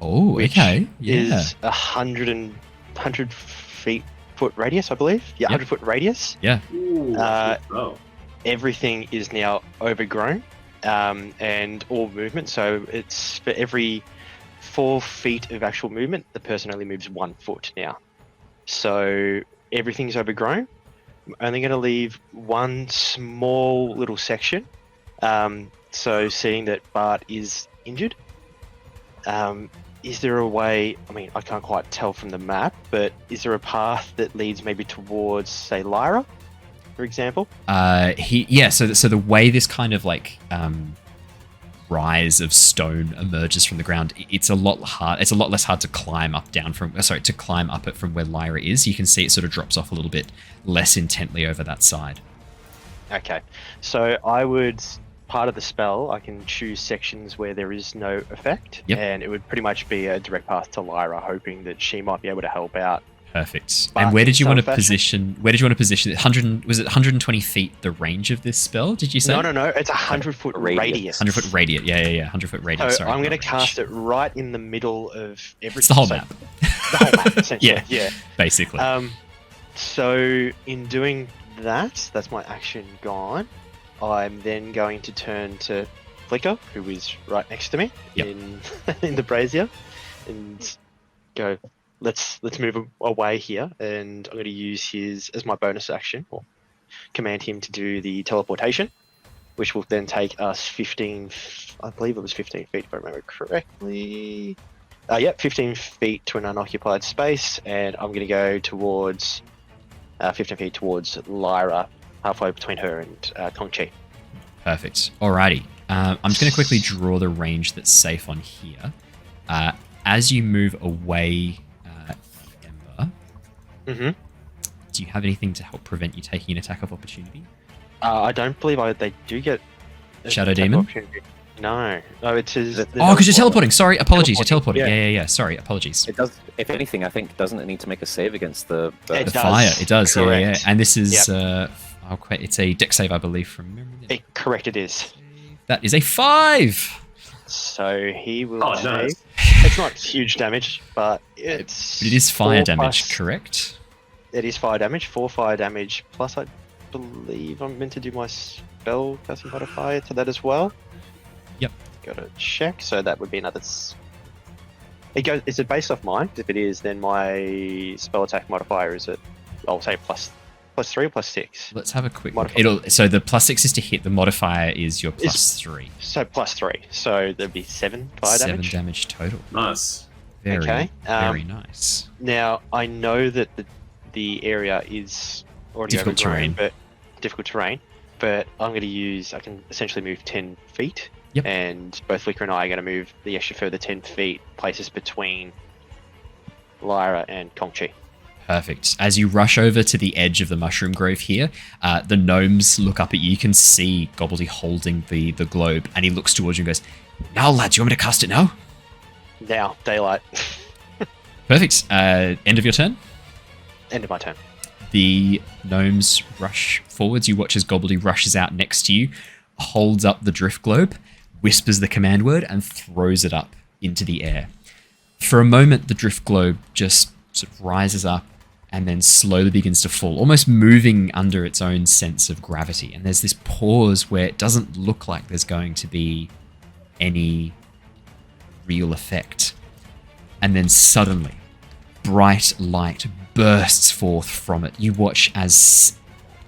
Oh, Which okay. Yeah. Is 100 foot radius, I believe. Yeah, Yep. 100-foot radius. Yeah. Ooh, Uh, oh. Everything is now overgrown, and all movement. So it's for every 4 feet of actual movement, the person only moves 1 foot now. So everything's overgrown. I'm only going to leave one small little section. So seeing that Bart is injured, is there a way, I mean, I can't quite tell from the map, but is there a path that leads maybe towards, say, Lyra, for example? So the way this kind of like rise of stone emerges from the ground, it's a lot less hard to climb up it from where Lyra is. You can see it sort of drops off a little bit less intently over that side. Okay, so I would, part of the spell, I can choose sections where there is no effect, Yep. and it would pretty much be a direct path to Lyra, hoping that she might be able to help out. Perfect. But And where in did you want to some fashion- position it? Was it 120 feet the range of this spell? Did you say? No, it's a 100-foot Radius. 100-foot radius. Yeah. 100-foot radius. So sorry, I'm going to not range. cast it right in the middle of everything. It's the whole So- map, The whole map, essentially. Yeah. basically. So in doing that, that's my action gone. I'm then going to turn to Flicker, who is right next to me Yep. in the brazier, and go, let's move away here, and I'm going to use his as my bonus action, or command him to do the teleportation, which will then take us 15, I believe it was 15 feet if I remember correctly. 15 feet to an unoccupied space, and I'm going to go towards 15 feet towards Lyra, halfway between her and Kongchi. Perfect. Alrighty. I'm just going to quickly draw the range that's safe on here. As you move away, Ember, Mm-hmm. do you have anything to help prevent you taking an attack of opportunity? I don't believe they do get an Shadow attack Demon? opportunity. No, it says. Oh, because you're teleporting. Sorry, apologies. You're Teleporting, teleporting. Yeah. Sorry, apologies. It does. If anything, I think doesn't it need to make a save against the It The does. fire. It does. Yeah. Correct. And this is it's a dex save, I believe, from memory. Correct, it is. That is a 5. So he will Oh, take. nice. It's not huge damage, but it's. But it is fire 4 damage, plus- correct? It is fire damage. 4 fire damage plus. I believe I'm meant to do my spell casting modifier to that as well. Yep. Got to check. So that would be another. It goes. Is it based off mine? If it is, then my spell attack modifier is at. I'll say plus 3 or plus 6. Let's have a quick look. Modifier. So the +6 is to hit. The modifier is your +3. So plus 3. So there'd be 7 fire 7 damage. damage total. Nice. Very, Okay, very nice. Now I know that the area is already Difficult overgrown, terrain. but difficult terrain. But I'm going to use. I can essentially move 10 feet. Yep. And both Flicker and I are going to move the extra further 10 feet, places between Lyra and Kongchi. Perfect. As you rush over to the edge of the mushroom grove here, the gnomes look up at you. You can see Gobbledy holding the globe, and he looks towards you and goes, "Now, lads, you want me to cast it now?" Now, daylight. Perfect. End of your turn. End of my turn. The gnomes rush forwards. You watch as Gobbledy rushes out next to you, holds up the drift globe, whispers the command word, and throws it up into the air. For a moment, the drift globe just sort of rises up and then slowly begins to fall, almost moving under its own sense of gravity. And there's this pause where it doesn't look like there's going to be any real effect. And then suddenly, bright light bursts forth from it. You watch as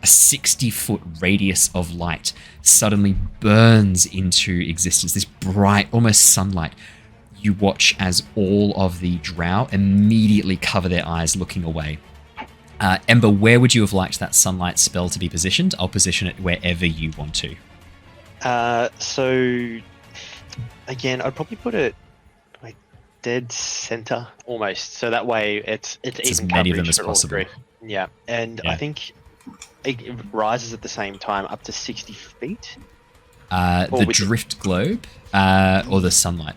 a 60-foot radius of light suddenly burns into existence. This bright, almost sunlight. You watch as all of the drow immediately cover their eyes, looking away. Ember, where would you have liked that sunlight spell to be positioned? I'll position it wherever you want to. So, again, I'd probably put it like dead center almost. So that way it's as even many of them coverage as for all possible. 3. Yeah, and Yeah. I think it rises at the same time up to 60 feet. The with the- drift globe or the sunlight?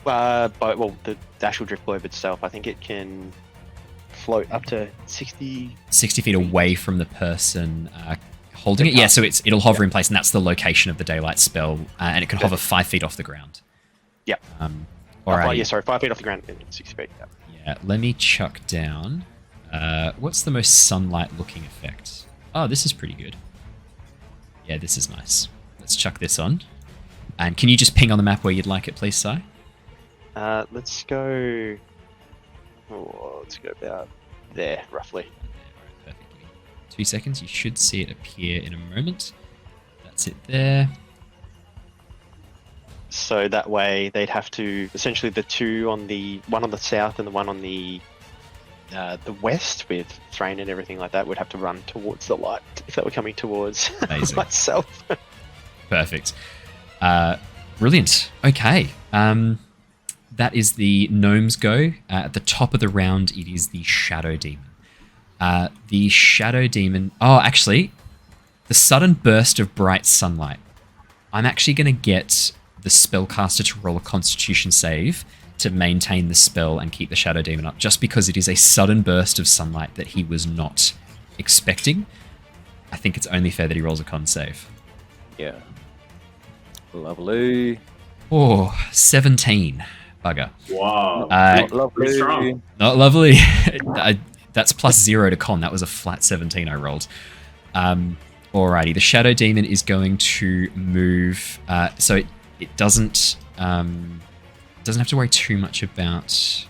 The actual drift globe itself, I think it can float up to 60. 60 feet away from the person holding it. Yeah, so it'll hover in place, and that's the location of the daylight spell, and it can hover 5 feet off the ground. Yeah. All right. Yeah, sorry, 5 feet off the ground and 60 feet. Yeah. Yeah. Yeah, let me chuck down. What's the most sunlight-looking effect? Oh, this is pretty good. Yeah, this is nice. Let's chuck this on. And can you just ping on the map where you'd like it, please, Si? Let's go. Oh, let's go about there, roughly. Perfect. 2 seconds. You should see it appear in a moment. That's it there. So that way they'd have to essentially the two on the one on the south and the one on the west with Threign and everything like that would have to run towards the light if they were coming towards myself. Perfect. Brilliant. Okay. That is the gnomes go. At the top of the round, it is the shadow demon. The shadow demon. Oh, actually, the sudden burst of bright sunlight. I'm actually going to get the spellcaster to roll a Constitution save to maintain the spell and keep the shadow demon up, just because it is a sudden burst of sunlight that he was not expecting. I think it's only fair that he rolls a con save. Yeah. Lovely. Oh, 17. Bugger. Wow. Lovely. Pretty strong. Not lovely. That's +0 to con. That was a flat 17 I rolled. Alrighty, the shadow demon is going to move. So it doesn't have to worry too much about.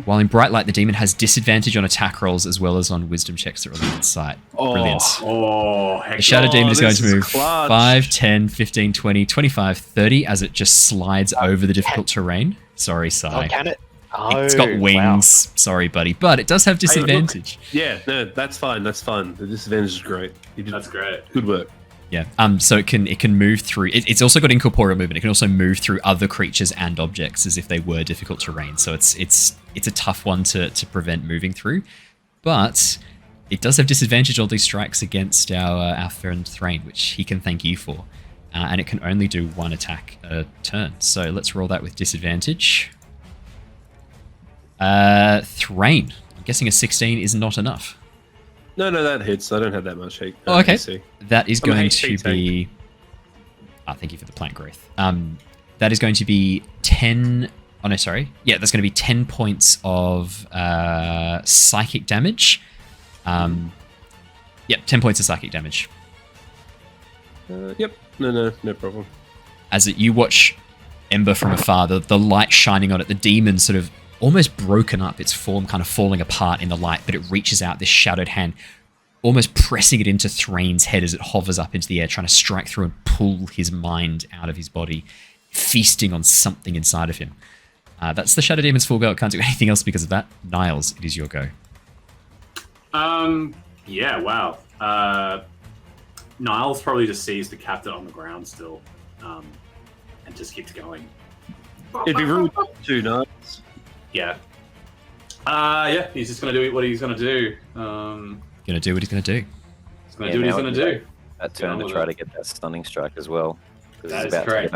While in bright light, the demon has disadvantage on attack rolls as well as on wisdom checks that are within sight. Brilliant. Oh, heck The shadow demon is going this to is move clutch. 5, 10, 15, 20, 25, 30 as it just slides over the difficult terrain. Sorry, Si. Oh, can it? Oh, It's got wings. wow. Sorry, buddy. But it does have disadvantage. Yeah, no, that's fine. That's fine. The disadvantage is great. You did That's great. good work. Yeah. So it can move through. It's also got incorporeal movement. It can also move through other creatures and objects as if they were difficult terrain. So it's a tough one to prevent moving through, but it does have disadvantage on these strikes against our friend Threign, which he can thank you for, and it can only do one attack a turn. So let's roll that with disadvantage. Threign. I'm guessing a 16 is not enough. No, that hits. I don't have that much hate. Oh, okay. AC. That is I'm going HP to be. Thank you for the plant growth. That is going to be 10. Oh no, sorry. Yeah, that's going to be 10 points of psychic damage. Yep, 10 points of psychic damage. Yep. No problem. As you watch Ember from afar, the light shining on it, the demon sort of almost broken up, its form kind of falling apart in the light, but it reaches out this shadowed hand, almost pressing it into Threin's head as it hovers up into the air, trying to strike through and pull his mind out of his body, feasting on something inside of him. That's the shadow demon's full go. It can't do anything else because of that. Niles, it is your go. Yeah, wow. Niles probably just sees the captain on the ground still, and just keeps going. It'd be rude to know. Yeah. Yeah, he's just gonna do what he's gonna do. Gonna do what he's gonna do. He's gonna do what he's gonna do. That turn to try to get that stunning strike as well. 'cause That he's is about to correct.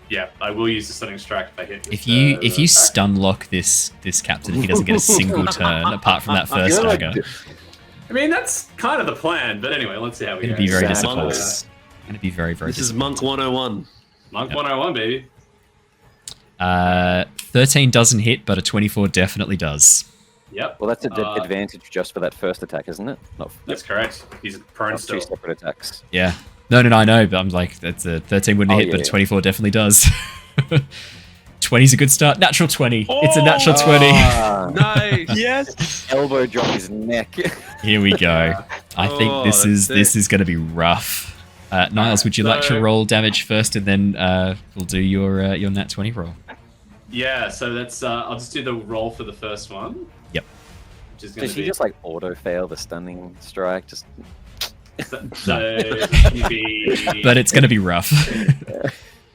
get a- I will use the stunning strike if I hit. If you stun lock this captain, he doesn't get a single turn apart from that first Yeah, dagger. I mean, that's kind of the plan, but anyway, let's see how we Gonna go. be very Exactly. disappointed. Gonna be very, very This is disappointed. Monk 101. Monk 101, baby. 13 doesn't hit, but a 24 definitely does. Yep. Well, that's a advantage just for that first attack, isn't it? Not That's correct. He's prone not two still. separate attacks. Yeah. No, I know, but I'm like, that's a 13 wouldn't hit, but a yeah. 24 definitely does. 20's a good start. Natural 20. It's a natural 20. Ah, Nice. Yes. elbow drop his neck. Here we go. I think Oh, this is that's going to be rough. Niles, would you like to So- roll damage first, and then we'll do your nat 20 roll? Yeah, so that's. I'll just do the roll for the first one. Yep. Which is going Does to he be. just like auto fail the stunning strike? Just So it's gonna be But it's going to be rough.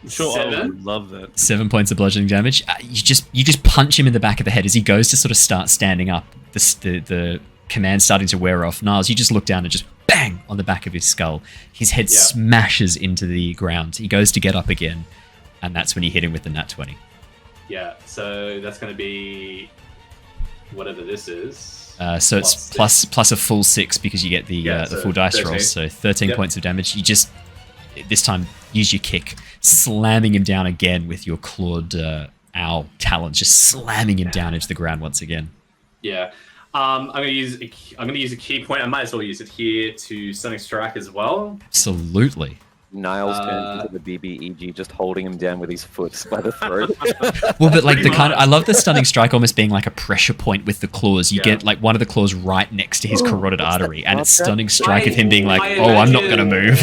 I'm sure I 7. would love that. 7 points of bludgeoning damage. You just punch him in the back of the head as he goes to sort of start standing up. The command starting to wear off. Niles, you just look down and just bang on the back of his skull. His head Yeah. smashes into the ground. He goes to get up again, and that's when you hit him with the nat 20. Yeah, so that's going to be whatever this is. So it's plus a full 6 because you get the so full dice 13. roll. So 13 Yep. points of damage. You just this time use your kick, slamming him down again with your clawed owl talons just slamming him down into the ground once again. Yeah. I'm gonna use a key point. I might as well use it here to stunning strike as well. Absolutely. Niles turns into the BBEG, just holding him down with his foot by the throat. Well, but like I love the stunning strike almost being like a pressure point with the claws. You get like one of the claws right next to his carotid artery, and it's stunning strike of him being like, I'm not gonna move.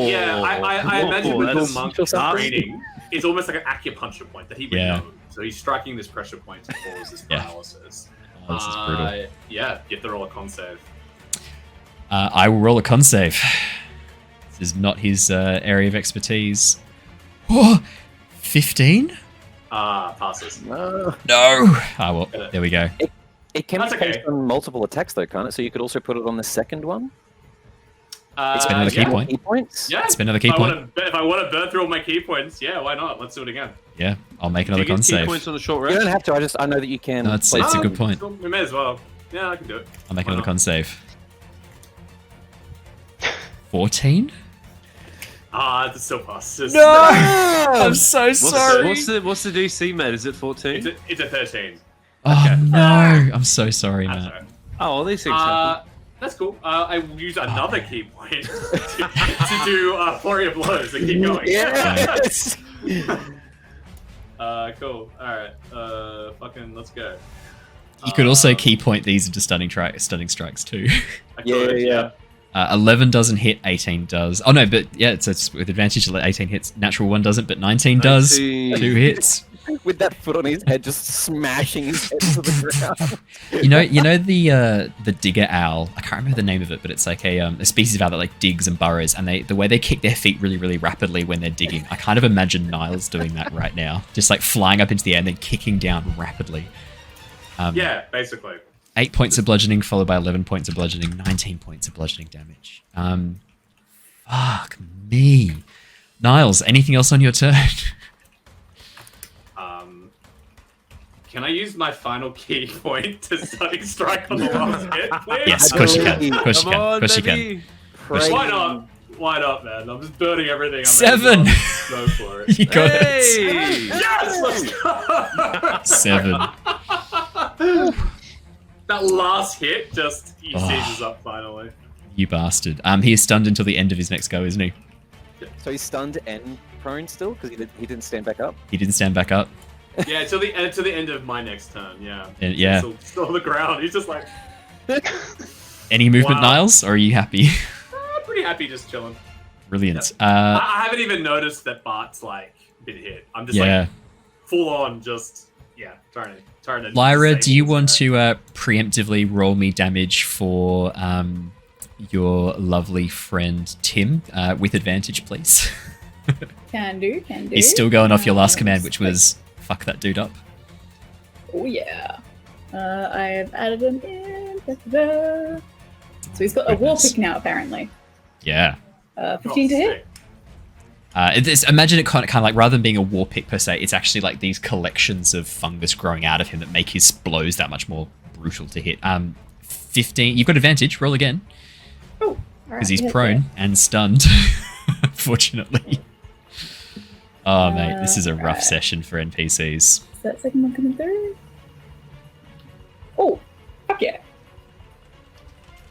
Yeah, I imagine with the monk screening, it's almost like an acupuncture point that he would know. So he's striking this pressure point to cause this paralysis. Oh, this is brutal. Yeah, you have to roll a con save. I will roll a con save. This is not his area of expertise. Oh, 15? Passes. No. Oh, well, there we go. It can be based on multiple attacks, though, can't it? So you could also put it on the second one? Spend another key point. Key points? Yeah. Spend another key point. If I want to burn through all my key points, yeah, why not? Let's do it again. Yeah, I'll make another con save. Key points on the short rest? You don't have to. I know that you can. No, it's a good point. We may as well. Yeah, I can do it. I'll make another con save. 14? It still passes. No! I'm so sorry. What's the DC, Matt? Is it 14? It's a 13. Oh, no. I'm so sorry, Matt. Right. Oh, well, these things happen. That's cool. I will use another key point to do flurry of blows and keep going. Yes! Cool. Alright. Fucking let's go. You could also key point these into stunning strikes too. Yeah. 11 doesn't hit, 18 does. Oh no, but yeah, it's with advantage. 18 hits. Natural 1 doesn't, but 19 does. 2 hits. With that foot on his head, just smashing his head to the ground. You know the digger owl. I can't remember the name of it, but it's like a species of owl that like digs and burrows, and the way they kick their feet really, really rapidly when they're digging. I kind of imagine Niles doing that right now, just like flying up into the air and then kicking down rapidly. Yeah, basically. 8 points of bludgeoning, followed by 11 points of bludgeoning, 19 points of bludgeoning damage. Fuck me. Niles, anything else on your turn? Can I use my final key point to stunning strike on the last hit, please? Yes, of course you can. Of course you can. Of course you can. Why not? Why not, man? I'm just burning everything. 7! Go for it. You got it. Yes! Let's go! 7. That last hit just seizes up finally. You bastard. He is stunned until the end of his next go, isn't he? So he's stunned and prone still because he didn't stand back up. He didn't stand back up. Yeah, till the end of my next turn. Yeah. Yeah. Still on the ground. He's just like. Any movement, Niles, or are you happy? Pretty happy, just chilling. Brilliant. Yeah. I haven't even noticed that Bart's like been hit. I'm just like full on, just trying to. Lyra, do you want to preemptively roll me damage for your lovely friend Tim with advantage, please? Can do. He's still going off your last command, which was fuck that dude up. Oh yeah. I have added him in. So he's got a war pick now, apparently. Yeah. 15 to hit. Imagine it kind of like, rather than being a war pick per se, it's actually like these collections of fungus growing out of him that make his blows that much more brutal to hit. 15. You've got advantage. Roll again. Oh, because he's prone and stunned. Fortunately. Oh mate, this is a rough session for NPCs. Is that second one coming through? Oh, fuck yeah.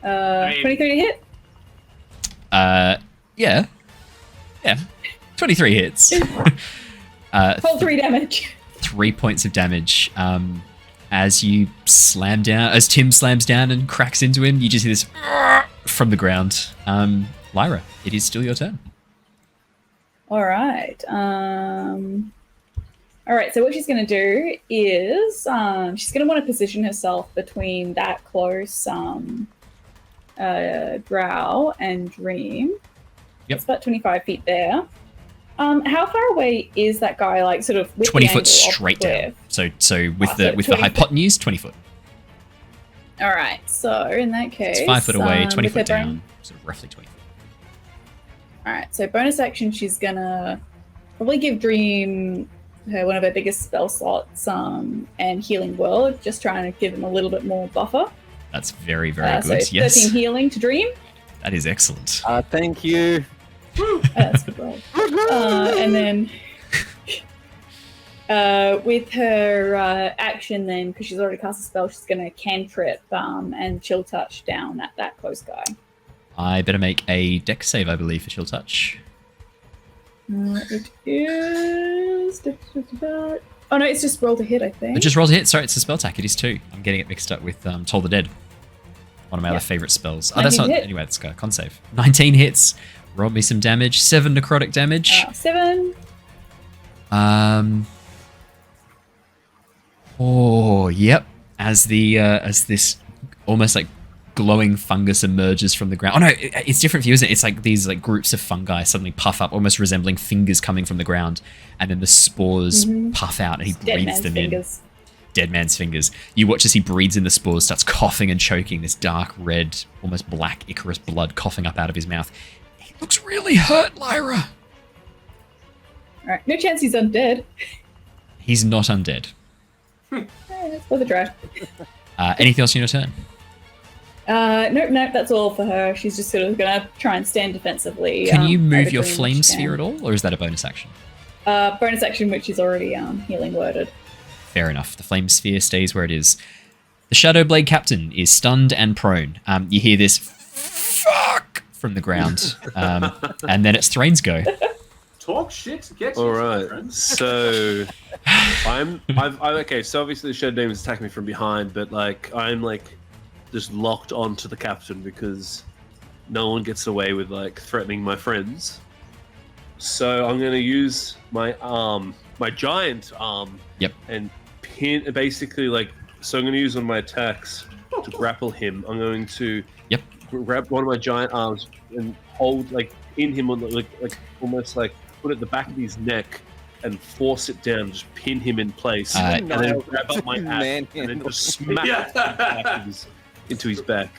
23 to hit? Yeah. 23 hits. Hold 3 damage. 3 points of damage. As you slam down, as Tim slams down and cracks into him, you just hear this from the ground. Lyra, it is still your turn. Alright. Alright, so what she's going to do is she's going to want to position herself between that close Drow and Dream. Yep. It's about 25 feet there. How far away is that guy, like, sort of with 20 the foot angle straight of the down. cliff? So with the hypotenuse, 20 foot. Alright, so in that case... It's 5 foot away, 20 with foot her down. So roughly 20 foot. Alright, so bonus action, she's gonna probably give Dream one of her biggest spell slots and Healing Word, just trying to give him a little bit more buffer. That's very, very So good, yes. 13 healing to Dream. That is excellent. Thank you. That's good roll. And then With her action, then, because she's already cast a spell, she's going to cantrip and chill touch down at that close guy. I better make a dex save, I believe, for chill touch. It is. Oh no, it's just roll to hit, I think. It just rolls a hit. Sorry, it's a spell attack. It is 2. I'm getting it mixed up with Toll the Dead. One of my other favourite spells. Oh, that's not. Hit. Anyway, let's go. Con save. 19 hits. Roll me some damage. 7 necrotic damage. 7. Oh, yep. As this almost like glowing fungus emerges from the ground. Oh no, it's different for you, isn't it? It's like these like groups of fungi suddenly puff up, almost resembling fingers coming from the ground, and then the spores puff out, and he breathes them in. Dead man's fingers. You watch as he breathes in the spores, starts coughing and choking, this dark red, almost black Icarus blood coughing up out of his mouth. He looks really hurt, Lyra. Alright, no chance he's undead. He's not undead. Let's go the try. Anything else in your turn? Nope, that's all for her. She's just sort of gonna try and stand defensively. Can you move over your to him flame if she sphere can. at all, or is that a bonus action? Bonus action, which is already healing worded. Fair enough. The flame sphere stays where it is. The Shadowblade captain is stunned and prone. You hear this fuck from the ground, and then it's Threign's go. Talk shit. Get All you, right. friends. So I'm okay. So obviously the Shadow Demons attack me from behind, but like I'm like just locked onto the captain because no one gets away with like threatening my friends. So I'm gonna use my arm, my giant arm. Yep. And pin basically like. So I'm gonna use one of my attacks to grapple him. I'm going to grab one of my giant arms and hold like pin him on the, like almost like put it at the back of his neck and force it down, just pin him in place, and then grab up my axe and then just smack it into his back.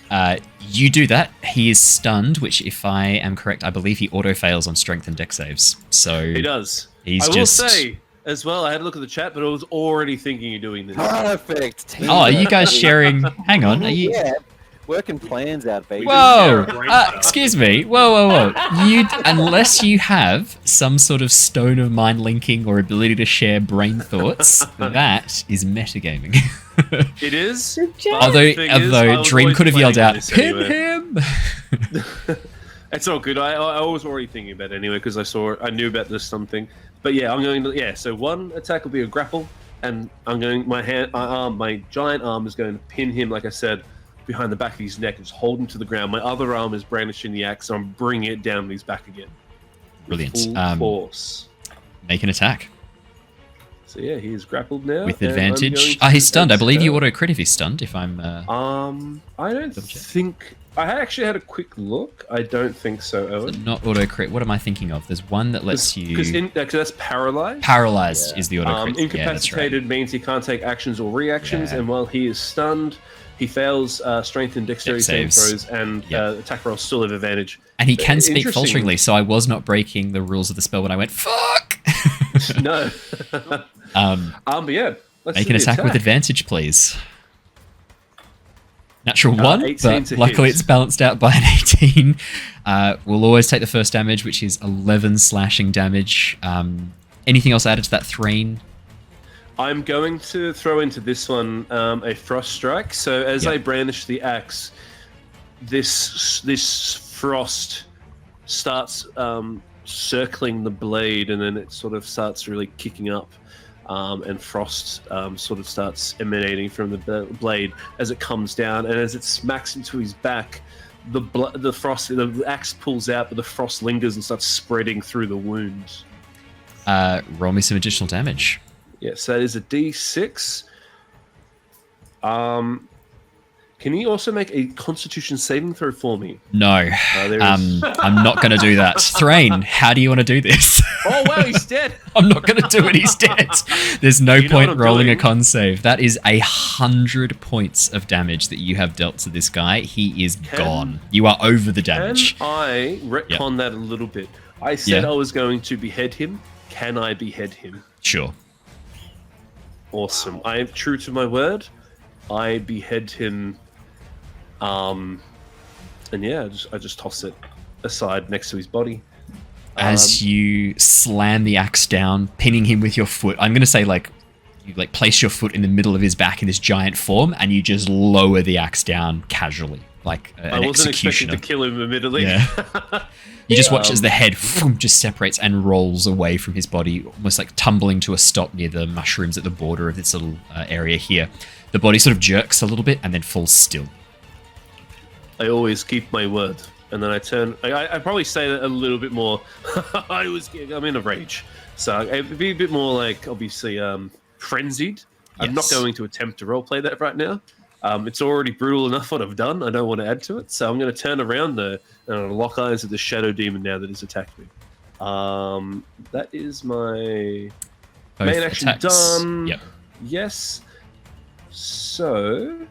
You do that. He is stunned, which, if I am correct, I believe he auto fails on strength and dex saves. So he does. He's will say as well. I had a look at the chat, but I was already thinking of doing this. Perfect. Oh, are you guys sharing? Hang on. Are you? Yeah, working plans out, baby. Whoa! Excuse me. Whoa! Unless you have some sort of stone of mind linking or ability to share brain thoughts, that is metagaming. It is. Although Dream could have yelled out, "Pin him!" It's all good. I was already thinking about it anyway because I knew about this something. But yeah, I'm going to So one attack will be a grapple, and I'm going my giant arm is going to pin him, like I said, behind the back of his neck and just hold him to the ground. My other arm is brandishing the axe, so I'm bringing it down his back again. Brilliant. Full force. Make an attack. So yeah, he is grappled now with advantage. He's stunned. I believe you auto crit if he's stunned. If I'm. I don't think. I actually had a quick look. I don't think so, Owen. So not auto crit. What am I thinking of? There's one that lets you. Because that's paralyzed. Paralyzed is the auto crit. Incapacitated means he can't take actions or reactions, and while he is stunned, he fails strength and dexterity saving throws, and attack rolls still have advantage. And he can speak falteringly, so I was not breaking the rules of the spell when I went fuck. No. But yeah, make an attack with advantage, please. Natural 1, but luckily it's balanced out by an 18. We'll always take the first damage, which is 11 slashing damage. Anything else added to that Threign? I'm going to throw into this one a frost strike. So as I brandish the axe, this frost starts circling the blade, and then it sort of starts really kicking up. And frost sort of starts emanating from the blade as it comes down, and as it smacks into his back, the axe pulls out, but the frost lingers and starts spreading through the wound. Roll me some additional damage. Yes, that is a D6. Can you also make a Constitution saving throw for me? No, I'm not going to do that. Threign, how do you want to do this? Oh wow, he's dead. I'm not going to do it. He's dead. There's no point rolling a con save. That is 100 points of damage that you have dealt to this guy. He is gone. You are over the damage. Can I retcon that a little bit? I said I was going to behead him. Can I behead him? Sure. Awesome. I am true to my word. I behead him. And yeah, I just toss it aside next to his body. as you slam the axe down, pinning him with your foot. I'm going to say, like, you like place your foot in the middle of his back in this giant form, and you just lower the axe down casually, like an I wasn't executioner. expecting to kill him immediately. Yeah. You just watch as the head just separates and rolls away from his body, almost like tumbling to a stop near the mushrooms at the border of this little area here. The body sort of jerks a little bit and then falls still. I always keep my word. And then I turn. I probably say that a little bit more. I'm in a rage. So it'd be a bit more like, obviously, frenzied. I'm not going to attempt to roleplay that right now. It's already brutal enough what I've done. I don't want to add to it. So I'm going to turn around and lock eyes with the shadow demon now that has attacked me. That is my Both main action attacks. done. Yep. Yes. So...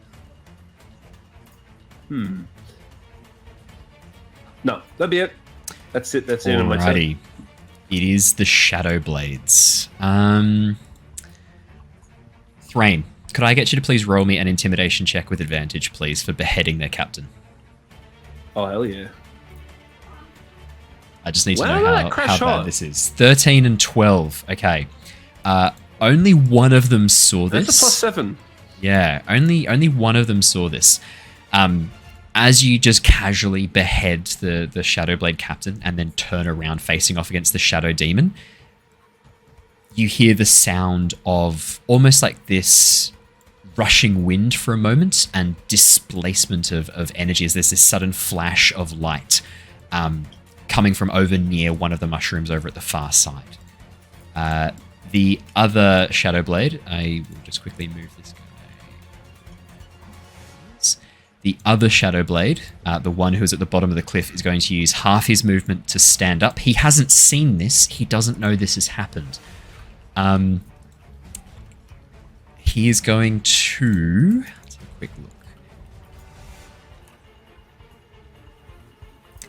No, that'd be it. That's it. That's the end of my turn. Alrighty. It is the Shadowblades. Threign, could I get you to please roll me an intimidation check with advantage, please, for beheading their captain? Oh, hell yeah. I just need to Wow, know that how crash bad hot. this is. 13 and 12. Okay. Only one of them saw this. That's a +7. Yeah, only one of them saw this. As you just casually behead the Shadowblade captain and then turn around facing off against the Shadow Demon, you hear the sound of almost like this rushing wind for a moment and displacement of energy as there's this sudden flash of light coming from over near one of the mushrooms over at the far side. The other Shadowblade, I will just quickly move this guy. The other Shadowblade, the one who's at the bottom of the cliff, is going to use half his movement to stand up. He hasn't seen this. He doesn't know this has happened. He is going to... Let's have a quick look.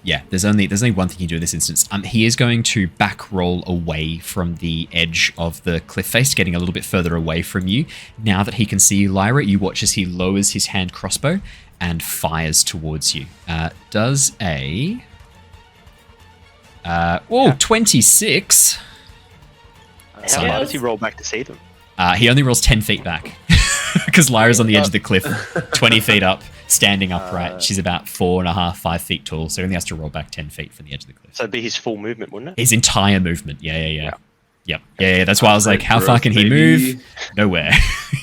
Yeah, there's only one thing he can do in this instance. He is going to back roll away from the edge of the cliff face, getting a little bit further away from you. Now that he can see you, Lyra, you watch as he lowers his hand crossbow and fires towards you. Does a... 26. How far does he roll back to see them? He only rolls 10 feet back. Because Lyra's on the edge of the cliff, 20 feet up, standing upright. She's about 4.5, 5 feet tall, so he only has to roll back 10 feet from the edge of the cliff. So it'd be his full movement, wouldn't it? His entire movement, yeah. Yep. Yeah, that's why I was like, how far can he move? Nowhere.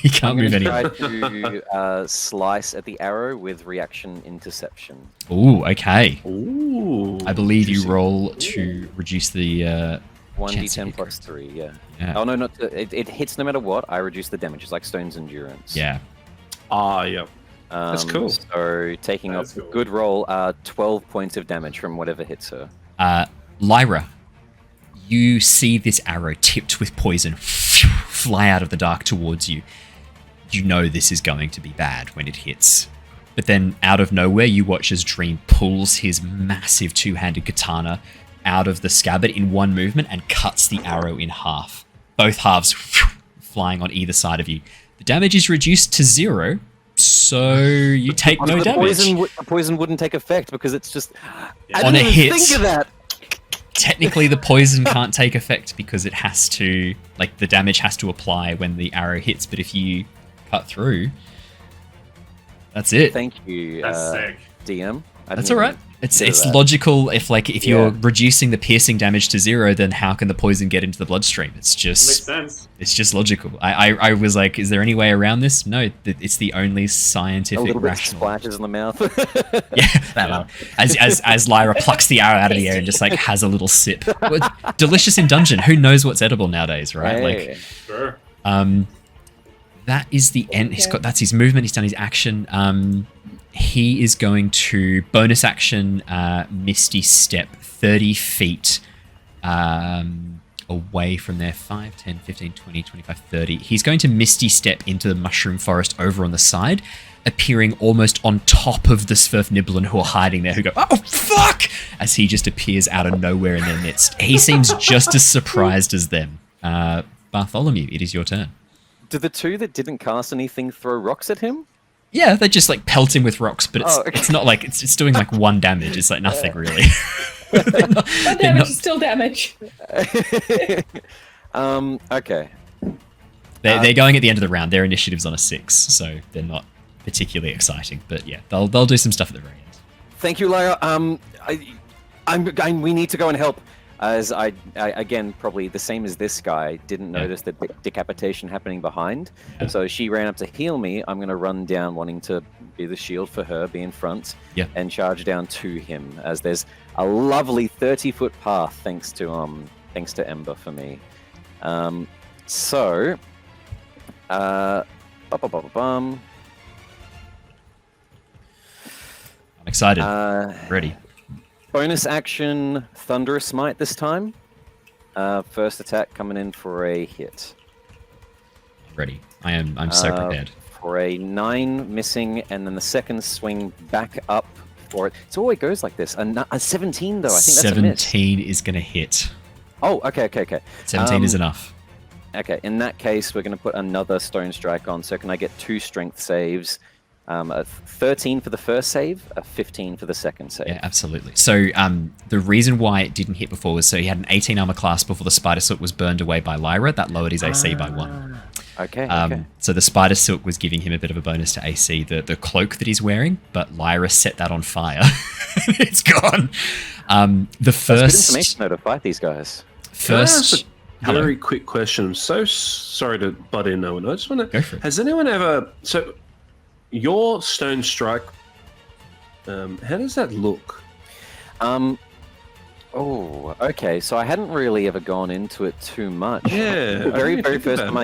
He can't move anywhere. Try to slice at the arrow with reaction interception. Ooh, okay. Ooh. I believe you roll to reduce the... 1d10 plus 3, yeah. Oh, no, it hits no matter what. I reduce the damage. It's like Stone's Endurance. Yeah. Yeah. That's cool. So taking That's off cool. good roll, 12 points of damage from whatever hits her. Lyra, you see this arrow tipped with poison fly out of the dark towards you. You know this is going to be bad when it hits. But then out of nowhere, you watch as Dream pulls his massive two-handed katana out of the scabbard in one movement and cuts the arrow in half. Both halves flying on either side of you. The damage is reduced to 0, so you take no damage. The poison wouldn't take effect because it's just... I On didn't a even hit. think of that! Technically, the poison can't take effect because it has to... Like, the damage has to apply when the arrow hits, but if you cut through... That's it. Thank you, That's sick. DM. That's all right. It's logical if you're reducing the piercing damage to 0, then how can the poison get into the bloodstream? It's Makes just sense. it's just logical. I was like, is there any way around this? No, it's the only A scientific little bit rational. splashes in the mouth. Yeah, that one. As Lyra plucks the arrow out of the air and just like has a little sip. Well, delicious in dungeon. Who knows what's edible nowadays, right? Hey. Like, Sure. that is the end. That's his movement. He's done his action. He is going to bonus action Misty Step 30 feet away from there. 5, 10, 15, 20, 25, 30. He's going to Misty Step into the mushroom forest over on the side, appearing almost on top of the Svirfnibelin who are hiding there, who go, oh, fuck! As he just appears out of nowhere in their midst. He seems just as surprised as them. Bartholomew, it is your turn. Do the two that didn't cast anything throw rocks at him? Yeah, they just like pelt him with rocks, but it's Oh, okay. it's not like it's doing like 1 damage. It's like nothing really. But damage is still damage. Okay. They're going at the end of the round. Their initiative's on a 6, so they're not particularly exciting. But yeah, they'll do some stuff at the very end. Thank you, Lyra. We need to go and help. As I again, probably the same as this guy, didn't notice the decapitation happening behind. Yeah. So she ran up to heal me. I'm going to run down, wanting to be the shield for her, be in front, and charge down to him. As there's a lovely 30-foot path, thanks to Ember for me. I'm excited. Ready. Bonus action, Thunderous Smite this time. First attack coming in for a hit. Ready. I'm so prepared. For a 9 missing, and then the second swing back up for it. It's always goes like this. A 17 though. I think that's a miss. 17 is going to hit. Oh, okay. 17 is enough. Okay, in that case, we're going to put another Stone Strike on. So can I get 2 strength saves? A 13 for the first save, a 15 for the second save. Yeah, absolutely. So the reason why it didn't hit before was so he had an 18 armor class before the Spider Silk was burned away by Lyra. That lowered his AC by 1. Okay. So the Spider Silk was giving him a bit of a bonus to AC. The cloak that he's wearing, but Lyra set that on fire. It's gone. The first... That's good information though to fight these guys. First... Very quick question. I'm so sorry to butt in, Owen. I just want to... Go for it. Has anyone ever... So... Your Stone Strike, how does that look? Oh, okay. So I hadn't really ever gone into it too much. Yeah. The very first time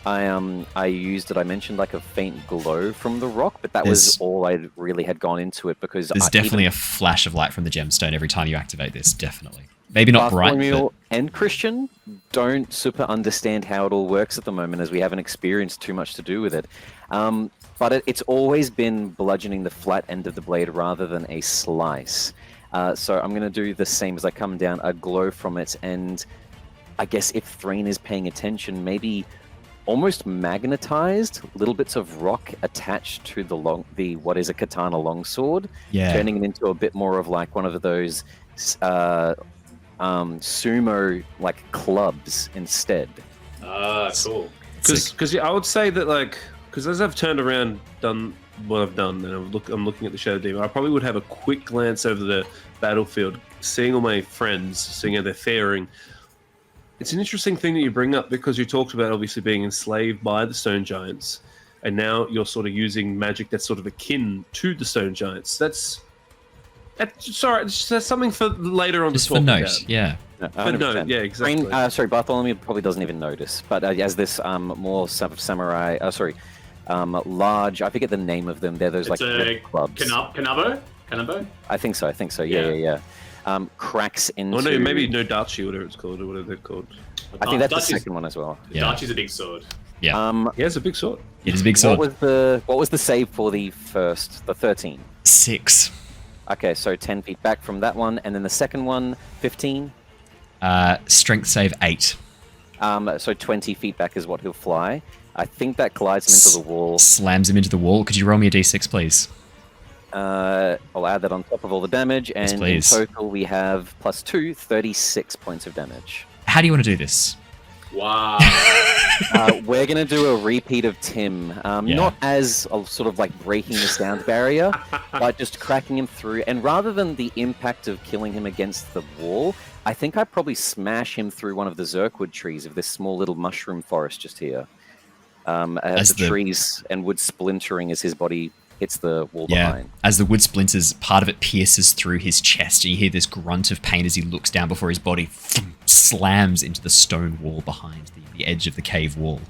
I used it, I mentioned like a faint glow from the rock, but that was all I really had gone into it because there's definitely a flash of light from the gemstone every time you activate this. Definitely. Maybe not bright, but... and Christian don't super understand how it all works at the moment, as we haven't experienced too much to do with it. But it's always been bludgeoning the flat end of the blade rather than a slice. So I'm going to do the same as I come down, a glow from it, and I guess if Threign is paying attention, maybe almost magnetized little bits of rock attached to the what is a katana longsword, turning it into a bit more of like one of those sumo like clubs instead. Cool. Because I would say that because as I've turned around, done what I've done, and I'm looking at the Shadow Demon, I probably would have a quick glance over the battlefield, seeing all my friends, seeing how they're faring. It's an interesting thing that you bring up because you talked about obviously being enslaved by the Stone Giants, and now you're sort of using magic that's sort of akin to the Stone Giants. That's something for later on just to talk for note, about. yeah. For note, yeah, exactly. Sorry, Bartholomew probably doesn't even notice, but as this more samurai, large, I forget the name of them. They're those It's like clubs. Kanabo? I think so. Yeah. Cracks into. Oh no, maybe no Dachi, whatever it's called, or whatever they're called. I think that's the second one as well. Yeah. Dachi's a big sword. Yeah. Yeah, it's a big sword. It is a big sword. What was the save for the 13? 6. Okay, so 10 feet back from that one, and then the second one, 15. Strength save 8. So 20 feet back is what he'll fly. I think that collides him into the wall. Slams him into the wall. Could you roll me a d6, please? I'll add that on top of all the damage, and in total we have +2, 36 points of damage. How do you want to do this? Wow. We're going to do a repeat of Tim. Not as a sort of like breaking the sound barrier, but just cracking him through. And rather than the impact of killing him against the wall, I think I'd probably smash him through one of the Zirkwood trees of this small little mushroom forest just here. As the trees and wood splintering as his body hits the wall behind. As the wood splinters, part of it pierces through his chest, and you hear this grunt of pain as he looks down before his body slams into the stone wall behind the edge of the cave wall.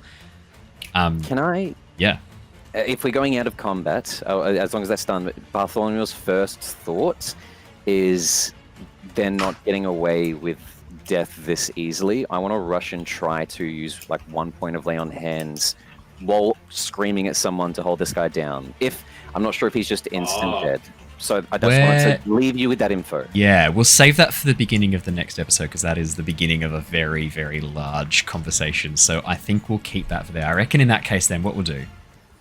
Can I? Yeah. If we're going out of combat, as long as that's done, Bartholomew's first thought is they're not getting away with death this easily. I want to rush and try to use like 1 point of lay on hands while screaming at someone to hold this guy down. I'm not sure if he's just instant dead. So I just wanted to leave you with that info. Yeah, we'll save that for the beginning of the next episode because that is the beginning of a very, very large conversation. So I think we'll keep that for there. I reckon in that case then what we'll do,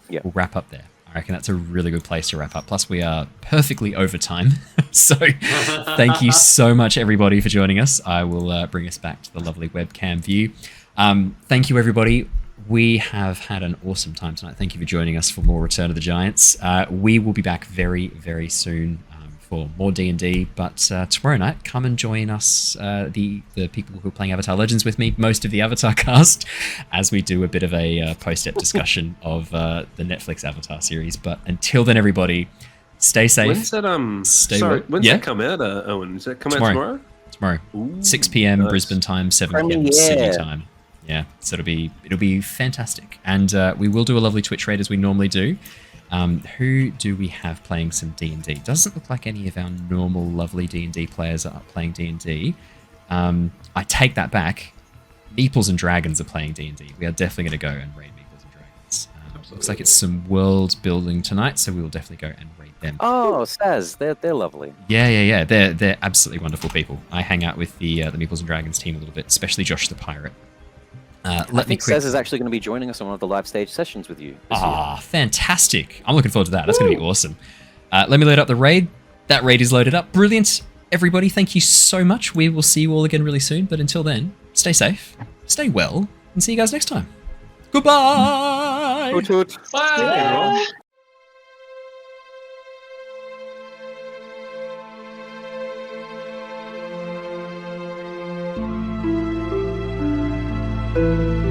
we'll wrap up there. I reckon that's a really good place to wrap up. Plus, we are perfectly over time. So thank you so much, everybody, for joining us. I will bring us back to the lovely webcam view. Thank you, everybody. We have had an awesome time tonight. Thank you for joining us for more Return of the Giants. We will be back very, very soon for more D&D, but tomorrow night, come and join us, the people who are playing Avatar Legends with me, most of the Avatar cast, as we do a bit of a post-ep discussion of the Netflix Avatar series. But until then, everybody, stay safe. When's that, when's that come out, Owen? Does that come out tomorrow? Tomorrow. Ooh, 6 p.m. nice. Brisbane time, 7 p.m. Sydney time. Yeah, so it'll be fantastic. And we will do a lovely Twitch raid as we normally do. Who do we have playing some D&D? Doesn't look like any of our normal lovely D&D players are playing D&D. I take that back. Meeples and Dragons are playing D&D. We are definitely going to go and raid Meeples and Dragons. Looks like it's some world building tonight, so we will definitely go and raid them. Oh, Saz, they're lovely. Yeah. They're absolutely wonderful people. I hang out with the Meeples and Dragons team a little bit, especially Josh the Pirate. I think Saz is actually going to be joining us on one of the live stage sessions with you. Fantastic. I'm looking forward to that. That's going to be awesome. Let me load up the raid. That raid is loaded up. Brilliant. Everybody, thank you so much. We will see you all again really soon. But until then, stay safe, stay well, and see you guys next time. Goodbye. Toot toot. Bye. Bye.